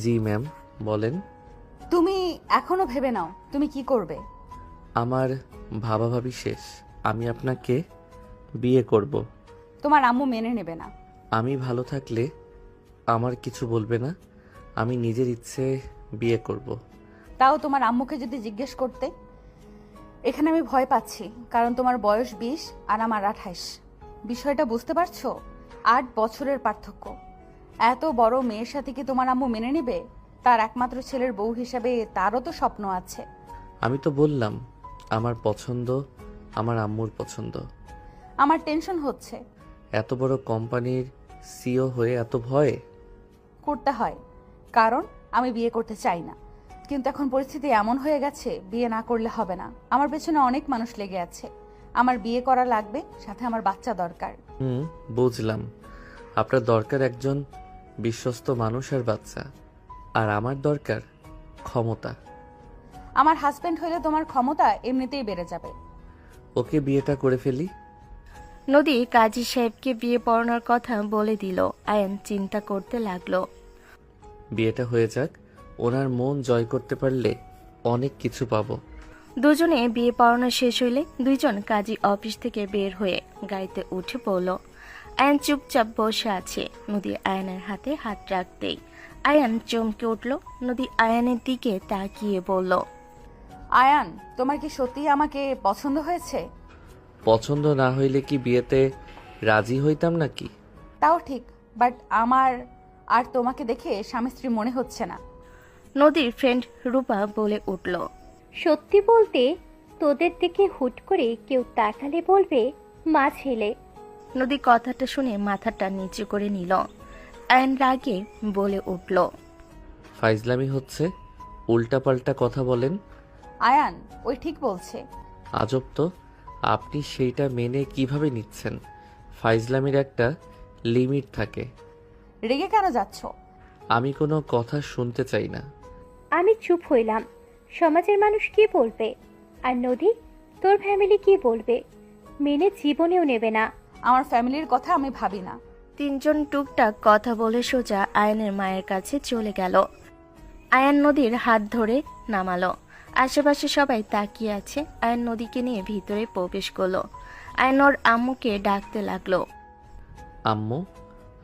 জি ma'am, বলেন। তুমি এখনো ভেবে নাও তুমি কি করবে। আমার ভাবাভাবি শেষ। আমি আপনাকে বিয়ে করব। তোমার আম্মু মেনে নেবে না। আমি ভালো থাকলে আমার কিছু বলবে না। আমি নিজের ইচ্ছে বিয়ে করব। তাও তোমার আম্মুকে যদি জিজ্ঞেস করতে। এখানে আমি ভয় পাচ্ছি, কারণ তোমার বয়স 20 আর আমার 28। বিষয়টা বুঝতে পারছো? 8 বছরের পার্থক্য। এত বড় মেয়ের সাথে কি তোমার আম্মু মেনে নেবে? তার একমাত্র ছেলের বউ হিসেবে তারও তো স্বপ্ন আছে। আমি তো বললাম আমার পছন্দ, আমার আম্মুর পছন্দ। আমার টেনশন হচ্ছে। এত বড় কোম্পানির সিও হয়ে এত ভয়? করতে হয়, কারণ আমি বিয়ে করতে চাই না। কিন্তু এখন পরিস্থিতি এমন হয়ে গেছে, বিয়ে না করলে হবে না। আমার পেছনে অনেক মানুষ লেগে আছে। আমার বিয়ে করা লাগবে, সাথে আমার বাচ্চা দরকার। বুঝলাম। আপনার দরকার একজন বিশ্বস্ত মানুষ আর বাচ্চা, আর আমার দরকার ক্ষমতা। আমার হাজবেন্ড হইলে তোমার ক্ষমতা এমনিতেই বেড়ে যাবে। ওকে বিয়েটা করে ফেলি। নদী কাজী সাহেবকে বিয়ে পড়ানোর কথা বলে দিল। আয়ান চিন্তা করতে লাগলো। বিয়েটা হয়ে যাক, ওনার মন জয় করতে পারলে অনেক কিছু পাবো। দুজনে বিয়ে পড়ানো শেষ হইলে দুইজন কাজী অফিস থেকে বের হয়ে গাড়িতে উঠে পড়ল। আয়ান চুপচাপ বসে আছে। নদী আয়ানের হাতে হাত রাখতেই আয়ান চমকে উঠল। নদী আয়ানের দিকে তাকিয়ে বলল, আয়ান, তোমার কি সত্যি আমাকে পছন্দ হয়েছে? পছন্দ না হইলে কি বিয়েতে রাজি হইতাম নাকি? তাও ঠিক, বাট আমার আর তোমাকে দেখে স্বামী স্ত্রী মনে হচ্ছে না। নদীর ফ্রেন্ড রূপা বলে উঠল, সত্যি বলতে তোদের দিকে হুট করে কেউ তাকালে বলবে মা ছেলে। নদী কথাটা শুনে মাথাটা নিচু করে নিল। আয়ান রাগে বলে উঠল, ফাইজলামি হচ্ছে, উল্টাপাল্টা কথা বলেন। আয়ান, ওই ঠিক বলছে। আজব তো, আপনি সেইটা মেনে কিভাবে নিচ্ছেন? ফাইজলামির একটা লিমিট থাকে। রেগে কেন যাচ্ছ? আমি কোনো কথা শুনতে চাই না। আমি চুপ হইলাম। সমাজের মানুষ কি বলবে? আর নদী, তোর ফ্যামিলি কি বলবে? মেনে জীবনেও নেবে না। আমার ফ্যামিলির কথা আমি ভাবি না। তিনজন টুকটাক কথা বলে সোজা আয়ানের মায়ের কাছে চলে গেল। আয়ান নদীর হাত ধরে নামালো। আশেপাশে সবাই তাকিয়ে আছে। আয়ান নদীকে নিয়ে ভিতরে প্রবেশ করলো। আয়ান ওর আম্মুকে ডাকতে লাগলো। আম্মু,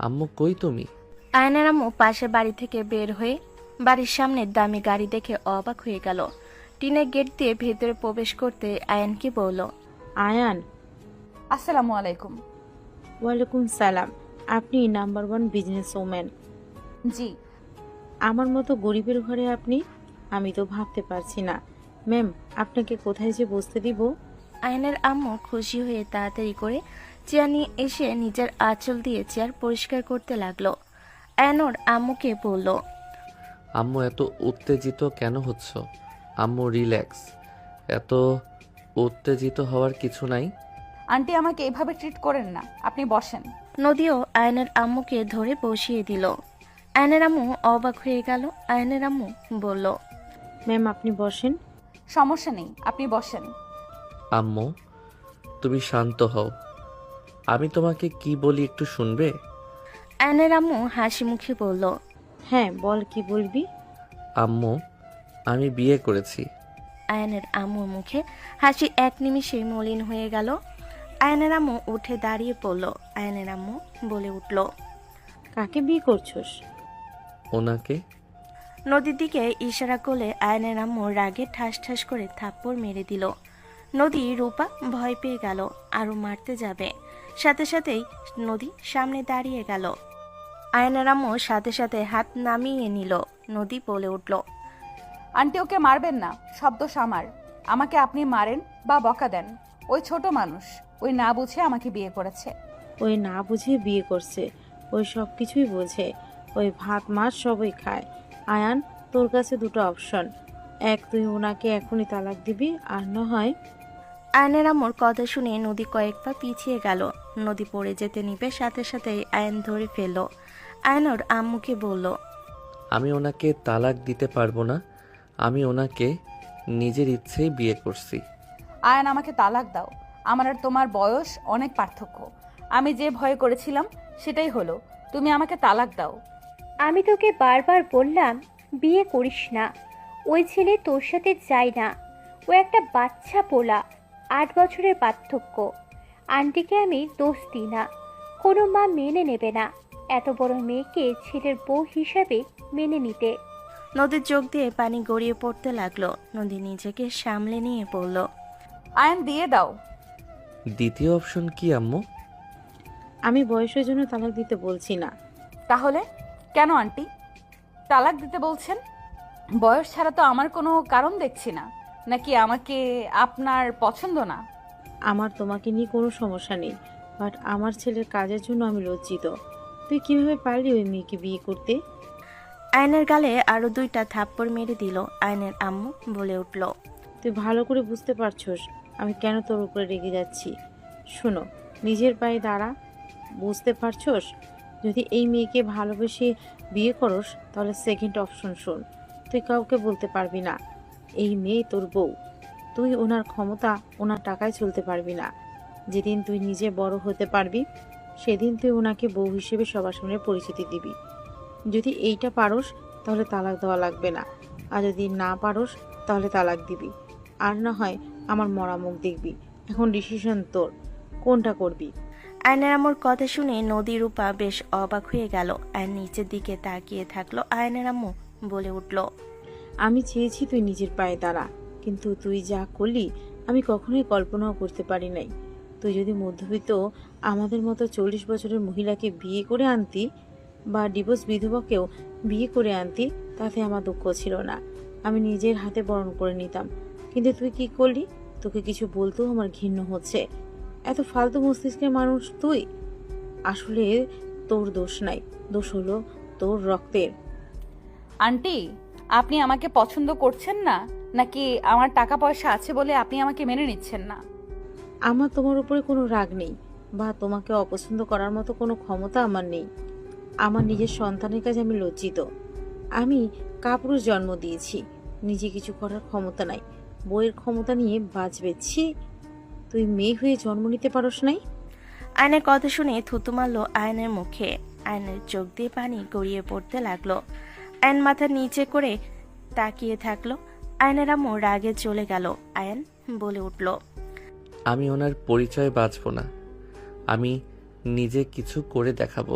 আম্মু কই তুমি? আয়ানের আম্মু পাশের বাড়ি থেকে বের হয়ে বাড়ির সামনে দামি গাড়ি দেখে অবাক হয়ে গেল। টিনের গেট দিয়ে ভেতরে প্রবেশ করতে আয়ানকে বলল, আয়ান। আসসালামু আলাইকুম। ওয়ালাইকুম সালাম। আপনি নাম্বার 1 বিজনেস ওম্যান। জি। আমার মতো গরিবের ঘরে আপনি? আমি তো ভাবতে পারছি না। ম্যাম, আপনাকে কোথায় যে বসতে দিব? আয়ানের আম্মু খুশি হয়ে তাড়াতাড়ি করে চেয়ার নিয়ে এসে নিজের আঁচল দিয়ে চেয়ার পরিষ্কার করতে লাগলো। আয়ান ওর আম্মুকে বলল, আম্মু এত উত্তেজিত কেন হচ্ছ? আম্মু রিল্যাক্স, এত উত্তেজিত হওয়ার কিছু নাই। আন্টি আমাকে এভাবে ট্রিট করেন না, আপনি বসেন। নদীও আয়নের আম্মুকে ধরে বসিয়ে দিল। আয়নের আম্মু অবাক হয়ে গেল। আয়নের আম্মু বলল, ম্যাম আপনি বসেন। সমস্যা নেই, আপনি বসেন। আম্মু, তুমি শান্ত হও। আমি তোমাকে কি বলি একটু শুনবে? আয়নের আম্মু হাসি মুখে বলল, হ্যাঁ বল, কি বলবি? আম্মু, আমি বিয়ে করেছি। আয়নের আম্মুর মুখে হাসি এক নিমিষে মলিন হয়ে গেল। আয়নের আম্মু উঠে দাঁড়িয়ে পড়ল। আয়নের আম্মু বলে উঠল, কাকে বিয়ে করছস? ওনাকে। নদীর দিকে ইশারা করলে আয়নের আম্মু রাগে ঠাস ঠাস করে থাপ্পড় মেরে দিল। নদী রূপা ভয় পেয়ে গেল, আরো মারতে যাবে। সাথে সাথেই নদী সামনে দাঁড়িয়ে গেল। আয়নের আম্মু সাথে সাথে হাত নামিয়ে নিল। নদী বলে উঠল, আন্টি ওকে মারবেন না, শব্দ আমার। আমাকে আপনি মারেন বা বকা দেন, ওই ছোট মানুষ, ওই না বুঝে আমাকে বিয়ে করেছে। ওই না বুঝে বিয়ে করছে, ওই সব কিছুই বোঝে, ওই ভাত মাছ সবই খায়। আয়ান, তোর কাছে দুটো অপশন। এক, তুই ওনাকে এখনই তালাক দিবি, আর না হয়। আয়নের আম্মুর কথা শুনে নদী কয়েক পা পিছিয়ে গেল। নদী পড়ে যেতে নিবে, সাথে সাথেই আয়ন ধরে ফেলল। আয়নর আম্মুকে বলল, আমি ওনাকে তালাক দিতে পারবো না। আমি ওনাকে নিজের ইচ্ছেই বিয়ে করছি। আয়ান, আমাকে তালাক দাও। আমার আর তোমার বয়স অনেক পার্থক্য। আমি যে ভয় করেছিলাম সেটাই হলো, তুমি আমাকে তালাক দাও। আমি তোকে বারবার বললাম বিয়ে করিস না। ওই ছেলে তোর সাথে যায় না। ও একটা বাচ্চা পোলা, 8 বছরের পার্থক্য। আন্টিকে আমি দোষ দিই না, কোনো মা মেনে নেবে না এত বড় মেয়েকে ছেলের বউ হিসাবে মেনে নিতে। নদীর চোখ দিয়ে পানি গড়িয়ে পড়তে লাগলো। নদী নিজেকে সামলে নিয়ে পড়ল। আয়ন দিয়ে দাও। দ্বিতীয় অপশন কি আম্মু? আমি বয়সের জন্য তালাক দিতে বলছি না। তাহলে কেন আন্টি তালাক দিতে বলছেন? বয়স ছাড়া তো আমার কোনো কারণ দেখছি না। নাকি আমাকে আপনার পছন্দ না? আমার তোমাকে নিয়ে কোনো সমস্যা নেই, বাট আমার ছেলের কাজের জন্য আমি লজ্জিত। তুই কিভাবে পারলি ওই মেয়েকে বিয়ে করতে? আয়নের গালে আরো 2টা থাপ্পড় মেরে দিল। আয়নের আম্মু বলে উঠল, তুই ভালো করে বুঝতে পারছস আমি কেন তোর উপরে রেগে যাচ্ছি। শোনো, নিজের পায়ে দাঁড়া। বুঝতে পারছস, যদি এই মেয়েকে ভালোবেসে বিয়ে করস তাহলে সেকেন্ড অপশন শোন। তুই কাউকে বলতে পারবি না এই মেয়ে তোর বউ। তুই ওনার ক্ষমতা, ওনার টাকায় চলতে পারবি না। যেদিন তুই নিজে বড় হতে পারবি সেদিন তুই ওনাকে বউ হিসেবে সবার সামনে পরিচিতি দিবি। যদি এইটা পারস তাহলে তালাক দেওয়া লাগবে না, আর যদি না পারস তাহলে তালাক দিবি। আর না হয় আমার মরা মুখ দেখবি। এখন ডিসিশন তোর, কোনটা করবি? আয়নের আম্মুর কথা শুনে নদী রূপা বেশ অবাক হয়ে গেল। আয়ন নিচের দিকে তাকিয়ে থাকলো। আয়নের আম্মু বলে উঠল, আমি চেয়েছি তুই নিজের পায়ে দাঁড়া, কিন্তু তুই যা করলি আমি কখনোই কল্পনাও করতে পারি নাই। তুই যদি মধ্যবিত্ত আমাদের মতো 40 বছরের মহিলাকে বিয়ে করে আনতি, বা ডিভোর্স বিধবাকেও বিয়ে করে আনতি, তাতে আমার দুঃখ ছিল না। আমি নিজের হাতে বরণ করে নিতাম। কিন্তু তুই কি করলি? তোকে কিছু বলতেও আমার ঘৃণ্য হচ্ছে। এত ফালতু মস্তিষ্কের মানুষ তুই। আসলে তোর দোষ নাই, দোষ হলো তোর রক্তের। আন্টি, আপনি আমাকে পছন্দ করছেন না, নাকি আমার টাকা পয়সা আছে বলে আপনি আমাকে মেনে নিচ্ছেন না? আমার তোমার উপরে কোনো রাগ নেই, বা তোমাকে অপছন্দ করার মতো কোনো ক্ষমতা আমার নেই। আমার নিজের সন্তানের কাছে আমি লজ্জিত। আমি কাপুরুষ জন্ম দিয়েছি, নিজে কিছু করার ক্ষমতা নাই। বইয়ের ক্ষমতা নিয়ে বাঁচবে? ছি, তুই মেয়ে হয়ে জন্ম নিতে পারস নাই? আয়নের কথা শুনে থুতু মারল আয়নের মুখে। আয়নের চোখ দিয়ে পানি গড়িয়ে পড়তে লাগলো। আয়ন মাথা নিচে করে তাকিয়ে থাকলো। আয়নের আম্মু রাগে চলে গেল। আয়ন বলে উঠল, আমি ওনার পরিচয় বাঁচব না। আমি নিজে কিছু করে দেখাবো।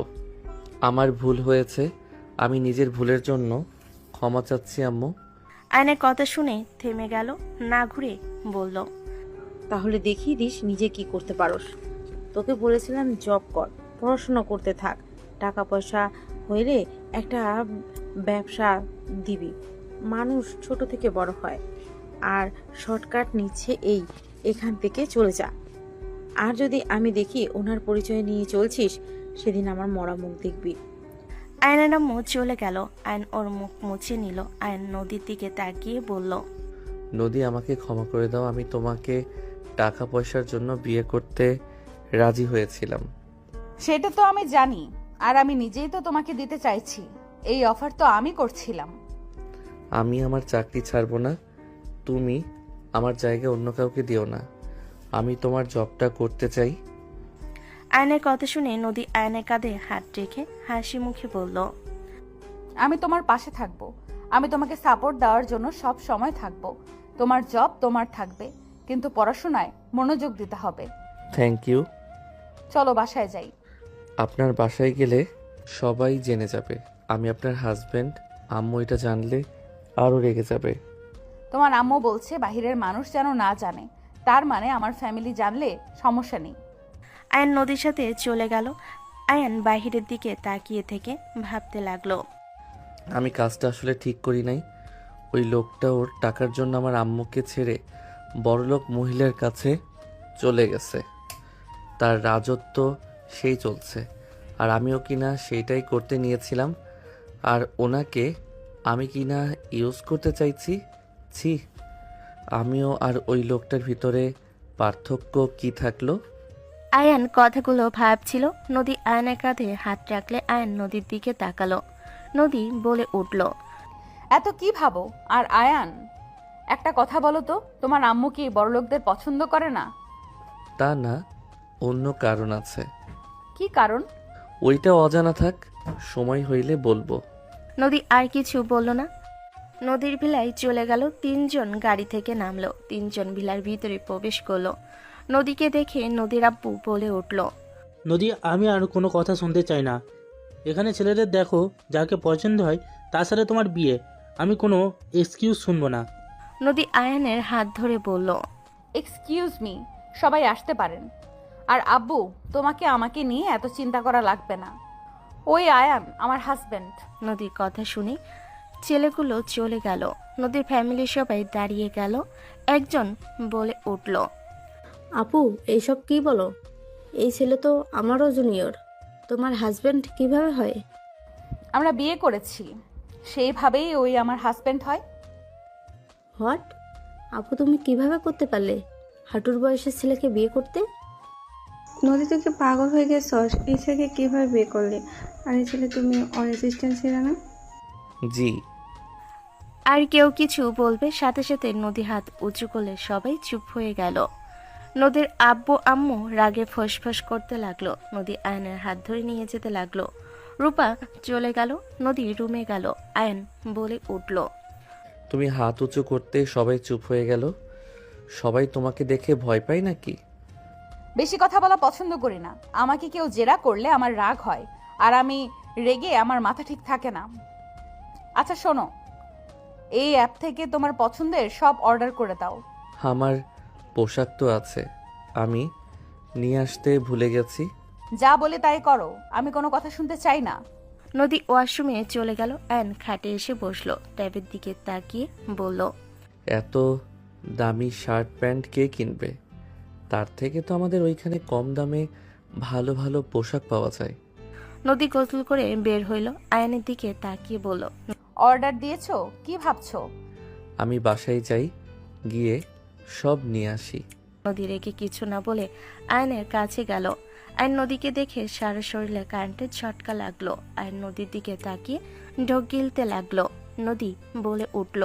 আমার ভুল হয়েছে, আমি নিজের ভুলের জন্য ক্ষমা চাচ্ছি আম্মু। আয়নের কথা শুনে থেমে গেল, না ঘুরে বলল, তাহলে দেখিয়ে দিস নিজে কি করতে পারস। তোকে বলেছিলাম জব কর, পড়াশোনা করতে থাক, টাকা পয়সা হইলে একটা ব্যবসা দিবি। মানুষ ছোট থেকে বড় হয়, আর শর্টকাট নিচ্ছে এখান থেকে চলে যা। আর যদি আমি দেখি ওনার পরিচয় নিয়ে চলছিস, সেদিন আমার মরা মুখ দেখবি। আয়নের আম্মু চলে গেল। আয়ন ওর মুখ মুছে নিল। আয়ন নদীর দিকে তাকিয়ে বলল, নদী, আমাকে ক্ষমা করে দাও। আমি তোমাকে টাকা পয়সার জন্য বিয়ে করতে রাজি হয়েছিলাম। সেটা তো আমি জানি, আর আমি নিজেই তো তোমাকে দিতে চাইছি। এই অফার তো আমি করছিলাম। আমি আমার চাকরি ছাড়বো না। তুমি আমার জায়গায় অন্য কাউকে দিও না। আমি তোমার জবটা করতে চাই। আয়নের কথা শুনে নদী আয়নের কাঁধে হাত রেখে হাসি মুখে বলল, আমি তোমার পাশে থাকবো। আমি তোমাকে সাপোর্ট দেওয়ার জন্য সব সময় থাকবো। তোমার জব তোমার থাকবে, কিন্তু পড়াশোনায় মনোযোগ দিতে হবে। Thank you. চলো বাসায় যাই। আপনার বাসায় গেলে সবাই জেনে যাবে আমি আপনার হাজবেন্ড। আম্মু এটা জানলে আরও রেগে যাবে। তোমার আম্মু বলছে বাহিরের মানুষ যেন না জানে। তার মানে আমার ফ্যামিলি জানলে সমস্যা নেই। আয়ন নদীর সাথে চলে গেল। আয়ন বাহিরের দিকে তাকিয়ে থেকে ভাবতে লাগলো, আমি কাজটা আসলে ঠিক করি নাই। ওই লোকটা ওর টাকার জন্য আমার আম্মুকে ছেড়ে বড়লোক মহিলার কাছে চলে গেছে। তার রাজত্ব সেই চলছে, আর আমিও কিনা সেইটাই করতে নিয়েছিলাম। আর ওনাকে আমি কিনা ইউজ করতে চাইছি। ছি, আমিও আর ওই লোকটার ভিতরে পার্থক্য কি থাকলো? আয়ান কথাগুলো ভাবছিল। নদী আয়নের কাঁধে হাত রাখলে আয়ন নদীর দিকে তাকালো। নদী বলে উঠল, এত কি ভাবো? আর আয়ান, একটা কথা বলো তো, তোমার আম্মু কি বড়লোকদের পছন্দ করে না? তা না, অন্য কারণ আছে। কি কারণ? ওইটা অজানা থাক, সময় হইলে বলবো। নদী আর কিছু বলল না। নদীর ভিলায় চলে গেল। 3জন গাড়ি থেকে নামলো। 3জন ভিলার ভিতরে প্রবেশ করলো। নদীকে দেখে নদীর আব্বু বলে উঠল, নদী, আমি আর কোনো কথা শুনতে চাই না। এখানে ছেলেদের দেখো, যাকে পছন্দ হয় তার সাথে তোমার বিয়ে। আমি কোনো এক্সকিউজ শুনবো না। নদী আয়ানের হাত ধরে বলল, এক্সকিউজ মি, সবাই আসতে পারেন। আর আব্বু, তোমাকে আমাকে নিয়ে এত চিন্তা করা লাগবে না। ওই আয়ান আমার হাজবেন্ড। নদীর কথা শুনে ছেলেগুলো চলে গেল। নদীর ফ্যামিলির সবাই দাঁড়িয়ে গেল। একজন বলে উঠল, আপু, এইসব কি বলো? এই ছেলে তো আমারও জুনিয়র। তোমার হাজবেন্ড কিভাবে হয়? আমরা বিয়ে করেছি, সেইভাবেই ওই আমার হাজবেন্ড হয়। হোয়াট? আপু, তুমি কিভাবে করতে পারলে হাঁটুর বয়সের ছেলেকে বিয়ে করতে? নদী, তুই কি পাগল হয়ে গেছস? এই ছেলেকে কিভাবে বিয়ে করলি? আর এই ছেলে তুমি অরেজিস্ট্যান্ট ছিল না? জি। আর কেউ কিছু বলবে সাথে সাথে নদী হাত উঁচু করলে সবাই চুপ হয়ে গেল। নদীর আব্বু আম্মু রাগে ফসফস করতে লাগলো। নদী আয়নের হাত ধরে নিয়ে যেতে লাগলো। রূপা চলে গেল। নদী রুমে গেল। আয়ন বলে উঠল, তুমি হাত উঁচু করতে সবাই চুপ হয়ে গেল। সবাই তোমাকে দেখে ভয় পায় নাকি? বেশি কথা বলা পছন্দ করি না। আমাকে কেউ জেরা করলে আমার রাগ হয়, আর আমি রেগে আমার মাথা ঠিক থাকে না। আচ্ছা শোনো, এই অ্যাপ থেকে তোমার পছন্দের সব অর্ডার করে দাও। আমার পোশাক তো আছে, আমি নিয়ে আসতে ভুলে গেছি। যা বলে তাই করো, আমি কোনো কথা শুনতে চাই না। নদী ওয়াশরুমে চলে গেল। আয়ন খাটে এসে বসলো। ট্যাবের দিকে তাকিয়ে বলল, এত দামি শার্ট প্যান্ট কে কিনবে? তার থেকে তো আমাদের ওইখানে কম দামে ভালো ভালো পোশাক পাওয়া যায়। নদী গোসল করে বের হইল। আয়নের দিকে তাকিয়ে বলল, অর্ডার দিয়েছো? কি ভাবছো? আমি বাসায় যাই, গিয়ে সব নিয়ে আসি। নদী রেখে কিছু না বলে আয়নের কাছে গেল। আয়ন নদীকে দেখে সারা শরীরে কারেন্টের ঝটকা লাগলো। আয়ন নদীর দিকে তাকিয়ে ঢোক গিলতে লাগলো। নদী বলে উঠল,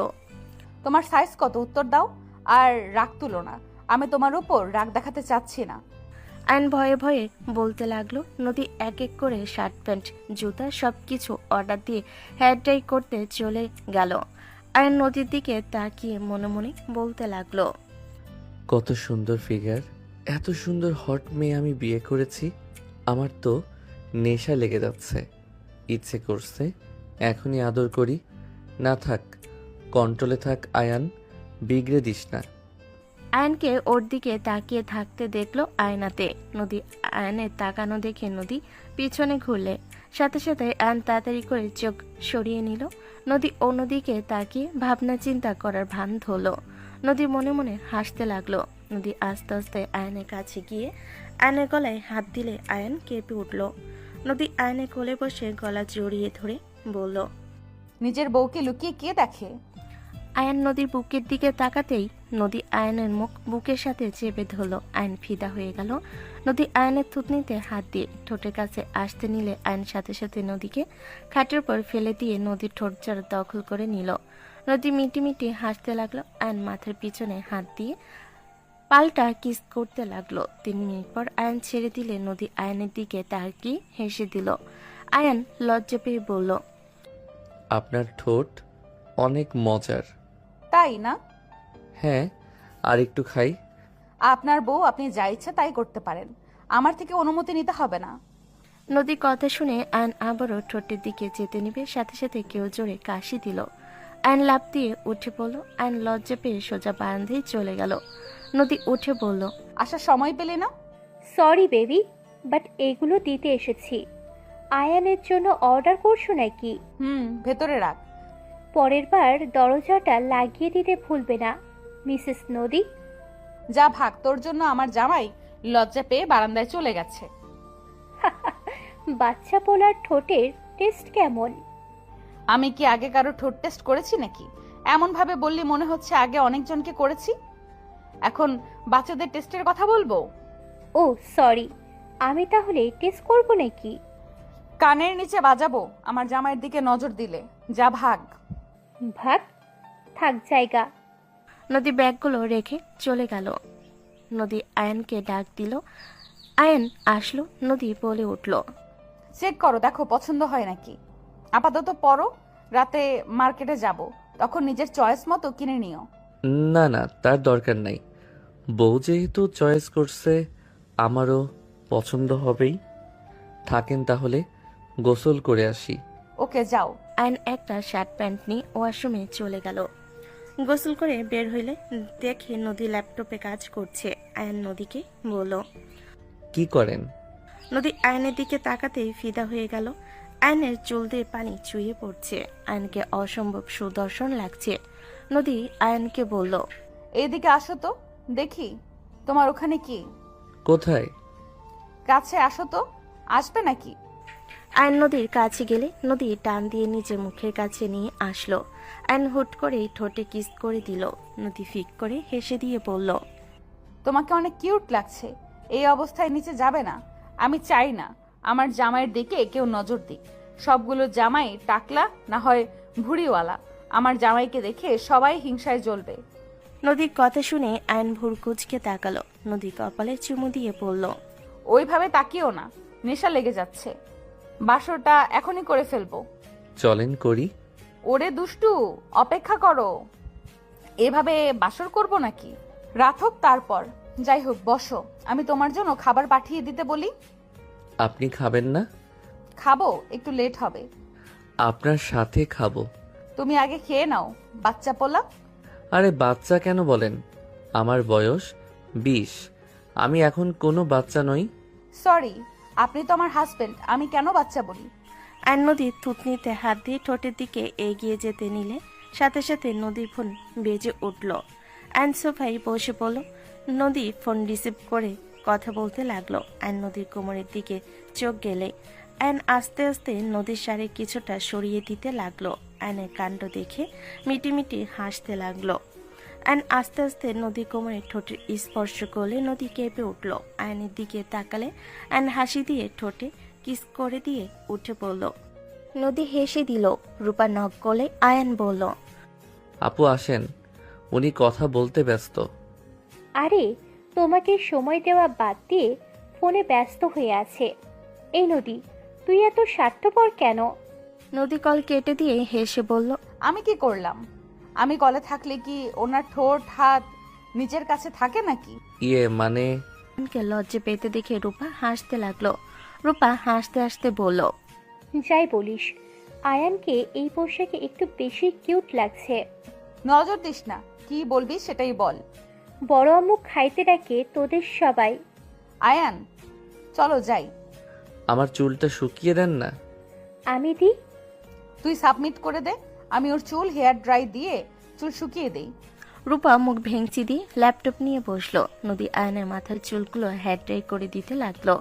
তোমার সাইজ কত উত্তর দাও, আর রাগ তুলো না। আমি তোমার উপর রাগ দেখাতে চাচ্ছি না। আয়ন ভয়ে ভয়ে বলতে লাগলো। নদী এক এক করে শার্ট প্যান্ট জুতা সবকিছু অর্ডার দিয়ে হেয়ার ড্রাই করতে চলে গেল। আয়ন নদীর দিকে তাকিয়ে মনে মনে বলতে লাগলো, কত সুন্দর ফিগার, এত সুন্দর হট মেয়ে আমি বিয়ে করেছি। আমার তো নেশা লেগে যাচ্ছে, ইচ্ছে করছে এখনই আদর করি। না থাক, কন্ট্রোলে থাক আয়ান, বিগড়ে দিস না। আয়নকে ওর দিকে তাকিয়ে থাকতে দেখলো আয়নাতে। নদী আয়নের তাকানো দেখে নদী পিছনে ঘুরলে সাথে সাথে আয়ন তাড়াতাড়ি করে চোখ সরিয়ে নিল। নদী অন্যদিকে তাকিয়ে ভাবনা চিন্তা করার ভান ধরলো। নদী মনে মনে হাসতে লাগলো। নদী আস্তে আস্তে আয়নের কাছে গিয়ে আয়নের গলায় হাত দিলে আয়ন কেঁপে উঠল। নদী আয়নের কোলে বসে গলা জড়িয়ে ধরে বলল, নিজের বউকে লুকিয়ে কে দেখে? আয়ন নদীর বুকের দিকে তাকাতেই নদী আয়নের মুখ বুকের সাথে চেপে ধরল। আয়ন ফিদা হয়ে গেল। নদী আয়নের থুতনিতে হাত দিয়ে ঠোঁটের কাছে আসতে নিলে আয়ন সাথে সাথে নদীকে খাটের পর ফেলে দিয়ে নদীর ঠোঁট জোড়া দখল করে নিল। নদী মিটি মিটি হাসতে লাগলো। আয়ন মাথার পিছনে হাত দিয়ে পাল্টা কিস করতে লাগলো। 3 মিনিট পর আয়ন ছেড়ে দিলে নদী আয়নের দিকে তাকিয়ে হেসে দিল। আয়ন লজ্জা পেয়ে বলল, আপনার ঠোঁট অনেক মজার। তাই না? হ্যাঁ, আর একটু খাই। আপনার বউ, আপনি যা ইচ্ছা তাই করতে পারেন, আমার থেকে অনুমতি নিতে হবে না। নদী কথা শুনে আয়ন আবারও ঠোঁটের দিকে যেতে নিবে সাথে সাথে কেউ জোরে কাশি দিল। আয়ন লাফ দিয়ে উঠে পড়ল। আয়ন লজ্জা পেয়ে সোজা বারান্দায় চলে গেল। নদী উঠে বলল, আসার সময় পেলে না? সরি বেবি, বাট এগুলো দিতে এসেছি। আয়ানের জন্য অর্ডার করছো নাকি? ভেতরে রাখ। পরের বার দরজাটা লাগিয়ে দিতে ভুলবে না, মিসেস নদী। যা ভাগ, তোর জন্য আমার জামাই লজ্জা পেয়ে বারান্দায় চলে গেছে। বাচ্চা পোলার ঠোঁটের টেস্ট কেমন? আমি কি আগে কারো ঠোঁট টেস্ট করেছি নাকি? এমন ভাবে বললি মনে হচ্ছে আগে অনেকজনকে করেছি। এখন বাচ্চাদের টেস্টের কথা বলবো? ও সরি, আমি তাহলে টেস্ট করব নাকি? কানের নিচে বাজাবো আমার জামাইয়ের দিকে নজর দিলে। যা ভাগ। ভাগ? থাক জায়গা। নদী ব্যাগগুলো রেখে চলে গেল। নদী আয়নকে ডাক দিল। আয়ন আসলো। নদী বলে উঠল, চেক করো, দেখো পছন্দ হয় নাকি। আপাতত পরো, রাতে মার্কেটে যাব, তখন নিজের চয়েস মতো কিনে নিও। না না, তার দরকার নাই। বউ যেহেতু চয়েস করছে, আমারও পছন্দ হবেই। থাকেন তাহলে, গোসল করে আসি। ওকে যাও। আয়ন একটা শার্ট প্যান্ট নিয়ে ওয়াশরুমে চলে গেল। গোসল করে বের হইলে দেখে নদী ল্যাপটপে কাজ করছে। আয়ন নদীকে বলল। কি করেন? নদী আয়নের দিকে তাকাতেই ফিদা হয়ে গেল। আয়নের চুল দিয়ে পানি চুইয়ে পড়ছে। আয়নকে অসম্ভব সুদর্শন লাগছে। নদী আয়নকে বলল। এইদিকে আসো তো, দেখি তোমার ওখানে কি। কোথায়? কাছে আসো তো, আসবে নাকি? আয়ন নদীর কাছে গেলে নদী টান দিয়ে নিজের মুখের কাছে নিয়ে আসলো। আয়ন হুট করে ঠোঁটে কিস করে দিল। নদী ফিক করে হেসে দিয়ে বলল। তোমাকে অনেক কিউট লাগছে। এই অবস্থায় নিচে যাবে না। আমি চাই না আমার জামাইয়ের দিকে কেউ নজর দিক। সবগুলো জামাই টাকলা, না হয় ভুড়িওয়ালা। আমার জামাইকে দেখে সবাই হিংসায় জ্বলবে। নদীর কথা শুনে আয়ন ভুর কুচকে তাকালো। নদী কপালে চুমু দিয়ে বলল। ওইভাবে তাকিও না, নেশা লেগে যাচ্ছে। বাসরটা এখনই করে ফেলবো। চলেন করি। ওরে দুষ্টু, অপেক্ষা করো। এভাবে বাসর করব নাকি? রাত হোক তারপর। যাই হোক, বসো, আমি তোমার জন্য খাবার পাঠিয়ে দিতে বলি। আপনি খাবেন না? খাবো, একটু লেট হবে। আপনার সাথে খাবো। তুমি আগে খেয়ে নাও, বাচ্চা পোলা। আরে বাচ্চা কেন বলেন? আমার বয়স 20। আমি এখন কোনো বাচ্চা নই। সরি, আপনি তো আমার হাজবেন্ড, আমি কেন বাচ্চা বলি? আয়ন নদীর থুতনিতে হাত দিয়ে ঠোঁটের দিকে এগিয়ে যেতে নিলে সাথে সাথে নদীর ফোন বেজে উঠল। আয়ন সোফায় বসে পড়ল। নদী ফোন রিসিভ করে কথা বলতে লাগলো। আয়ন নদীর কোমরের দিকে চোখ গেলে আয়ন আস্তে আস্তে নদীর শাড়ি কিছুটা সরিয়ে দিতে লাগলো। আয়নের কাণ্ড দেখে মিটিমিটি হাসতে লাগলো। আয়ন আস্তে আস্তে নদী কোমরে ঠোঁটের স্পর্শ করলে নদী কেঁপে উঠল। আয়নের দিকে তাকালে আয়ন হাসি দিয়ে ঠোঁটে কিস করে দিয়ে উঠে পড়ল। নদী হেসে দিল। রূপা নখ গলে আয়ন বলল। আপু আসেন, উনি কথা বলতে ব্যস্ত। আরে তোমাকে সময় দেওয়া বাদ দিয়ে ফোনে ব্যস্ত হয়ে আছে। এই নদী, তুই এত স্বার্থপর কেন? নদী কল কেটে দিয়ে হেসে বলল। আমি কি করলাম? আমি কলে থাকলে কি ওনার ঠোঁট হাত নিজের কাছে থাকে নাকি? মানে আয়নকে লজ্জা পেতে দেখে রূপা হাসতে লাগলো। রূপা হাসতে হাসতে বলল। যাই বলিস, আয়ানকে এই পোশাকে একটু বেশি কিউট লাগছে। নজর দিস না, কি বলবি সেটাই বল। বড় আম্মু খাইতে ডাকে তোদের সবাই। আয়ান, চলো যাই। আমার চুলটা শুকিয়ে দেন না। আমি দি। তুই সাবমিট করে দে, আমি ওর চুল হেয়ার ড্রাই দিয়ে চুল শুকিয়ে দেই। রূপা মুখ ভেঙচি দিয়ে ল্যাপটপ নিয়ে বসলো। নদী আয়নের মাথার চুলগুলো হেয়ার ড্রাই করে দিতে লাগলো।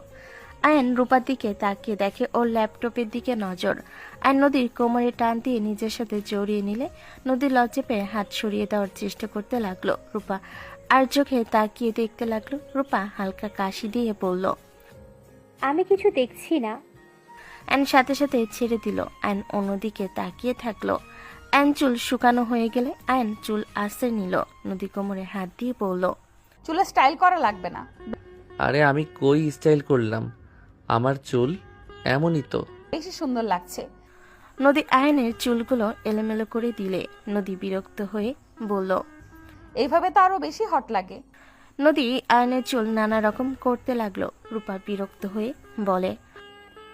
আয়ন রূপার দিকে তাকিয়ে দেখে ওর ল্যাপটপের দিকে নজর। আয়ন নদীর কোমরে টান দিয়ে নিজের সাথে জড়িয়ে নিলে নদী লজ্জা পেয়ে হাত সরিয়ে দেওয়ার চেষ্টা করতে লাগলো। রূপা আর চোখে তাকিয়ে দেখতে লাগলো। রূপা হালকা কাশি দিয়ে বলল। আমি কিছু দেখছি না। আয়ন সাথে সাথে ছেড়ে দিল। আয়ন অন্যদিকে তাকিয়ে থাকলো। আয়ন চুল শুকানো হয়ে গেলে আয়ন চুল আশ্রয় নিল। নদী কোমরে হাত দিয়ে বলল। চুলে স্টাইল করা লাগবে না। আরে আমি কই স্টাইল করলাম? আমার চুল এমনই তো। বেশি সুন্দর লাগছে। নদী আয়নের চুলগুলো এলোমেলো করে দিলে নদী বিরক্ত হয়ে বলল। এইভাবে তো আরো বেশি হট লাগে। নদী আয়নের চুল নানা রকম করতে লাগলো। রূপা বিরক্ত হয়ে বলে।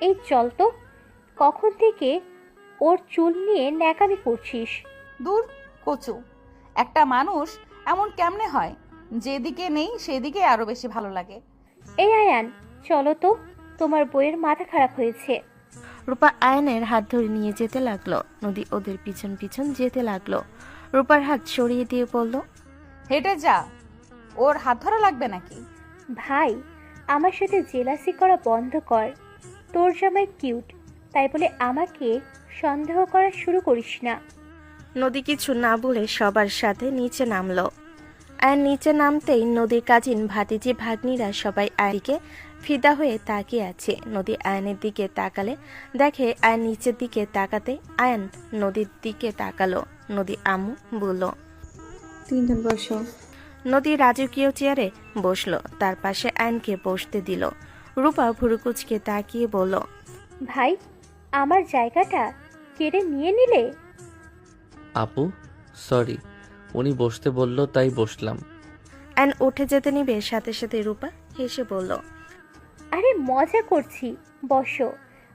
এই চল তো, কখন থেকে ওর চুল নিয়ে ন্যাকামি করছিস? দূর কচু, একটা মানুষ এমন কেমনে হয়? যেদিকে নেই সেদিকে আরো বেশি ভালো লাগে। এই আয়ান, চলো তো, তোমার বইয়ের মাথা খারাপ হয়েছে। রূপা আয়নের হাত ধরে নিয়ে যেতে লাগলো। নদী ওদের পিছন পিছন যেতে লাগলো। রূপার হাত সরিয়ে দিয়ে বলল। হেঁটে যা, ওর হাত ধরা লাগবে নাকি? ভাই, আমার সাথে জেলাসি করা বন্ধ কর। তোর জামাই কিউট, তাই বলে আমাকে সন্দেহ করা শুরু করিস না। নদী কিছু না বলে সবার সাথে নিচে নামলো। আয়ন নিচে নামতেই নদীর কাজিন ভাতিজি ভাগ্নিরা সবাই আয়নকে ফিদা হয়ে তাকিয়ে আছে। নদী আয়নের দিকে তাকালে দেখে আয়ন নিচের দিকে তাকাতে আয়ন নদীর দিকে তাকালো। নদী আম্মু বলল। তিনজন বসো। নদী রাজকীয় চেয়ারে বসলো। তার পাশে আয়নকে বসতে দিল। রূপা ভুরুকুচকে তাকিয়ে বলল। ভাই, আমার জায়গাটা কেড়ে নিয়ে নিলে? আপু সরি, উনি বসতে বলল তাই বসলাম। আয়ন উঠে যেতে নিবে, সাথে সাথে রূপা হেসে বলল, আরে মজা করছি, বসো,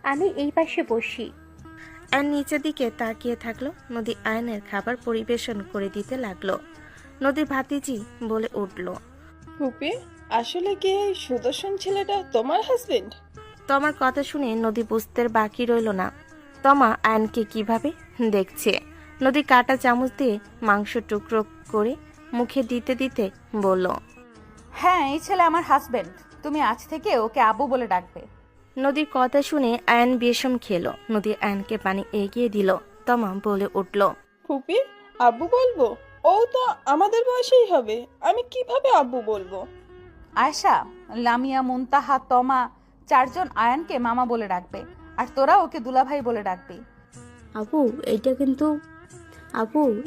আমি এই পাশে বসি। আয়ন নিচের দিকে তাকিয়ে থাকলো। নদী আয়নের খাবার পরিবেশন করে দিতে লাগলো। নদীর ভাতিজি বলে উঠল, ফুপি, আসলে কি এই সুদর্শন ছেলেটা তোমার হাজবেন্ড? তোমার কথা শুনে নদী বুঝতে বাকি রইল না তমা আয়নকে কিভাবে দেখছে। নদী কাটা চামচ দিয়ে মাংস টুকরো করে মুখে দিতে দিতে বলল, হ্যাঁ, এই ছেলে আমার হাজবেন্ড। তুমি আজ থেকে ওকে আব্বু বলে ডাকবে। নদীর কথা শুনে আয়ন বিষম খেলো। নদী আয়নকে পানি এগিয়ে দিল। তমা বলে উঠল, ফুপি, আব্বু বলবো? ও তো আমাদের বয়সেই হবে, আমি কিভাবে আব্বু বলবো? আয়শা, লামিয়া, মুনতাহা, তমা 4 জন আয়ানকে মামা বলে ডাকবে, আর তোরা ওকে দুলাভাই বলে ডাকবি। আপু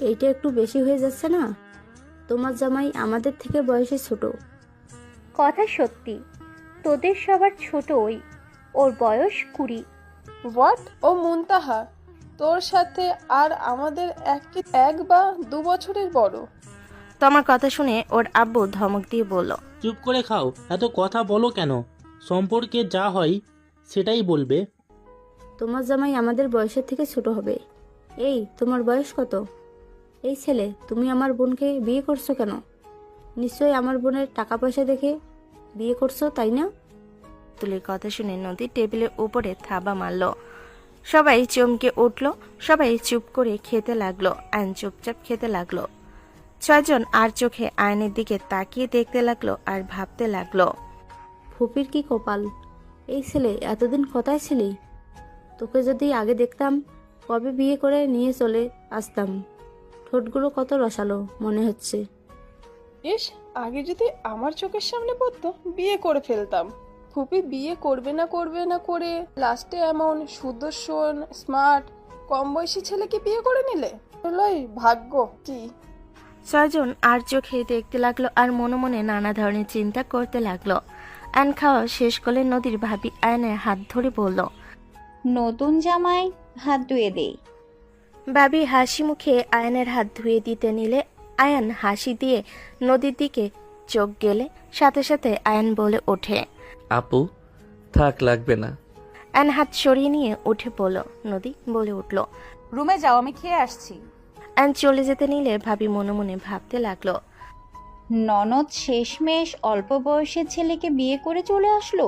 এইটা একটু বেশি হয়ে যাচ্ছে না? তোমার জামাই আমাদের থেকে বয়সে ছোট। কথা সত্যি, তোদের সবার ছোট ওই, ওর বয়স 20। হোয়াট? ও মুনতাহা তোর সাথে আর আমাদের এক বা 2 বছরের বড়। তমার কথা শুনে ওর আব্বু ধমক দিয়ে বলল, চুপ করে খাও, এত কথা বলো কেন? সম্পর্কে যা হয় সেটাই বলবে। তোমার জামাই আমাদের বয়সের থেকে ছোট হবে। এই, তোমার বয়স কত? এই ছেলে, তুমি আমার বোনকে বিয়ে করছো কেন? নিশ্চয়ই আমার বোনের টাকা পয়সা দেখে বিয়ে করছো, তাই না? তুলির কথা শুনে নদী টেবিলের উপরে থাবা মারল। সবাই চমকে উঠল। সবাই চুপ করে খেতে লাগলো। আয়ন চুপচাপ খেতে লাগলো। 6 জন আর চোখে আয়নের দিকে তাকিয়ে দেখতে লাগলো আর ভাবতে লাগলো, ফুপির কি কপাল! এই ছেলে, এতদিন কোথায় ছিলি? তোকে যদি আগে দেখতাম, কবে বিয়ে করে নিয়ে চলে আসতাম। ঠোঁটগুলো কত রসালো মনে হচ্ছে। ইস, আগে যদি আমার চোখের সামনে পড়তো বিয়ে করে ফেলতাম। ফুপি বিয়ে করবে না করে লাস্টে এমন সুদর্শন, স্মার্ট, কম বয়সী ছেলেকে বিয়ে করে নিলে। লয় ভাগ্য কি! 6 জন আর চোখে দেখতে লাগলো আর মনে মনে নানা ধরনের চিন্তা করতে লাগলো। আয়ন খাওয়া শেষ করলে নদীর ভাবি আয়নের হাত ধরে বলল, নতুন জামাই হাত ধুয়ে দেই। ভাবি হাসি মুখে আয়নের হাত ধুয়ে দিতে নিলে আয়ান হাসি দিয়ে নদীর দিকে চোখ গেলে সাথে সাথে আয়ান বলে ওঠে, আপু, থাক, লাগবে না। আয়ন হাত সরিয়ে নিয়ে উঠে পড়ল। নদী বলে উঠল, রুমে যাও, আমি খেয়ে আসছি। আয়ন চলে যেতে নিলে ভাবি মনে মনে ভাবতে লাগলো, ননদ শেষমেশ অল্প বয়সের ছেলেকে বিয়ে করে চলে আসলো।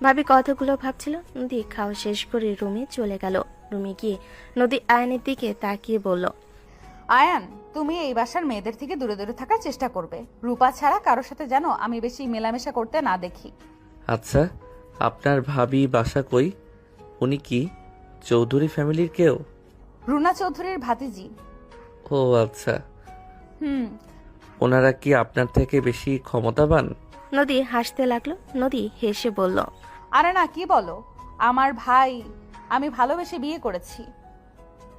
ভাবি কথাগুলো ভাবছিল। নদী খাওয়া শেষ করে রুমে চলে গেল। রুমে গিয়ে নদী আয়নের দিকে তাকিয়ে বলল, আয়ান, তুমি এই বাসার মেয়েদের থেকে দূরে দূরে থাকার চেষ্টা করবে। রূপা ছাড়া কারোর সাথে যেন আমি বেশি মেলামেশা করতে না দেখি। আচ্ছা, আপনার ভাবি বাসা কই? উনি কি চৌধুরী ফ্যামিলির কেউ? রুনা চৌধুরীর ভাতিজি। ও আচ্ছা। হুম। ওনারা কি আপনার থেকে বেশি ক্ষমতাবান? নদী হাসতে লাগলো। নদী হেসে বলল, আরে না, কি বলো? আমার ভাই আমি ভালোবেসে বিয়ে করেছি,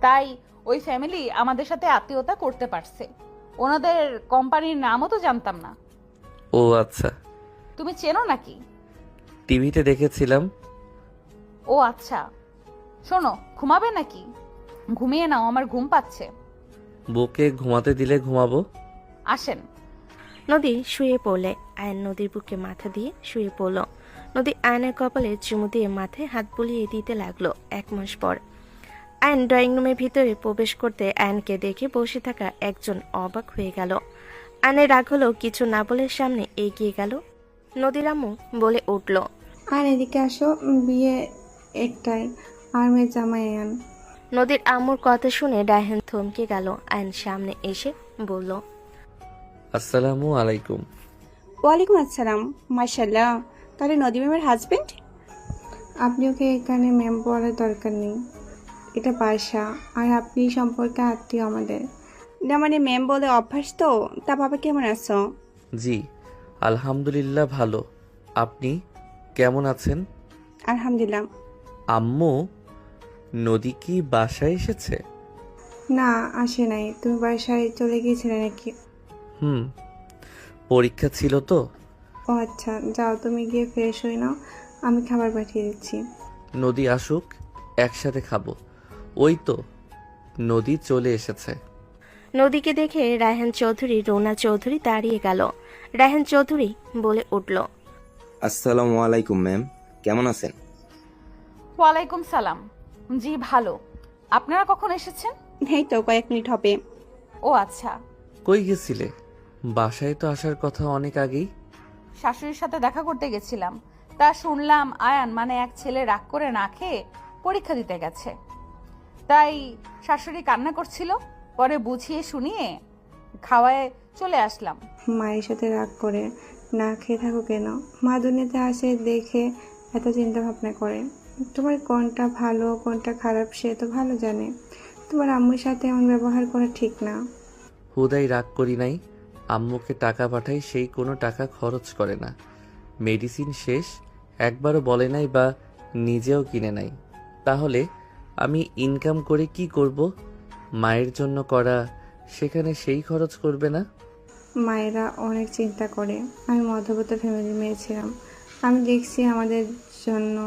তাই ওই ফ্যামিলি আমাদের সাথে আত্মীয়তা করতে পারছে। ওনাদের কোম্পানির নামও তো জানতাম না। ও আচ্ছা। তুমি চেনো নাকি? টিভিতে দেখেছিলাম। ও আচ্ছা। শোনো, ঘুমাবে নাকি? ঘুমিয়ে নাও, আমার ঘুম পাচ্ছে। বুকে ঘুমাতে দিলে ঘুমাবো। আসেন। নদী শুয়ে পড়লে আয়ন নদীর বুকে মাথা দিয়ে শুয়ে পড়ল। নদী আয়নের কপালে চুমু দিয়ে মাথায় হাত বুলিয়ে দিতে লাগলো। 1 মাস পর আয়ন ড্রয়িং রুমের ভিতরে প্রবেশ করতে আয়নকে দেখে বসে থাকা একজন অবাক হয়ে গেল। আয়নের রাগ হলো, কিছু না বলে সামনে এগিয়ে গেল। নদীর আম্মু বলে উঠল, আর এদিকে আসো, বিয়ে একটাই, আর মেয়ে জামাই আয়ান। নদীর আম্মুর কথা শুনে রায়হান থমকে গেল। আয়ন সামনে এসে বলল, আসসালামু আলাইকুম। ওয়ালাইকুম আসসালাম। মাশাল্লাহ, তাহলে নদী ম্যামের হাজবেন্ড? আপনি ওকে এখানে ম্যাম বলার দরকার নেই, এটা বাসা, আর আপনি সম্পর্কে আত্মীয় আমাদের। না মানে ম্যাম বলে অভ্যাস তো। তা বাবা কেমন আছো? জি আলহামদুলিল্লাহ ভালো। আপনি কেমন আছেন? আলহামদুলিল্লাহ। আম্মু, নদী কি বাসায় এসেছে? না, আসে নাই। তুমি বাসায় চলে গিয়েছিলে নাকি? পরীক্ষা ছিল তো। ও আচ্ছা, যাও তুমি গিয়ে ফ্রেশ হয়ে নাও, আমি খাবার পাঠিয়ে দিচ্ছি। নদী আসুক, একসাথে খাবো। ওই তো নদী চলে এসেছে। নদীকে দেখে রায়হান চৌধুরী রুনা চৌধুরী দাঁড়িয়ে গেল। রায়হান চৌধুরী বলে উঠল, আসসালামু আলাইকুম ম্যাম, কেমন আছেন? ওয়ালাইকুম সালাম। জি ভালো। আপনারা কখন এসেছেন? এই তো কয়েক মিনিট হবে। ও আচ্ছা। কই গেছিলে? বাসায় তো আসার কথা অনেক আগেই। শাশুড়ির সাথে দেখা করতে গেছিলাম, তা শুনলাম আয়ান মানে এক ছেলে রাগ করে না খেয়ে পরীক্ষা দিতে গেছে, তাই শাশুড়ি কান্না করছিল, পরে বুঝিয়ে শুনিয়ে খাওয়ায় চলে আসলাম। মায়ের সাথে রাগ করে না খেয়ে থাকো কেন? মা দুনিয়াতে আসে দেখে এত চিন্তা ভাবনা করে। তোমার কোনটা ভালো কোনটা খারাপ সে তো ভালো জানে। তোমার আম্মুর সাথে এমন ব্যবহার করা ঠিক না। হুদাই রাগ করি নাই, আম্মুকে টাকা পাঠাই, সেই কোনো টাকা খরচ করে না। মেডিসিন শেষ একবারও বলে নাই বা নিজেও কিনে নাই। তাহলে আমি ইনকাম করে কি করব? মায়ের জন্য করা, সেখানে সেই খরচ করবে না? মায়েরা অনেক চিন্তা করে। আমি মধ্যবিত্ত ফ্যামিলির মেয়ে ছিলাম, আমি দেখছি আমাদের জন্য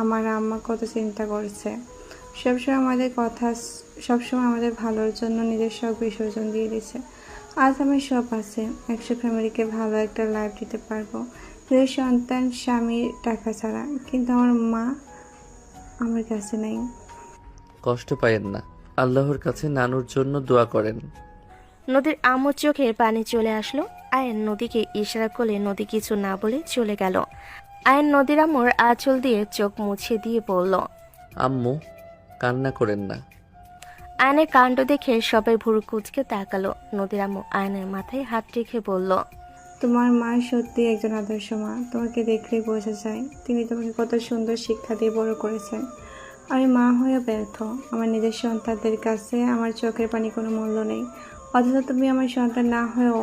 আমার আম্মা কত চিন্তা করছে। সবসময় আমাদের কথা, সবসময় আমাদের ভালোর জন্য নিজের সব বিসর্জন দিয়ে দিয়েছে। আজ আমার সব আছে, 100 ফ্যামিলিকে ভালো একটা লাইফ দিতে পারবো, নিজের সন্তান স্বামীর টাকা ছাড়া। কিন্তু আমার মা আমার কাছে নেই। কষ্ট পায়েন না, আল্লাহর কাছে নানুর জন্য দোয়া করেন। নদীর আম্মুর চোখে পানি চলে আসলো। আয়ান নদীকে ইশারা করলে নদী কিছু না বলে চলে গেল। আয়ান নদীর আম্মুর আঁচল দিয়ে চোখ মুছে দিয়ে বলল, আম্মু কান্না করেন না। আয়নের কাণ্ড দেখে সবাই ভুরু কুচকে তাকালো। নদীর আম্মু আয়নের মাথায় হাত রেখে বলল, তোমার মা সত্যি একজন আদর্শ মা। তোমাকে দেখলেই বোঝা যায় তিনি তোমাকে কত সুন্দর শিক্ষা দিয়ে বড় করেছেন। আমি মা হয়ে ব্যর্থ। আমার নিজের সন্তানদের কাছে আমার চোখের পানি কোনো মূল্য নেই, অথচ তুমি আমার সন্তান না হয়েও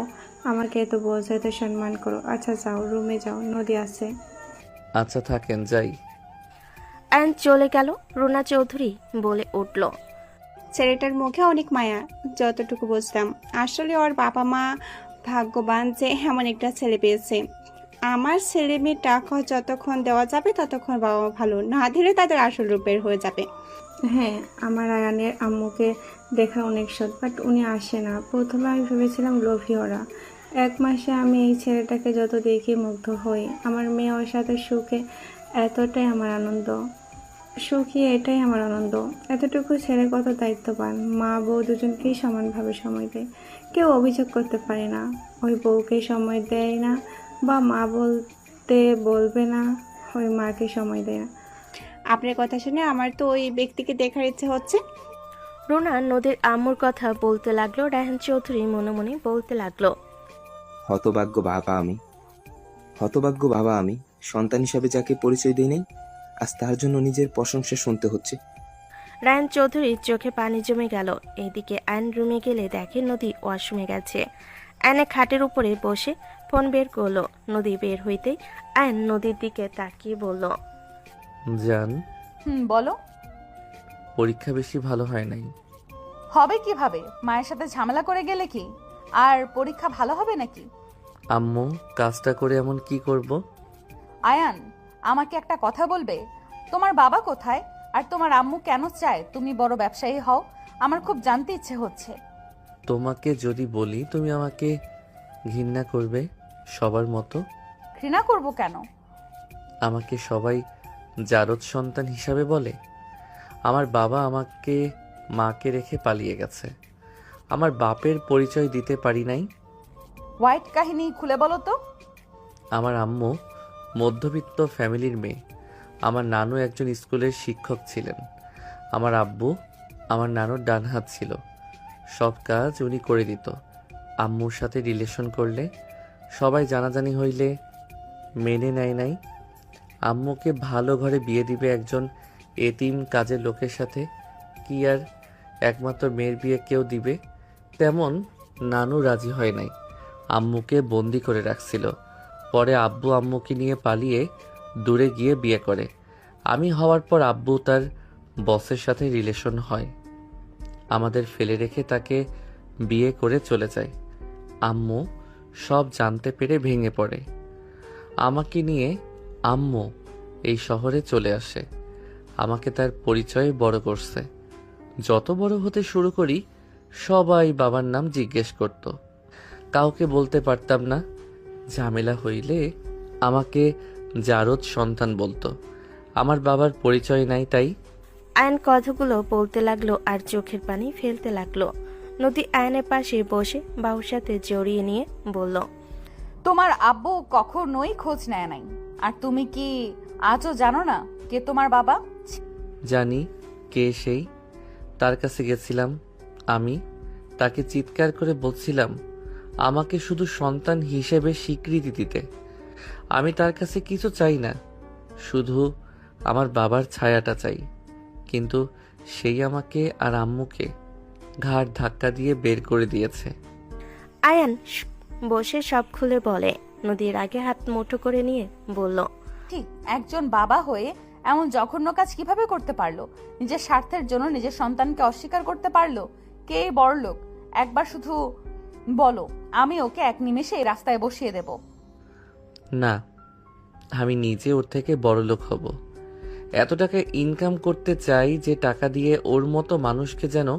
আমাকে এত বোঝো, এত সম্মান করো। আচ্ছা যাও, রুমে যাও, নদী আছে। আচ্ছা থাকেন, যাই। আয়ন চলে গেল। রুনা চৌধুরী বলে উঠল, ছেলেটার মুখে অনেক মায়া, যতটুকু বুঝলাম। আসলে ওর বাবা মা ভাগ্যবান যে এমন একটা ছেলে পেয়েছে। আমার ছেলে মেয়ের টাকা যতক্ষণ দেওয়া যাবে ততক্ষণ বাবা মা ভালো, না দিলে তাদের আসল রূপ বের হয়ে যাবে। হ্যাঁ, আমার আয়ানের আম্মুকে দেখা অনেক সৎ, বাট উনি আসে না। প্রথমে আমি ভেবেছিলাম লোভী ওরা। 1 মাসে আমি এই ছেলেটাকে যত দেখি মুগ্ধ হই। আমার মেয়ে ওর সাথে সুখে, এতটাই আমার আনন্দ। সুখী, এটাই আমার আনন্দ। এতটুকু ছেলে কত দায়িত্ববান, মা বউ দুজনকেই সমানভাবে সময় দেয়। কেউ অভিযোগ করতে পারে না ওই বউকে সময় দেয় না, বা মা বলতে বলবে না ওই মাকে সময় দেয় না। আপনার কথা শুনে আমার তো ওই ব্যক্তিকে দেখার ইচ্ছে হচ্ছে। রুনা নদীর আম্মুর কথা বলতে লাগলো। রায়হান চৌধুরী মনে মনে বলতে লাগলো, হতভাগ্য বাবা আমি, সন্তান হিসাবে যাকে পরিচয় দিই নাই, আজ তার জন্য নিজের প্রশংসা শুনতে হচ্ছে। রায়হান চৌধুরীর চোখে পানি জমে গেল। এইদিকে আয়ন রুমে গেলে দেখে নদী ওয়াশরুমে গেছে। আয়নে খাটের উপরে বসে ফোন বের করলো। নদী বের হইতেই আয়ন নদীর দিকে তাকিয়ে বলল, জান, বলো। পরীক্ষা বেশি ভালো হয় নাই। হবে কিভাবে? মায়ের সাথে ঝামেলা করে গেলে কি আর পরীক্ষা ভালো হবে নাকি? আম্মু কাজটা করে এমন কি করব? আয়ান, আমাকে একটা কথা বলবে? তোমার বাবা কোথায় আর তোমার আম্মু কেন চায় তুমি বড় ব্যবসায়ী হও? আমার খুব জানতে ইচ্ছে হচ্ছে। তোমাকে যদি বলি তুমি আমাকে ঘৃণা করবে সবার মতো। ঘৃণা করব কেন? আমাকে সবাই জারদ সন্তান হিসাবে বলে। আমার বাবা আমাকে মাকে রেখে পালিয়ে গেছে, আমার বাপের পরিচয় দিতে পারি নাই। হোয়াইট কাহিনী খুলে বলো তো। আমার আম্মু মধ্যবিত্ত ফ্যামিলির মেয়ে। আমার নানু একজন স্কুলের শিক্ষক ছিলেন। আমার আব্বু আমার নানুর ডান হাত ছিল, সব কাজ উনি করে দিত। আম্মুর সাথে রিলেশন করলে, সবাই জানাজানি হইলে মেনে নেয় নাই। আম্মুকে ভালো ঘরে বিয়ে দিবে একজন এতিম কাজের লোকের সাথে, কি আর একমাত্র মেয়ের বিয়ে কেউ দিবে? তেমন নানু রাজি হয় নাই, আম্মুকে বন্দি করে রাখছিল। পরে আব্বু আম্মুকে নিয়ে পালিয়ে দূরে গিয়ে বিয়ে করে। আমি হওয়ার পর আব্বু তার বসের সাথে রিলেশন হয়, আমাদের ফেলে রেখে তাকে বিয়ে করে চলে যায়। আম্মু সব জানতে পেরে ভেঙে পড়ে। আমাকে নিয়ে আম্মু এই শহরে চলে আসে, আমাকে তার পরিচয়ে বড় করছে। যত বড় হতে শুরু করি সবাই বাবার নাম জিজ্ঞেস করত। কাউকে বলতে পারতাম না। ঝামেলা হইলে আমাকে জারদ সন্তান বলতো। আমার বাবার পরিচয় নাই তাই। আয়ন কথাগুলো বলতে লাগলো আর চোখের পানি ফেলতে লাগলো। নদী আয়নের পাশে বসে বাহুর সাথে জড়িয়ে নিয়ে বলল, তোমার আব্বু কখনোই খোঁজ নেয় নাই। আর তুমি কি আজও জানো না কে তোমার বাবা? জানি কে সেই। তার কাছে গেছিলাম আমি, তাকে চিৎকার করে বলছিলাম আমাকে শুধু সন্তান হিসেবে স্বীকৃতি দিতে। আমি তার কাছে কিছু চাই না, শুধু আমার বাবার ছায়াটা চাই। কিন্তু সেই আমাকে আর আম্মুকে ঘাড় ধাক্কা দিয়ে বের করে দিয়েছে। আয়ান বসে সব খুলে বলে। নদীর আগে হাত মুঠো করে নিয়ে বলল, ঠিক একজন বাবা হয়ে এমন জঘন্য কাজ কিভাবে করতে পারলো? নিজের স্বার্থের জন্য নিজের সন্তানকে অস্বীকার করতে পারলো? কে এই বড়লোক? একবার শুধু বলো, আমি ওকে এক নিমেষে এই রাস্তায় বসিয়ে দেব। না, আমি নিজে ওর থেকে বড়লোক হব। এত টাকা ইনকাম করতে চাই যে টাকা দিয়ে ওর মতো মানুষকে যেন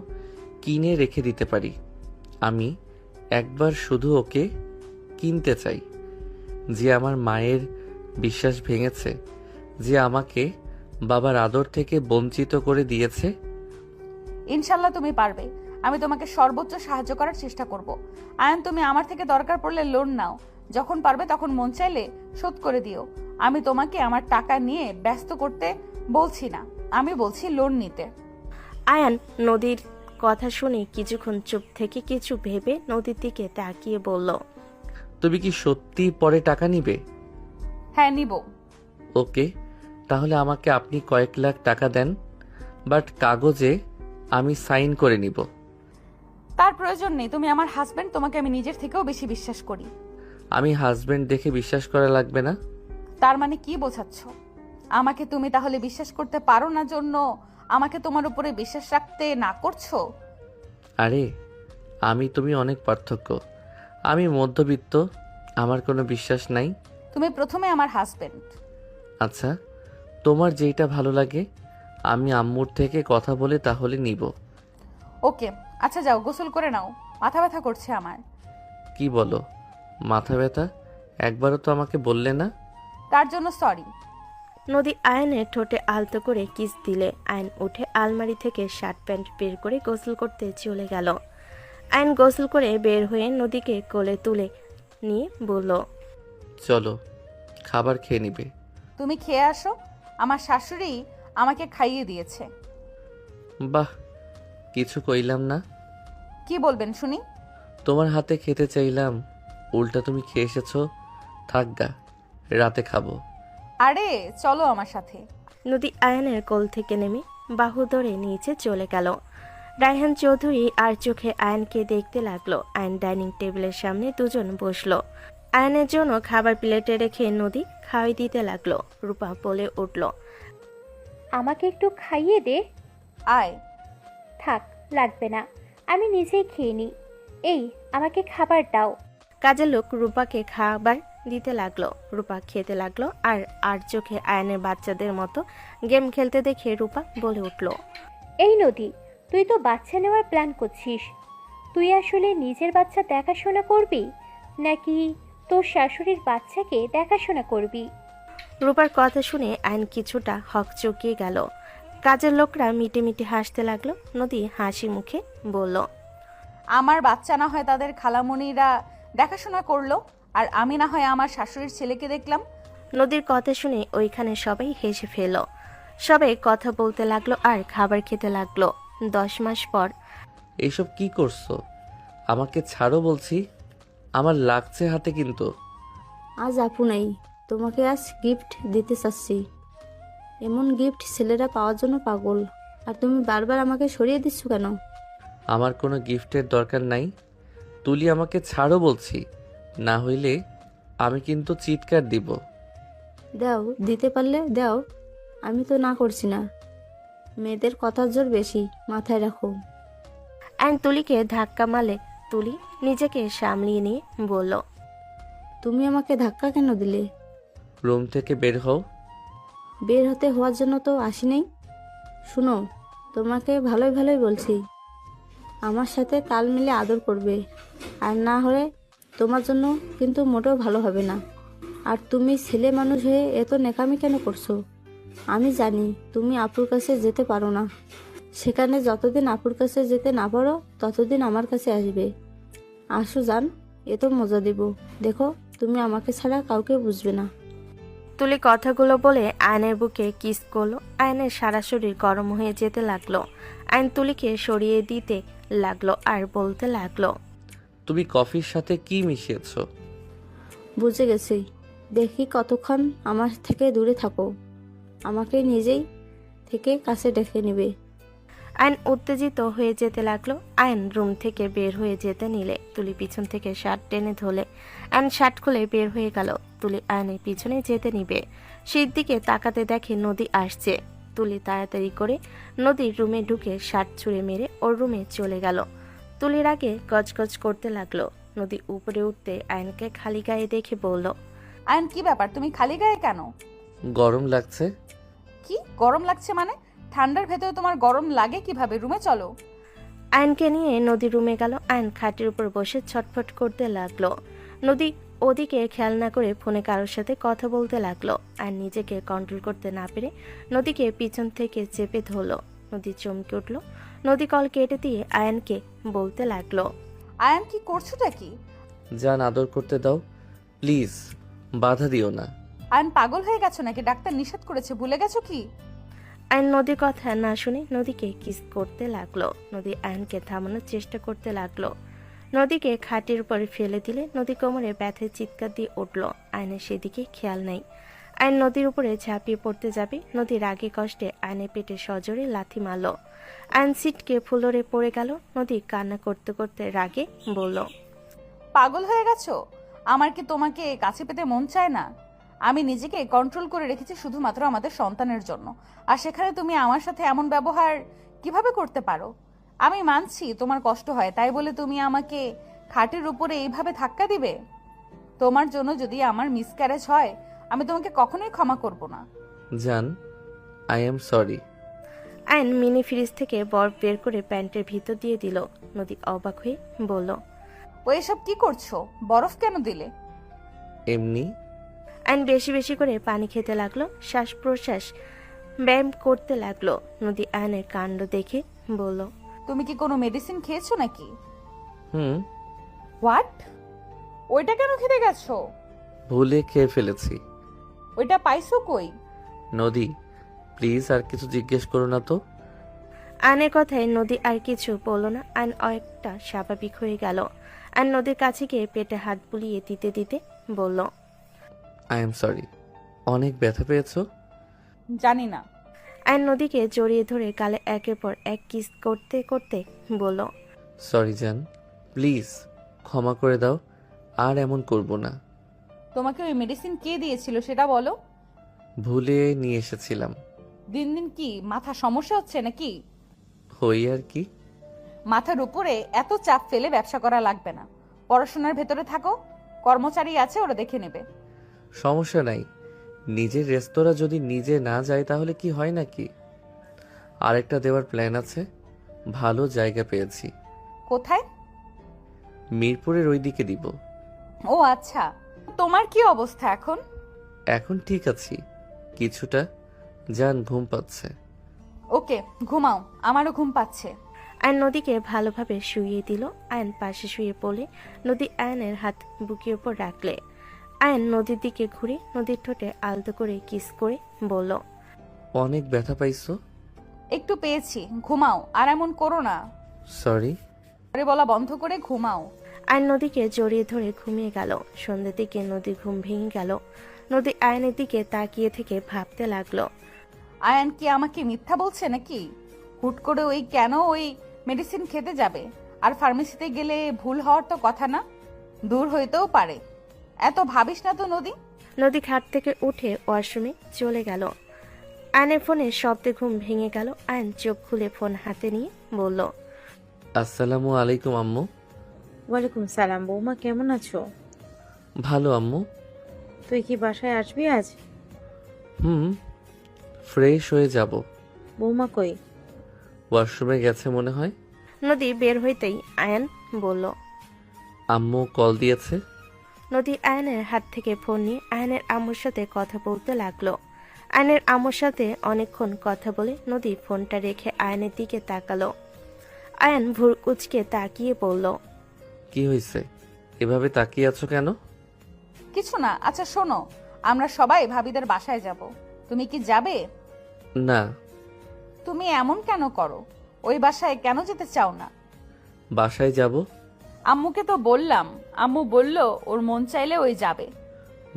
কিনে রেখে দিতে পারি। আমি একবার শুধু ওকে কিনতে চাই, যে আমার মায়ের বিশ্বাস ভেঙেছে, যে আমাকে বাবার আদর থেকে বঞ্চিত করে দিয়েছে। ইনশাল্লাহ তুমি পারবে। আমি তোমাকে সর্বোচ্চ সাহায্য করার চেষ্টা করব। আয়ন, তুমি আমার থেকে দরকার পড়লে লোন নাও, যখন পারবে তখন মন চাইলে শোধ করে দিও। আমি তোমাকে আমার টাকা নিয়ে ব্যস্ত করতে বলছি না, আমি বলছি লোন নিতে। আয়ান নদীর কথা শুনে কিছুক্ষণ চুপ থেকে কিছু ভেবে নদীর দিকে তাকিয়ে বলল, তুমি কি সত্যি পরে টাকা নিবে? হ্যাঁ, নিব। ওকে, তাহলে আমাকে আপনি কয়েক লাখ টাকা দেন, বাট কাগজে আমি সাইন করে নিব। তার প্রয়োজন নেই, তুমি আমার হাজবেন্ড, তোমাকে আমি নিজের থেকেও বেশি বিশ্বাস করি। আমি হাজবেন্ড দেখে বিশ্বাস করা লাগবে না? তার মানে কি বোঝাচ্ছ? আমাকে তুমি তাহলে বিশ্বাস করতে পারো না জন্য আমাকে তোমার উপরে বিশ্বাস রাখতে না করছো? আরে আমি তুমি অনেক পার্থক্য। আমি মধ্যবিত্ত, আমার কোনো বিশ্বাস নাই। তুমি প্রথমে আমার হাজবেন্ড। আচ্ছা, তোমার যেইটা ভালো লাগে। আমি আম্মুর থেকে কথা বলে তাহলে নিব। ওকে, আচ্ছা যাও গোসল করে নাও, মাথা ব্যথা করছে আমার। কি বলো? মাথা ব্যথা? একবারও তো আমাকে বললে না। তার জন্য সরি। নদী আয়নের ঠোঁটে আলতো করে কিস দিলে আয়ন উঠে আলমারি থেকে শার্ট প্যান্ট বের করে গোসল করতে চলে গেল। আয়ন গোসল করে বের হয়ে নদীকে কোলে তুলে নিয়ে বলল, চলো, খাবার খেয়ে নিবে। তুমি খেয়ে আসো, আমার শাশুড়ি আমাকে খাইয়ে দিয়েছে। বাহ, কিছু কইলাম না। কি বলবেন শুনি? তোমার হাতে খেতে চাইলাম, উল্টা তুমি খেয়ে এসেছো। থাকগা, রাতে খাবো। আরে চলো আমার সাথে। নদী আয়নের কোল থেকে নেমে বাহু ধরে নিচে চলে গেল। রায়হান চৌধুরী আর চোখে আয়নকে দেখতে লাগলো। আয়ন ডাইনিং টেবিলের সামনে দুজন বসলো। আয়নের জন্য খাবার প্লেটে রেখে নদী খাওয়াই দিতে লাগলো। রূপা বলে উঠল, আমাকে একটু খাইয়ে দে। আয়। থাক, লাগবে না, আমি নিজেই খেয়ে নিই। এই, আমাকে খাবার দাও। কাজের লোক রূপাকে খাবার দিতে লাগলো। রূপা খেতে লাগলো আর আর চোখে আয়নের বাচ্চাদের মতো গেম খেলতে দেখে রূপা বলে উঠল, এই নদী, তুই তো বাচ্চা নেওয়ার প্ল্যান করছিস। তুই আসলে নিজের বাচ্চা দেখাশোনা করবি নাকি তোর শাশুড়ির বাচ্চাকে দেখাশোনা করবি? রূপার কথা শুনে আইন কিছুটা হকচকিয়ে গেল। কাজের লোকরা মিটে মিটে হাসতে লাগলো। নদী হাসি মুখে বলল, আমার বাচ্চা না হয় তাদের খালামণিরা দেখাশোনা করলো, আর আমি না হয় আমার শাশুড়ির ছেলেকে দেখলাম। নদীর কথা শুনে ওইখানে সবাই হেসে ফেল। সবাই কথা বলতে লাগলো আর খাবার খেতে লাগলো। 10 মাস পর। এইসব কি করছো? আমাকে ছাড়ো বলছি, আমার লাগছে হাতে কিন্তু। আজ আপু নাই, তোমাকে আজ গিফট দিতে চাচ্ছি। এমন গিফট ছেলেরা পাওয়ার জন্য পাগল, আর তুমি বারবার আমাকে সরিয়ে দিচ্ছ কেন? আমার কোনো গিফটের দরকার নাই। তুলি, আমাকে ছাড়ো বলছি, না হইলে আমি কিন্তু চিৎকার দিব। দাও, দিতে পারলে দাও, আমি তো না করছি না। মেয়েদের কথার জোর বেশি, মাথায় রাখো। আইন তুলিকে ধাক্কা মারলে তুলি নিজেকে সামলিয়ে নিয়ে বলল, তুমি আমাকে ধাক্কা কেন দিলে? রুম থেকে বের হও। বের হতে হওয়ার জন্য তো আসি নাই। শুনো, তোমাকে ভালোই ভালোই বলছি, আমার সাথে তাল মিলে আদর করবে, আর না হলে তোমার জন্য কিন্তু মোটেও ভালো হবে না। আর তুমি ছেলে মানুষ হয়ে এত নেকামি কেন করছো? আমি জানি তুমি আপুর কাছে যেতে পারো না, সেখানে যতদিন আপুর কাছে যেতে না পারো ততদিন আমার কাছে আসবে। আসো জান, এত মজা দিব, দেখো তুমি আমাকে ছাড়া কাউকে বুঝবে না। তুলি কথাগুলো বলে আয়নের বুকে কিস করলো। আয়নের সারা শরীর গরম হয়ে যেতে লাগলো। আয়ন তুলিকে সরিয়ে দিতে লাগলো আর বলতে লাগলো, তুমি কফির সাথে কি মিশিয়েছো? বুঝে গেছি, দেখি কতক্ষণ আমার থেকে দূরে থাকো, আমাকে নিজেই থেকে কাছে ডেকে নেবে। আয়ন উত্তেজিত হয়ে যেতে লাগলো। আয়ন রুম থেকে বের হয়ে যেতে নিলে তুলি পিছন থেকে শার্ট টেনে ধরলে আয়ন শার্ট খুলে বের হয়ে গেল। তুলি আয়নের পিছনে যেতে নিবে, সেই দিকে তাকাতে দেখে নদী আসছে। তুলি তাড়াতাড়ি করে নদীর রুমে ঢুকে শার্ট ছুঁড়ে মেরে ওর রুমে চলে গেল। তুলির আগে গজগজ করতে লাগলো। নদী উপরে উঠতে আয়নকে খালি গায়ে দেখে বলল, আয়ন কি ব্যাপার, তুমি খালি গায়ে কেন? গরম লাগছে। কি গরম লাগছে মানে? ঠান্ডার ভেতরে তোমার গরম লাগে কিভাবে? রুমে চলো। আয়নকে নিয়ে নদী রুমে গেল। আয়ন খাটের উপর বসে ছটফট করতে লাগলো। নদী ওদিকে খেয়াল না করে ফোনে কারোর সাথে কথা বলতে লাগলো। আর নিজেকে কন্ট্রোল করতে না পেরে নদীকে পিছন থেকে চেপে ধরলো। নদী চমকে উঠল। নদী কল কেটে দিয়ে আয়নকে বলতে লাগলো, আয়ন কি করছোটা কি? জান, আদর করতে দাও প্লিজ, বাধা দিও না। আয়ন পাগল হয়ে গেছো নাকি? ডাক্তার নিষেধ করেছে, ভুলে গেছো কি? আয়ন নদীর কথা না শুনে নদীকে কিস করতে লাগলো। নদী আয়নকে থামানোর চেষ্টা করতে লাগলো। নদীকে খাটের উপর ফেলে দিলে নদী কোমরে ব্যথায় চিৎকার দিয়ে উঠল। আয়নের সেদিকে খেয়াল নাই। আয়ন নদীর উপরে ঝাঁপিয়ে পড়তে যাবে। নদী রাগে কষ্টে আয়নের পেটে সজোরে লাথি মারল। আয়ন সিটকে ফ্লোরে পড়ে গেল। নদী কান্না করতে করতে রাগে বলল, পাগল হয়ে গেছো? আমার কি তোমাকে কাছে পেতে মন চায় না? আমি নিজেকে কন্ট্রোল করে রেখেছি শুধুমাত্র আমাদের সন্তানের জন্য, আর সেখানে তুমি আমার সাথে এমন ব্যবহার কিভাবে করতে পারো? আমি মানছি তোমার কষ্ট হয়, তাই বলে তুমি আমাকে খাটের উপরে এইভাবে ধাক্কা দিবে? তোমার জন্য যদি আমার মিসক্যারেজ হয়, আমি তোমাকে কখনোই ক্ষমা করব না। জান, I am sorry. Ion mini fridge থেকে বরফ বের করে প্যান্টের ভিতর দিয়ে দিল। নদী অবাক হয়ে বলল, ও এসব কি করছো? বরফ কেন দিলে? এমনি। আয়ন বেশি বেশি করে পানি খেতে লাগলো। শ্বাস প্রশ্বাস ব্যায়াম করতে লাগলো। নদী আয়নের কাণ্ড দেখে বলল, তুমি কি কোনো মেডিসিন খেয়েছো নাকি? হুম। হোয়াট? ওইটা কেন খেতে গেছো? ভুলে খেয়ে ফেলেছি। ওইটা পাইছো কই? নদী প্লিজ আর কিছু জিজ্ঞেস করো না তো। আয়নের কথায় নদী আর কিছু বলল না। আয়ন অনেকটা স্বাভাবিক হয়ে গেল। আর নদীর কাছে গিয়ে পেটে হাত বুলিয়ে দিতে দিতে বলল, আই এম সরি। অনেক ব্যথা পেয়েছো? জানি না। আয়ন নদীকে জড়িয়ে ধরে গালে একের পর এক কিস করতে করতে বলল, সরি জান, প্লিজ ক্ষমা করে দাও, আর এমন করব না। তোমাকে ওই মেডিসিন কে দিয়েছিল সেটা বলো। ভুলে নিয়ে এসেছিলাম। দিন দিন কি মাথা সমস্যা হচ্ছে নাকি? হই আর কি। মাথার উপরে এত চাপ ফেলে ব্যবসা করা লাগবে না। পড়াশোনার ভেতরে থাকো, কর্মচারী আছে, ওরা দেখে নেবে। সমস্যা নাই, নিজের রেস্তোরাঁ যদি নিজে না যায় তাহলে কি হয় নাকি? আরেকটা দেওয়ার প্ল্যান আছে, ভালো জায়গা পেয়েছি। কোথায়? মিরপুরের ওই দিকে দিব। ও আচ্ছা, তোমার কি অবস্থা এখন? এখন ঠিক আছি কিছুটা। জান, ঘুম পাচ্ছে। ওকে, ঘুমাও, আমারও ঘুম পাচ্ছে। আয়ন নদীকে ভালোভাবে শুইয়ে দিল। আয়ন পাশে শুয়ে পড়লে নদী আয়নের হাত বুকের উপর রাখলে আয়ন নদীর দিকে ঘুরে নদীর ঠোঁটে আলতো করে কিস করে বলল, অনেক ব্যথা পাইছো? একটু পেয়েছি, ঘুমাও, আর এমন করো না। সরি। আরে বলা বন্ধ করে ঘুমাও। আয়ন নদীকে জড়িয়ে ধরে ঘুমিয়ে গেল। সন্ধ্যের দিকে নদীর ঘুম ভেঙে গেল। নদী আয়নের দিকে তাকিয়ে থেকে ভাবতে লাগলো, আয়ান কি আমাকে মিথ্যা বলছে নাকি? হুট করে ওই কেন ওই মেডিসিন খেতে যাবে? আর ফার্মেসিতে গেলে ভুল হওয়ার তো কথা না, দূর হইতেও পারে। এত ভাবিস না তো নদী। নদী খাট থেকে উঠে ওয়াশরুমে চলে গেল। আয়নের ফোনে শব্দে ঘুম ভেঙে গেল। আয়ন চোখ খুলে ফোন হাতে নিয়ে বলল, আসসালামু আলাইকুম আম্মু। ওয়ালাইকুম সালাম। বৌমা কেমন আছো? ভালো আম্মু। তুই কি বাসায় আসবি আজ? হুম, ফ্রেশ হয়ে যাব। বৌমা কই? ওয়াশরুমে গেছে মনে হয়। নদী বের হইতেই আয়ান বলল। আম্মু কল দিয়েছে। নদী আয়নের হাত থেকে ফোন নিয়ে আয়নের আম্মুর সাথে কথা বলতে লাগলো। আয়নের আম্মুর সাথে অনেকক্ষণ কথা বলে নদী ফোনটা রেখে আয়নের দিকে তাকালো। আয়ান ভুর কুচকে তাকিয়ে বলল। কি হয়েছে, এভাবে তাকিয়ে আছো কেন? কিছু না। আচ্ছা শোনো, আমরা সবাই ভাবিদের বাসায় যাব। তুমি কি যাবে? না। তুমি এমন কেন করো? ওই বাসায় কেন যেতে চাও না? বাসায় যাব। আম্মুকে তো বললাম, আম্মু বলল ওর মন চাইলে ওই যাবে।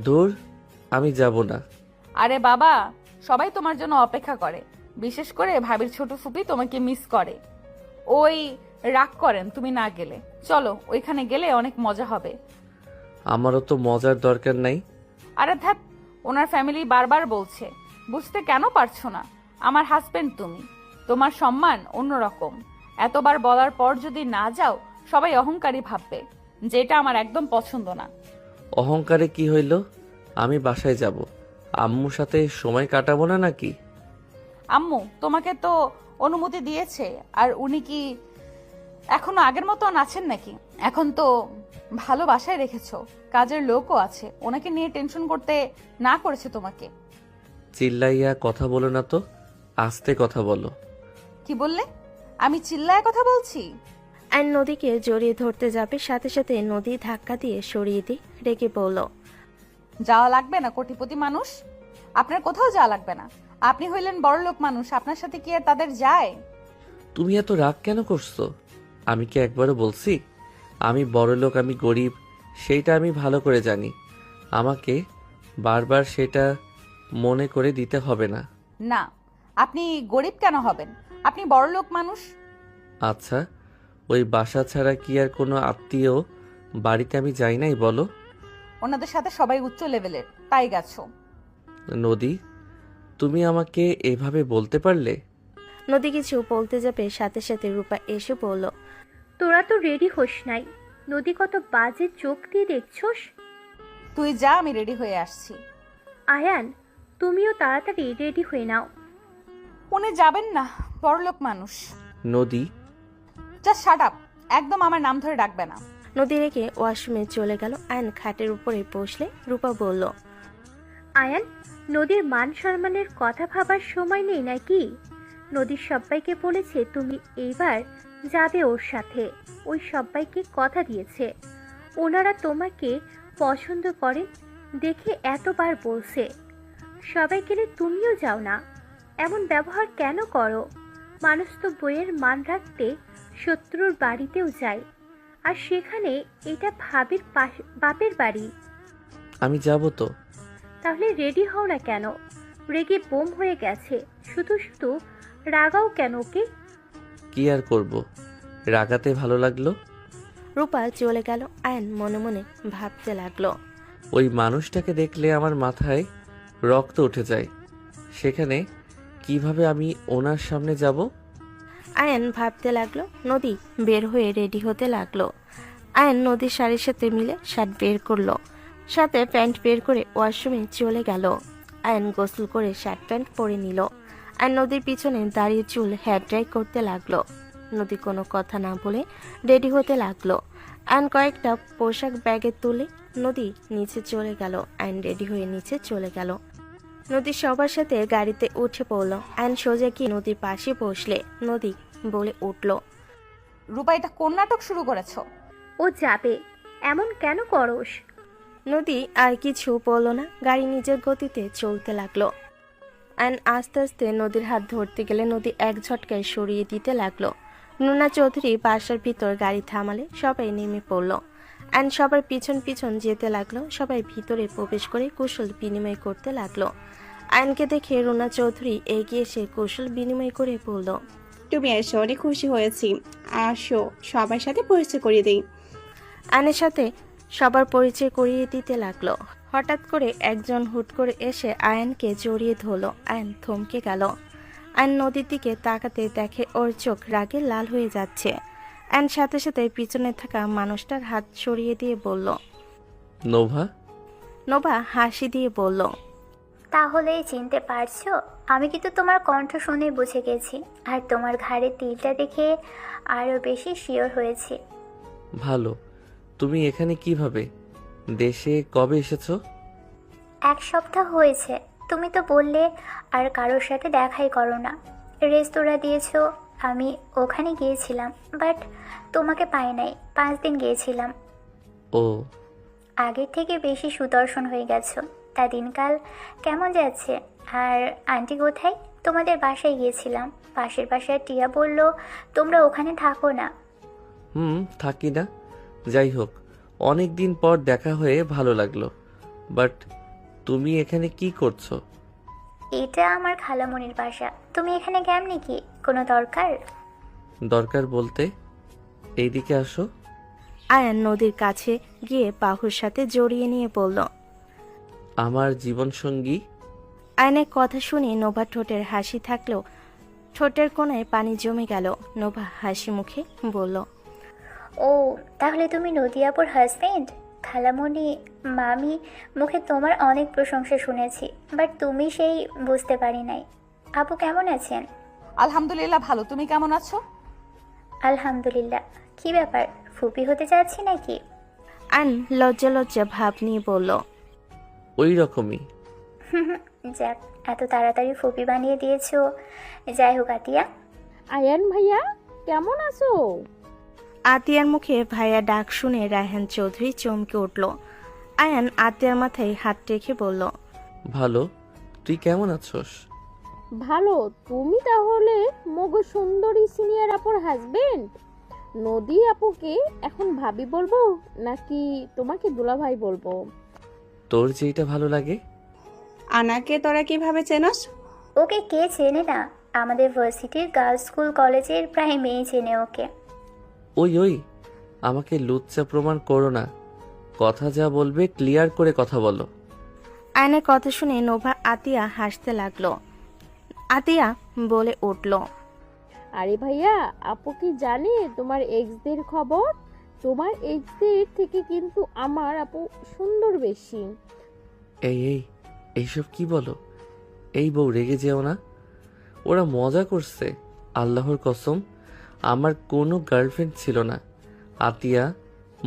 দূর, আমি যাব না। আরে বাবা, সবাই তোমার জন্য অপেক্ষা করে, বিশেষ করে ভাবির ছোট ফুপি তোমাকে মিস করে। ওই রাগ করেন তুমি না গেলে। চলো, ওইখানে গেলে অনেক মজা হবে। আমারও তো মজার দরকার নাই। আরে ধ্যাপ, ওনার ফ্যামিলি বারবার বলছে, বুঝতে কেন পারছো না? আমার হাজবেন্ড তুমি, তোমার সম্মান অন্যরকম। এতবার বলার পর যদি না যাও, সবাই অহংকারী ভাববে, যেটা আমার একদম পছন্দ না। অহংকারে কি হইল? আমি বাসায় যাব, আম্মুর সাথে সময় কাটাবো না নাকি? আম্মু তোমাকে তো অনুমতি দিয়েছে, আর উনি কি এখনো আগের মতন আছেন নাকি? এখন তো ভালো বাসায় রেখেছো, কাজের লোকও আছে, ওনাকে নিয়ে টেনশন করতে না করেছে তোমাকে। চিল্লাইয়া কথা বলো না তো, আস্তে কথা বলো। কি বললে? আমি চিল্লায় কথা বলছি? আয়ন নদীকে জড়িয়ে ধরতে যাবে, সাথে সাথে নদী ধাক্কা দিয়ে সরিয়ে দিয়ে রেগে বলল। যাওয়া লাগবে না কোটিপতি মানুষ, আপনার কোথাও যাওয়া লাগবে না। আপনি হইলেন বড়লোক মানুষ, আপনার সাথে কি আর তাদের যায়? তুমি এত রাগ কেন করছো? আমি কি একবারও বলছি আমি বড়লোক, আমি গরিব? সেইটা আমি ভালো করে জানি, আমাকে বারবার সেটা মনে করে দিতে হবে না। না, আপনি গরিব কেন হবেন? আপনি বড়লোক মানুষ। আচ্ছা, ওই বাসা ছাড়া কি আর কোনো আত্মীয় বাড়িতে আমি যাই নাই বলো? ওনাদের সাথে সবাই উচ্চ লেভেলের, তাই গেছো। নদী, তুমি আমাকে এভাবে বলতে পারলে? নদী কিছু বলতে যাবে, সাথে সাথে রূপা এসে বলল। তোরা তো রেডি হোস নাই। নদী কত বাজে চোখ দিয়ে দেখছোস। তুই যা, আমি রেডি হয়ে আসছি। আয়ান, তুমিও তাড়াতাড়ি রেডি হয়ে নাও। উনি যাবেন না, বড়লোক মানুষ। নদী, জাস্ট শাট আপ, একদম আমার নাম ধরে ডাকবে না। নদী রেখে ওয়াশরুমে চলে গেল। আয়ন খাটের উপরে বসলে রূপা বলল। আয়ান, নদীর মান সম্মানের কথা ভাবার সময় নেই নাকি? নদীর সবাইকে বলেছে তুমি এইবার যাবে ওর সাথে। ওই সবাইকে কথা দিয়েছে, ওনারা তোমাকে পছন্দ করেন দেখে এতবার বলছে। সবাই গেলে তুমিও যাও না। এমন ব্যবহার কেন করো? মানুষ তো বইয়ের মান রাখতে শত্রুর বাড়িতেও যায়, আর সেখানে এটা ভাবির বাপের বাড়ি। আমি যাব তো। তাহলে রেডি হও না কেন? রেগে বোম হয়ে গেছে, শুধু শুধু রাগাও কেন ওকে? কি আর করব, রাগাতে ভালো লাগলো। রূপা চলে গেল। আয়ন মনে মনে ভাবতে লাগলো। ওই মানুষটাকে দেখলে আমার মাথায় রক্ত উঠে যায়, সেখানে কিভাবে আমি ওনার সামনে যাব? আয়ন ভাবতে লাগলো। নদী বের হয়ে রেডি হতে লাগলো। আয়ন নদীর শাড়ির সাথে মিলে শার্ট বের করলো, সাথে প্যান্ট বের করে ওয়াশরুমে চলে গেল। আয়ন গোসল করে শার্ট প্যান্ট পরে নিল। আর নদীর পিছনে দাঁড়িয়ে চুল হেয়ার ড্রাই করতে লাগলো। নদী কোনো কথা না বলে রেডি হতে লাগলো। আয়ন কয়েকটা পোশাক ব্যাগে তুলে নদী নিচে চলে গেল। আয়ন রেডি হয়ে নিচে চলে গেল। নদী সবার সাথে গাড়িতে উঠে পড়লো। আয়ন সোজা গিয়ে নদীর পাশে বসলে নদী বলে উঠল। রূপা, এটা কোন নাটক শুরু করেছো? ও যাবে, এমন কেন করোস? নদী আর কিছু বলল না, গাড়ি নিজের গতিতে চলতে লাগলো। আয়ন আস্তে আস্তে নদীর হাত ধরতে গেলে নদী এক ঝটকায় সরিয়ে দিতে লাগলো। নুনা চৌধুরী বাসার ভিতর গাড়ি থামালে সবাই নেমে পড়লো। আয়ন সবার পিছন পিছন যেতে লাগলো। সবাই ভিতরে প্রবেশ করে কুশল বিনিময় করতে লাগলো। আয়নকে দেখে রুনা চৌধুরী এগিয়ে এসে কুশল বিনিময় করে বলল। তুমি এসো, অনেক খুশি হয়েছি। আসো, সবার সাথে পরিচয় করিয়ে দিই। আয়নের সাথে সবার পরিচয় করিয়ে দিতে লাগলো। হঠাৎ করে একজন হুট করে এসে আয়নকে জড়িয়ে ধরলো। আয়ন থমকে গেল। আয়ন নদীর দিকে তাকাতে দেখে ওর চোখ রাগে লাল হয়ে যাচ্ছে। আয়ন সাথে সাথে পিছনে থাকা মানুষটার হাত সরিয়ে দিয়ে বলল। নোভা। নোভা হাসি দিয়ে বলল। তাহলেই চিনতে পারছো? আমি কিন্তু তোমার কণ্ঠ শুনে বুঝে গেছি, আর তোমার ঘাড়ের তিলটা দেখে আরো বেশি শিওর হয়েছি। ভালো। তুমি এখানে কিভাবে? দেশে কবে এসেছো? 1 সপ্তাহ হয়েছে। তুমি তো বললে আর কারোর সাথে দেখাই করো না। রেস্তোরাঁ দিয়েছো, আমি ওখানে গিয়েছিলাম, বাট তোমাকে পাই নাই। 5 দিন গিয়েছিলাম। ও, আগের থেকে বেশি সুদর্শন হয়ে গেছো। তা দিনকাল কেমন যাচ্ছে? আর আন্টি কোথায়? তোমাদের বাসায় গিয়েছিলাম, পাশের বাসায় টিয়া বলল তোমরা ওখানে থাকো না। থাকি না। যাই হোক, অনেক দিন পর দেখা হয়ে ভালো লাগলো। বাট তুমি এখানে কি করছো? এটা আমার খালামণির বাসা। তুমি এখানে কেমনি কি? কোনো দরকার? দরকার বলতে? এইদিকে আসো। আয়ান নদীর কাছে গিয়ে বাহুর সাথে জড়িয়ে নিয়ে বলল। আমার জীবনসঙ্গী। আয়নের কথা শুনে নোভা ঠোঁটের হাসি থাকলেও ঠোঁটের কোণায় পানি জমে গেল। নোভা হাসি মুখে বলল, ও তাহলে তুমি নদিয়াপুর হাজবেন্ড? খালামণি মামি মুখে তোমার অনেক প্রশংসা শুনেছি, বাট তুমি সেই বুঝতে পারি নাই। আপু কেমন আছেন? আলহামদুলিল্লাহ ভালো। তুমি কেমন আছো? আলহামদুলিল্লাহ। কি ব্যাপার, ফুপি হতে যাচ্ছি নাকি? আয়ন লজ্জা লজ্জা ভাব নিয়ে বলল, ওই রকমই। যাক, এত তাড়াতাড়ি ফুপি বানিয়ে দিয়েছো। যাই হোক আতিয়া। আয়ান ভাইয়া কেমন আছো? আতিয়ার মুখে ভাইয়া ডাক শুনে রায়হান চৌধুরী চমকে উঠল। আয়ান আতিয়ার মাথায় হাত রেখে বলল, ভালো। তুই কেমন আছোস? ভালো। তুমি তাহলে মগো সুন্দরী সিনিয়র আপুর হাজবেন্ড? নদী আপুকে এখন ভাবি বলবো নাকি তোমাকে দুলাভাই বলবো? তোর যেটা ভালো লাগে। আনাকে তোরা কিভাবে চেনস? ওকে কে চেনে না? আমাদের ভার্সিটির গার্লস স্কুল কলেজের প্রায় মেয়ে চেনে ওকে। ওই আমাকে লুচ্চা প্রমাণ করো না। কথা যা বলবে ক্লিয়ার করে কথা বলো। আয়নের কথা শুনে নোভা আতিয়া হাসতে লাগলো। আতিয়া বলে উঠল, আরে ভাইয়া, আপু কি জানে তোমার এক্সদের খবর? তোমার এক্সদের থেকে কিন্তু আমার আপু সুন্দর বেশি। এইসব কি বলো? এই বউ, রেগে যেও না। ওরা মজা করছে। আল্লাহর কসম, আমার কোনো গার্লফ্রেন্ড ছিল না। আতিয়া,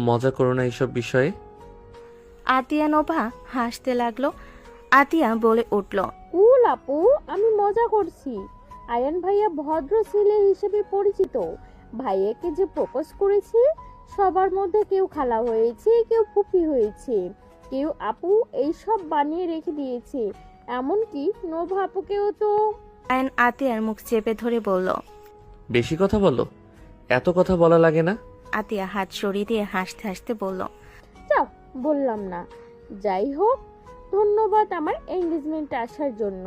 মজা করো না এইসব বিষয়ে। আতিয়া নোভা হাসতে লাগলো। আতিয়া বলে উঠল, কুল আপু, আমি মজা করছি। আয়ান ভাইয়া ভদ্র ছেলে হিসেবে পরিচিত। ভাইয়াকে যে প্রপোজ করেছে, সবার মধ্যে কেউ খালা হয়েছে, কেউ ফুপি হয়েছে, কেউ আপু, এইসব বানিয়ে রেখে দিয়েছে। এমনকি নোভা আপুকেও তো। আয়ন আতিয়ার মুখ চেপে ধরে বলল, বেশি কথা বলো। এত কথা বলা লাগে না। আতিয়া হাত সরিয়ে দিয়ে হাসতে হাসতে বলল, যাও, বললাম না। যাই হোক, ধন্যবাদ আমার এঙ্গেজমেন্ট আসার জন্য।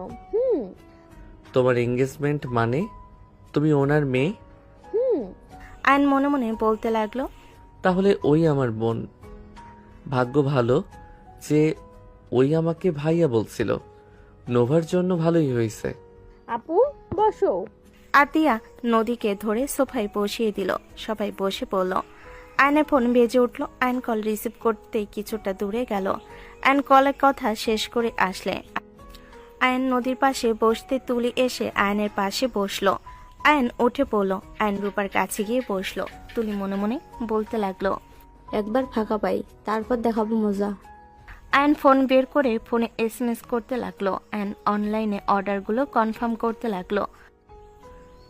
তোমার এঙ্গেজমেন্ট মানে? তুমি ওনার মেয়ে? আয়ন মনে মনে বলতে লাগলো, তাহলে ওই আমার বোন। ভাগ্য ভালো যে ওই আমাকে ভাইয়া বলছিল। নোভার জন্য ভালোই হয়েছে। আপু বসো। আতিয়া নদীকে ধরে সোফায় বসিয়ে দিল। সবাই বসে পড়ল। আয়নের ফোন বেজে উঠল। আয়ন কল রিসিভ করতেই কিছুটা দূরে গেল। আয়ন কলের কথা শেষ করে আসলে আয়ন নদীর পাশে বসতে তুলি এসে আয়নের পাশে বসলো। আয়ন উঠে পড়ল। আয়ন রূপার কাছে গিয়ে বসলো। তুলি মনে মনে বলতে লাগলো, একবার ফাঁকা পাই, তারপর দেখাবো মজা। আয়ন ফোন বের করে ফোনে SMS করতে লাগলো। আয়ন অনলাইনে অর্ডারগুলো কনফার্ম করতে লাগলো।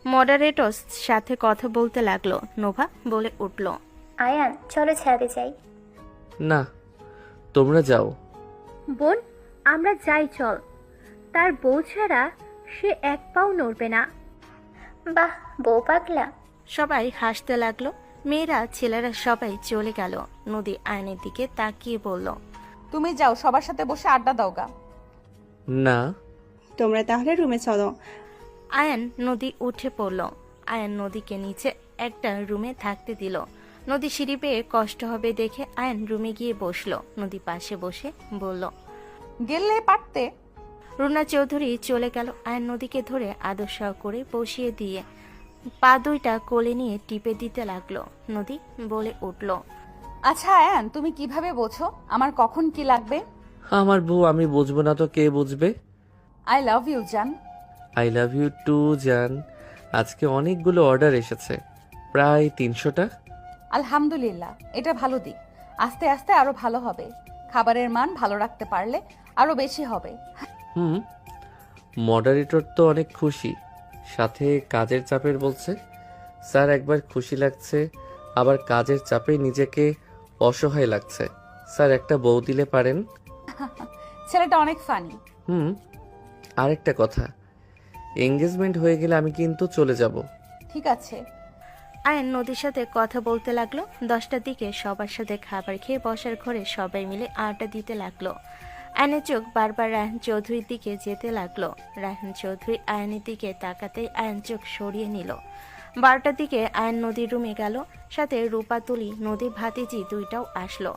মডারেটর সাথে কথা বলতে লাগলো। নোভা বলে উঠল, আয়ান চলো ছাদে যাই। না, তোমরা যাও। বোন, আমরা যাই চল। তার বউ ছাড়া সে এক পাও নড়বে না। বাহ, বউ পাগলা। সবাই হাসতে লাগলো। মেয়েরা ছেলেরা সবাই চলে গেল। নদী আয়নের দিকে তাকিয়ে বলল, তুমি যাও, সবার সাথে বসে আড্ডা দাও গা। না, তোমরা তাহলে রুমে চলো। আয়ন নদী উঠে পড়ল। আয়ন নদীকে নিচে একটা রুমে থাকতে দিল। নদী সিঁড়ি পেয়ে কষ্ট হবে দেখে আয়ন রুমে গিয়ে বসলো। নদী পাশে বসে বলল, গেলে পারতে। রুনা চৌধুরী চলে গেল। আয়ন নদীকে ধরে আদর সহ করে বসিয়ে দিয়ে পা দুইটা কোলে নিয়ে টিপে দিতে লাগলো। নদী বলে উঠল, আচ্ছা আয়ান, তুমি কিভাবে বোঝো আমার কখন কি লাগবে? আমার বউ, আমি বুঝবো না তো কে বুঝবে? আই লাভ ইউ জান। আই লাভ ইউ টু জান। আজকে অনেকগুলো অর্ডার এসেছে, প্রায় 300টা। আলহামদুলিল্লাহ, এটা ভালো দিক। আস্তে আস্তে আরো ভালো হবে। খাবারের মান ভালো রাখতে পারলে আরো বেশি হবে। হুম। মডারেটর তো অনেক খুশি, সাথে কাজের চাপের বলছে। স্যার, একবার খুশি লাগছে, আবার কাজের চাপে নিজেকে অসহায় লাগছে। স্যার, একটা বউ দিলে পারেন? ছেলেটা অনেক ফানি। হুম। আরেকটা কথা, এঙ্গেজমেন্ট হয়ে গেলে আমি কিন্তু চলে যাব। ঠিক আছে। আয়ন নদীর সাথে কথা বলতে লাগলো। 10টার দিকে সবার সাথে খাবার খেয়ে বসার ঘরে সবাই মিলে আড্ডা দিতে লাগলো। আয়নের চোখ বারবার রায়হান চৌধুরীর দিকে যেতে লাগলো। রায়হান চৌধুরী আয়নের দিকে তাকাতেই আয়ন চোখ সরিয়ে নিল। 12টার দিকে আয়ন নদীর রুমে গেল, সাথে রূপা, তুলি, নদীর ভাতিজি দুইটাও আসলো।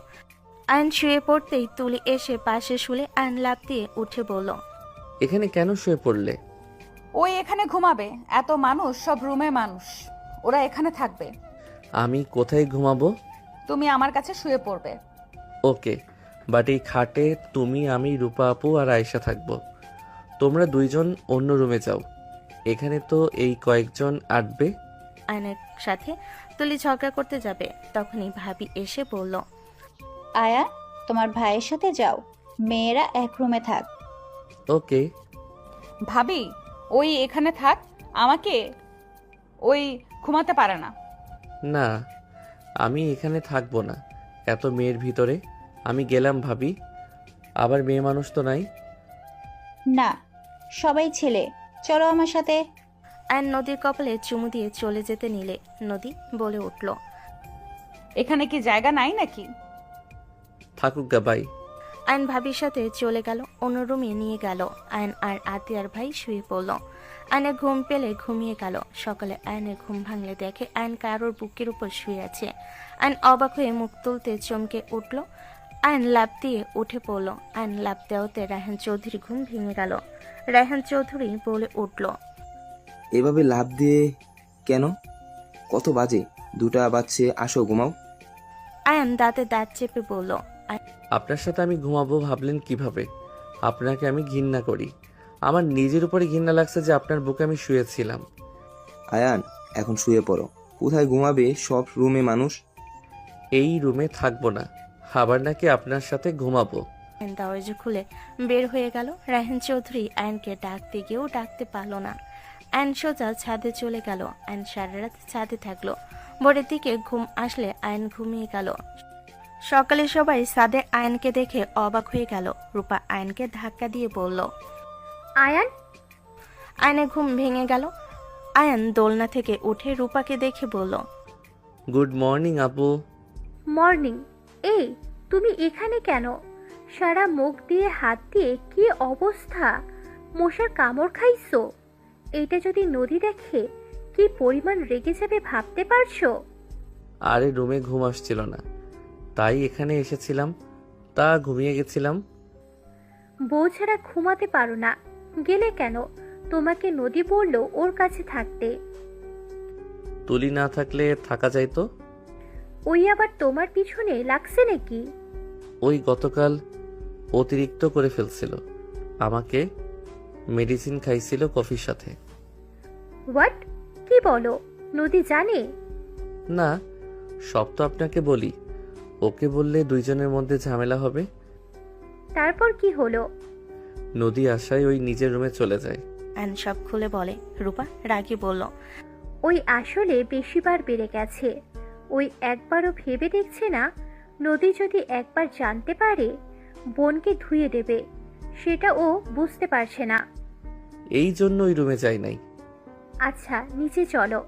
আয়ন শুয়ে পড়তেই তুলি এসে পাশে শুলে আয়ন লাফ দিয়ে উঠে বলল, এখানে কেন শুয়ে পড়লে? ওই এখানে ঘুমাবে। এত মানুষ, সব রুমে মানুষ, ওরা এখানে থাকবে। আমি কোথায় ঘুমাবো? তুমি আমার কাছে শুয়ে পড়বে। ওকে, বাট এই খাটে তুমি, আমি, রূপা আপু আর আয়েশা থাকবো। তোমরা দুইজন অন্য রুমে যাও, এখানে তো এই কয়েকজন আটবে। আয়নের সাথে তুলি ঝগড়া করতে যাবে, তখনই ভাবি এসে বলল, আয়া, তোমার ভাইয়ের সাথে যাও, মেয়েরা এক রুমে থাক। ওকে। ভাবি, ওই এখানে থাক, আমাকে ওই ঘুমাতে পারে না। না, আমি এখানে থাকবো না এত মেয়ের ভিতরে। আমি গেলাম ভাবি, আবার মেয়ে মানুষ তো নাই। না, সবাই ছেলে, চলো আমার সাথে। আয়ন নদীর কপালে চুমু দিয়ে চলে যেতে নিলে নদী বলে উঠল, এখানে কি জায়গা নাই নাকি? থাকুক গা বাই। আয়ন ভাবির সাথে চলে গেল, অন্য রুমে নিয়ে গেল। আয়ন আর আতিয়ার ভাই শুয়ে পড়ল। আয়নের ঘুম পেলে ঘুমিয়ে গেল। সকালে আয়নের ঘুম ভাঙলে দেখে আয়ন কারোর বুকের উপর শুয়ে আছে। আয়ন অবাক হয়ে মুখ তুলতে চমকে উঠল। আয়ন লাফ দিয়ে উঠে পড়ল। আয়ন লাফ দেওয়াতে রায়হান চৌধুরী ঘুম ভেঙে গেল। রায়হান চৌধুরী বলে উঠল, এভাবে লাফ দিয়ে কেন? কত বাজে? 2টা বাজছে, আসো ঘুমাও। আয়ন দাঁতে দাঁত চেপে বলল, আপনার সাথে আমি ঘুমাবো ভাবলেন কিভাবে? আপনাকে আমি ঘৃণা করি। আমার নিজের উপরে ঘৃণা লাগছে যে আপনার বুকে আমি শুয়েছিলাম। আয়ান, এখন শুয়ে পড়ো। কোথায় ঘুমাবে? সব রুমে মানুষ। এই রুমে থাকবো না, আবার নাকি আপনার সাথে ঘুমাবো। আয়ন দরজা খুলে বের হয়ে গেল। রায়হান চৌধুরী আয়নকে ডাকতে গিয়েও ডাকতে পারল না। আয়ন সোজা ছাদে চলে গেল। আয়ন সারা রাত ছাদে থাকলো। ভোরের দিকে ঘুম আসলে আয়ন ঘুমিয়ে গেল। সকালে সবাই ছাদে আয়নকে দেখে অবাক হয়ে গেল। রূপা আয়নকে ধাক্কা দিয়ে বলল, আয়ান, আয়নের ঘুম ভেঙে গেল। আয়ন দোলনা থেকে উঠে রূপাকে দেখে বলল, গুড মর্নিং আপু। মর্নিং। এই, তুমি এখানে কেন? সারা মুখ দিয়ে হাত দিয়ে কি অবস্থা! মশার কামড় খাইছো? এটা যদি নদী দেখে কি পরিমাণ রেগে যাবে ভাবতে পারছো? আরে রুমে ঘুম আসছিল না, তাই এখানে এসেছিলাম, তা ঘুমিয়ে গেছিলাম। বউ ছাড়া ঘুমাতে পারো না, গেলে কেন? তোমাকে নদী বললো ওর কাছে থাকতে। তুলি না থাকলে থাকা যাইতো। ওই আবার তোমার পিছনে লাগছে নাকি? ওই গতকাল অতিরিক্ত করে ফেলছিল, আমাকে মেডিসিন খাইছিল কফির সাথে। হোয়াট? কি বলো? নদী জানে? না, সব তো আপনাকে বলি, ওকে বললে দুইজনের মধ্যে ঝামেলা হবে। তারপর কি হলো? নদী আসায় ওই নিজের রুমে চলে যায়। আয়ন সব খুলে বলে। রূপা রাগি বলল, ওই আসলে বেশিবার বেড়ে গেছে। ওই একবারও ভেবে দেখছে না নদী যদি একবার জানতে পারে বোনকে ধুয়ে দেবে, সেটা ও বুঝতে পারছে না। এই জন্য ওই রুমে যাই নাই। আচ্ছা, নিচে চলো।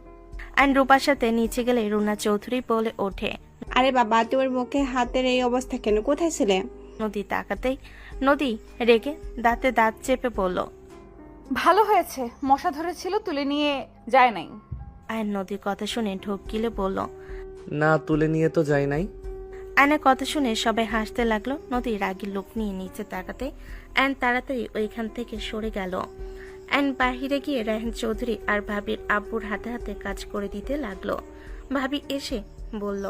আয়ন রূপার সাথে নিচে গেলে রুনা চৌধুরী বলে ওঠে, আরে বাবা, তোমার মুখে হাতের এই অবস্থা কেন? কোথায় ছিলে? নদী তাকাতেই নদী রেগে দাঁতে দাঁত চেপে বলল, ভালো হয়েছে, মশা ধরেছিল, তুলে নিয়ে যায় নাই। আয়ন নদীর কথা শুনে ঢোক গিলে বলল, না, তুলে নিয়ে তো যাই নাই। আয়নের কথা শুনে সবাই হাসতে লাগলো। নদী রাগী লোক নিয়ে নিচে তাকাতে আয়ন তাড়াতাড়ি ওইখান থেকে সরে গেল। আয়ন বাহিরে গিয়ে রায়হান চৌধুরী আর ভাবির আব্বুর হাতে হাতে কাজ করে দিতে লাগলো। ভাবি এসে বলল,